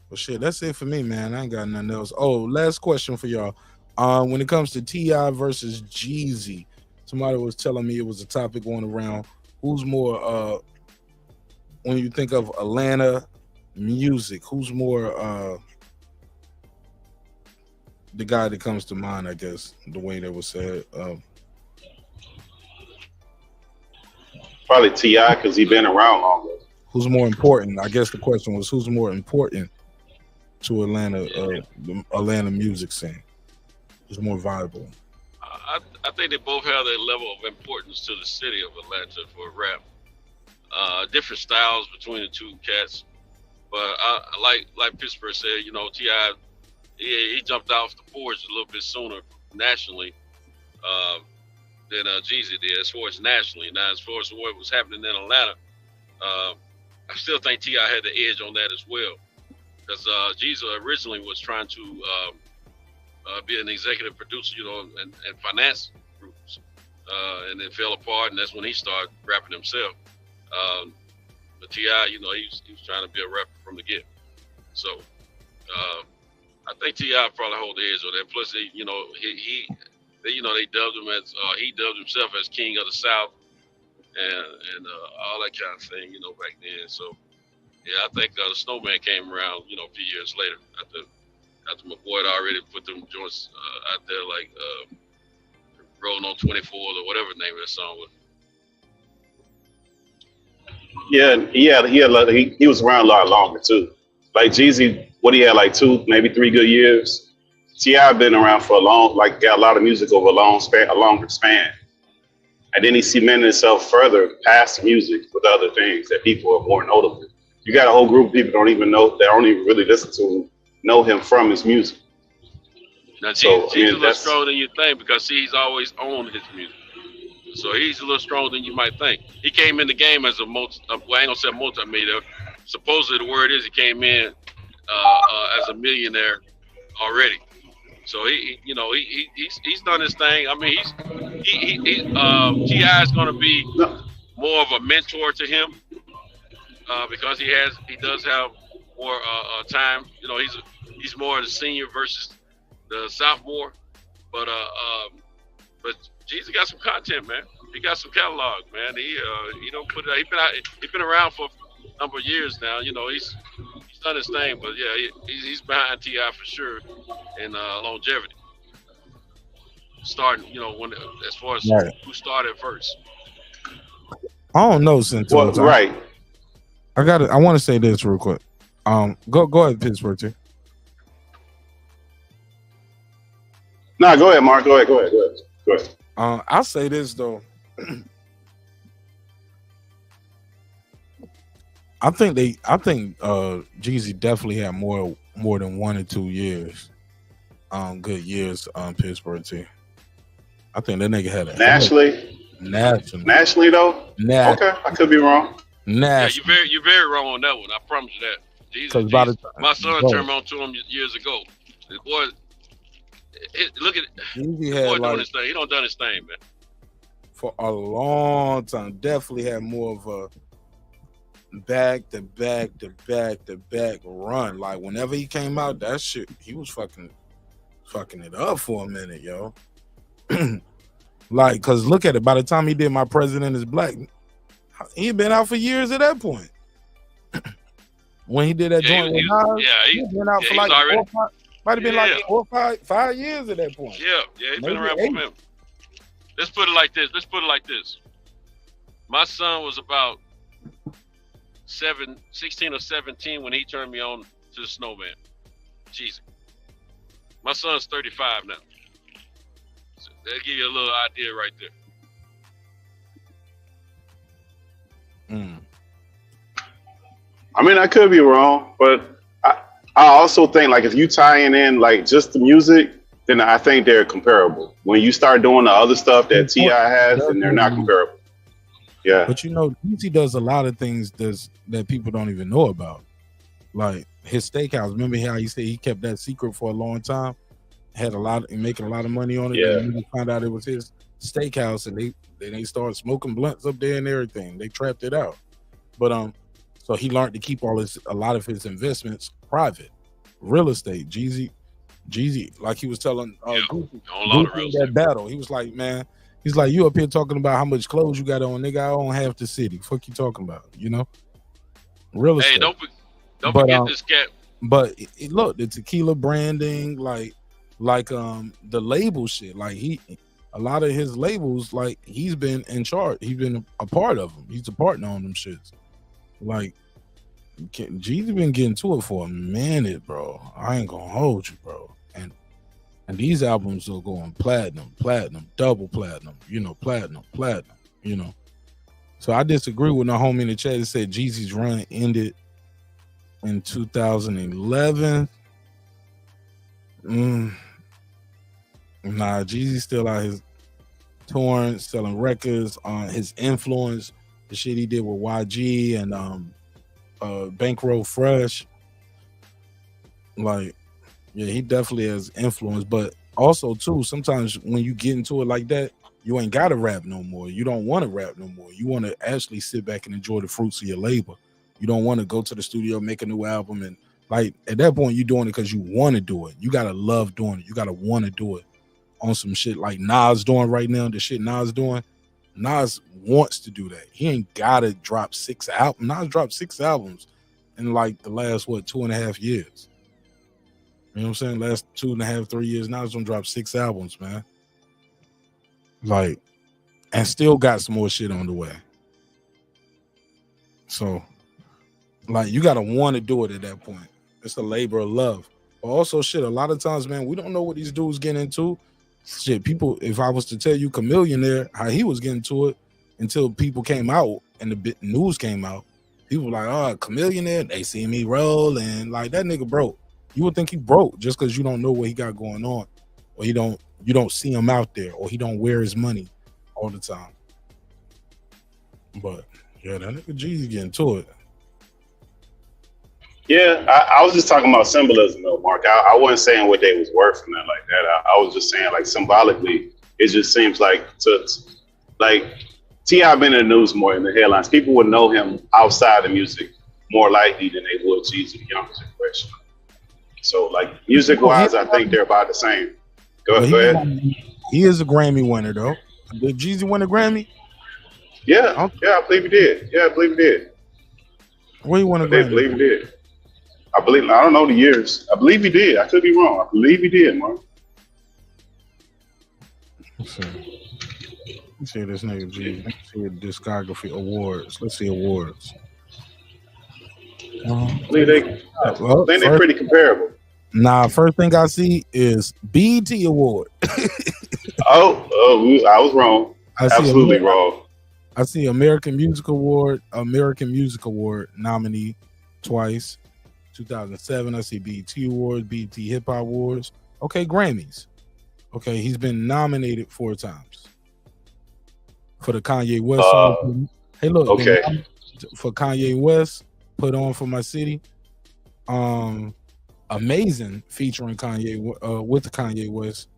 Well, shit, that's it for me, man. I ain't got nothing else. Oh, last question for y'all. When it comes to Tszyu versus Jeezy, somebody was telling me it was a topic going around. Who's more, when you think of Atlanta music, who's more the guy that comes to mind, I guess, the way that was said? Probably Tszyu, because he's been around longer. Who's more important? I guess the question was, who's more important to Atlanta, the Atlanta music scene? Who's more viable? I think they both have their level of importance to the city of Atlanta for rap. Different styles between the two cats, but I like Pittsburgh said, Tszyu, he jumped off the porch a little bit sooner nationally than Jeezy did, as far as nationally. Now, as far as what was happening in Atlanta, I still think Tszyu had the edge on that as well, because Jeezy originally was trying to be an executive producer, and finance groups, and it fell apart, and that's when he started rapping himself. But Tszyu, he was trying to be a rapper from the get. So I think Tszyu probably hold the edge on that. Plus, they dubbed him as he dubbed himself as King of the South, and all that kind of thing, back then. So yeah, I think the Snowman came around, a few years later after my boy had already put them joints out there, like Rolling on 24 or whatever the name of that song was. Yeah, he was around a lot longer too. Like Jeezy, what he had like 2, maybe 3 good years. Tszyu been around for got a lot of music over a longer span. And then he cemented himself further past music with other things that people are more notable. You got a whole group of people don't even really listen to him, know him from his music. Now, Jeezy's a little stronger than you think, because he's always owned his music. So he's a little stronger than you might think. He came in the game as I ain't gonna say a multimedia. Supposedly the word is he came in as a millionaire already. So he's done his thing. I mean, Tszyu is gonna be more of a mentor to him because he does have more time. He's more of the senior versus the sophomore, but Jeezy got some content, man. He got some catalog, man. He don't put it out. He's been around for a number of years now. He's done his thing, but yeah, he's behind T.I. for sure in longevity. Starting, when as far as Right. who started first. I don't know, Santos. Well, right. I want to say this real quick. Go ahead, Pittsburgh too. No, go ahead, Mark. Go ahead. I'll say this though. I think Jeezy definitely had more than 1 or 2 years. Good years on Pittsburgh too. I think that nigga had a nationally though. Okay, I could be wrong. Yeah, you're very wrong on that one. I promise you that. Jesus. My son turned on to him years ago. The boy, look at Jeezy the had boy like, doing his thing. He don't done his thing, man. For a long time. Definitely had more of a back to back run. Like whenever he came out, that shit, he was fucking it up for a minute, yo. Like, cause look at it. By the time he did My President Is Black, he'd been out for years at that point. When he did that joint with Nas, he'd been out for like already, 4 or 5, might have been like 4 or 5 years at that point. Yeah, he's been around for a minute. Let's put it like this. My son was about 16 or 17 when he turned me on to the Snowman. Jeezy. My son's 35 now. So that'll give you a little idea right there. I mean, I could be wrong, but I also think like if you tying in like just the music, then I think they're comparable. When you start doing the other stuff that T.I. has, then they're not comparable. Yeah. But Jeezy does a lot of things that people don't even know about. Like his steakhouse. Remember how he said he kept that secret for a long time? Had making a lot of money on it. Yeah. And they found out it was his steakhouse, and they started smoking blunts up there and everything. They trapped it out. But so he learned to keep a lot of his investments private. Real estate. Jeezy, like he was telling Goofy that battle. He was like, man, he's like, you up here talking about how much clothes you got on, nigga. I own half the city. Fuck you talking about, Real estate. Hey, don't forget this cat. But look, the tequila branding, like the label shit, like a lot of his labels, like he's been in charge. He's been a part of them. He's a partner on them shits. Like Jeezy been getting to it for a minute, bro. I ain't gonna hold you, bro. And these albums are going platinum, double platinum, platinum. So I disagree with my homie in the chat that said Jeezy's run ended in 2011. Nah, Jeezy's still out his touring, selling records on his influence, the shit he did with YG and Bankroll Fresh. Like, yeah, he definitely has influence, but also too, sometimes when you get into it like that, you ain't gotta rap no more. You don't want to rap no more. You want to actually sit back and enjoy the fruits of your labor. You don't want to go to the studio, make a new album, and like at that point you're doing it because you want to do it. You gotta love doing it. You gotta want to do it on some shit like Nas doing right now. The shit Nas doing, Nas wants to do that. He ain't gotta drop 6 albums. Nas dropped 6 albums in like the last 2.5 years. You know what I'm saying? Last 2.5, 3 years, Nas done dropped 6 albums, man. Like, and still got some more shit on the way. So, like, you gotta want to do it at that point. It's a labor of love. But also, shit, a lot of times, man, we don't know what these dudes get into. Shit, people, if I was to tell you Chamillionaire, how he was getting to it until people came out and the news came out, people were like, oh, Chamillionaire, they see me roll, and like, that nigga broke. You would think he broke just because you don't know what he got going on, or you don't see him out there, or he don't wear his money all the time. But yeah, that nigga Jeezy getting to it. Yeah, I was just talking about symbolism though, Mark. I wasn't saying what they was worth and that like that. I was just saying like symbolically, it just seems like T.I. been in the news more in the headlines. People would know him outside of music more likely than they would Jeezy, the younger generation. So like music wise, I think they're about the same. Go ahead. He is a Grammy winner though. Did Jeezy win a Grammy? Yeah, I believe he did. Yeah, I believe he did. Where you won a Grammy? I believe he did. I believe. I don't know the years. I believe he did. I could be wrong. I believe he did, Mark. Let's see this nigga G. Let's see discography awards. Let's see awards. I believe they're pretty comparable. Nah, first thing I see is BET Award. I was wrong. Absolutely wrong. I see American Music Award nominee twice. 2007, I see BET Awards, BET Hip Hop Awards. Okay, Grammys. Okay, he's been nominated 4 times for the Kanye West song. Hey, look. Okay. For Kanye West, Put On For My City. Amazing featuring Kanye with Kanye West.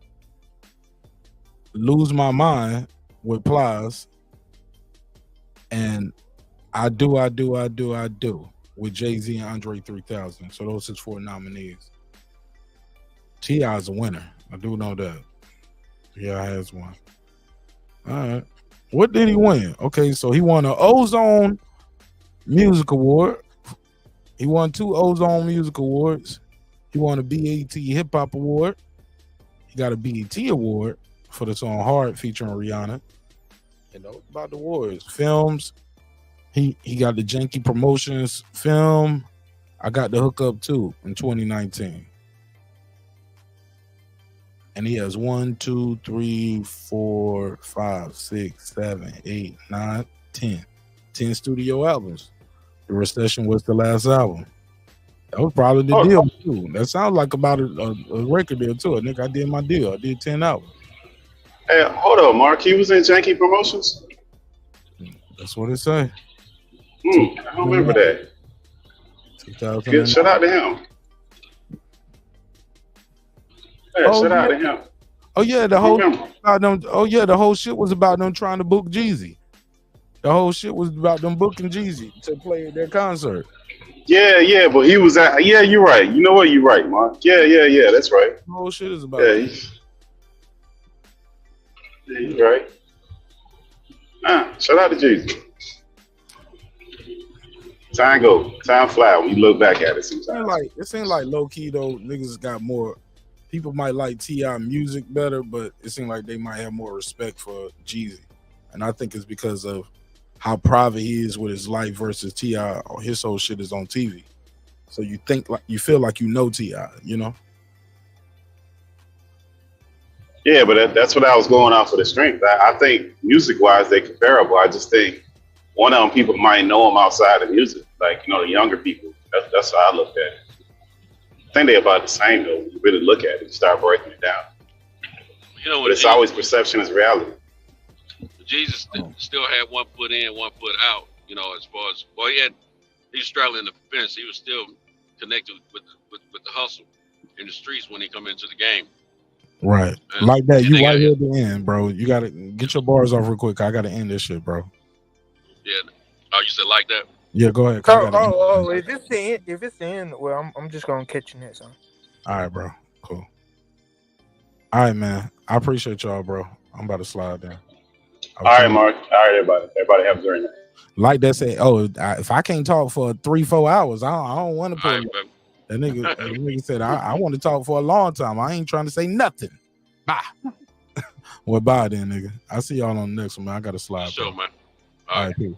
Lose My Mind with Plies. And I Do with Jay-Z and Andre 3000. So those is 4 nominees. T.I. is a winner. I do know that. Yeah, has one. All right. What did he win? Okay, so he won an Ozone Music Award. He won 2 Ozone Music Awards. He won a BET Hip Hop Award. He got a BET Award for the song Hard featuring Rihanna. You know about the awards. Films. He got the Janky Promotions film. I got the hookup too in 2019. And he has 1, 2, 3, 4, 5, 6, 7, 8, 9, 10. 10 studio albums. The Recession was the last album. That was probably the deal too. That sounds like about a record deal too. I think I did my deal. I did 10 albums. Hey, hold on, Mark. He was in Janky Promotions? That's what it say. I don't remember that. Good, shout out to him. Yeah, shout out to him. Oh yeah, the whole shit was about them trying to book Jeezy. The whole shit was about them booking Jeezy to play at their concert. Yeah, but he was at. Yeah, you're right. You know what? You're right, Mark. Yeah. That's right. The whole shit is about. Yeah, you're right. Shout out to Jeezy. Time fly when you look back at it sometimes. It seems like low key though, niggas got more. People might like T.I. music better, but it seems like they might have more respect for Jeezy, and I think it's because of how private he is with his life versus T.I. His whole shit is on TV, so you feel like you know T.I. You know. Yeah, but that's what I was going off for the strength. I think music-wise they're comparable. I just think one of them people might know him outside of music, like the younger people. That's how I look at it. I think they're about the same though. When you really look at it, you start breaking it down. But it's always perception is reality. Jesus still had one foot in, one foot out. As far as he was straddling the fence. He was still connected with the hustle in the streets when he come into the game. Right, like that. You right here at the end, bro. You gotta get your bars off real quick. I gotta end this shit, bro. Yeah. Oh, you said like that? Yeah, go ahead. If it's the end, well, I'm just gonna catch you next time. All right, bro. Cool. All right, man. I appreciate y'all, bro. I'm about to slide down. All right, Mark. All right, everybody. Everybody have a great night. Like that said, if I can't talk for 3-4 hours, I don't want to put that nigga said I want to talk for a long time. I ain't trying to say nothing. Bye. Well, bye then, nigga. I'll see y'all on the next one, man. I gotta slide. Sure, man. All right, peace.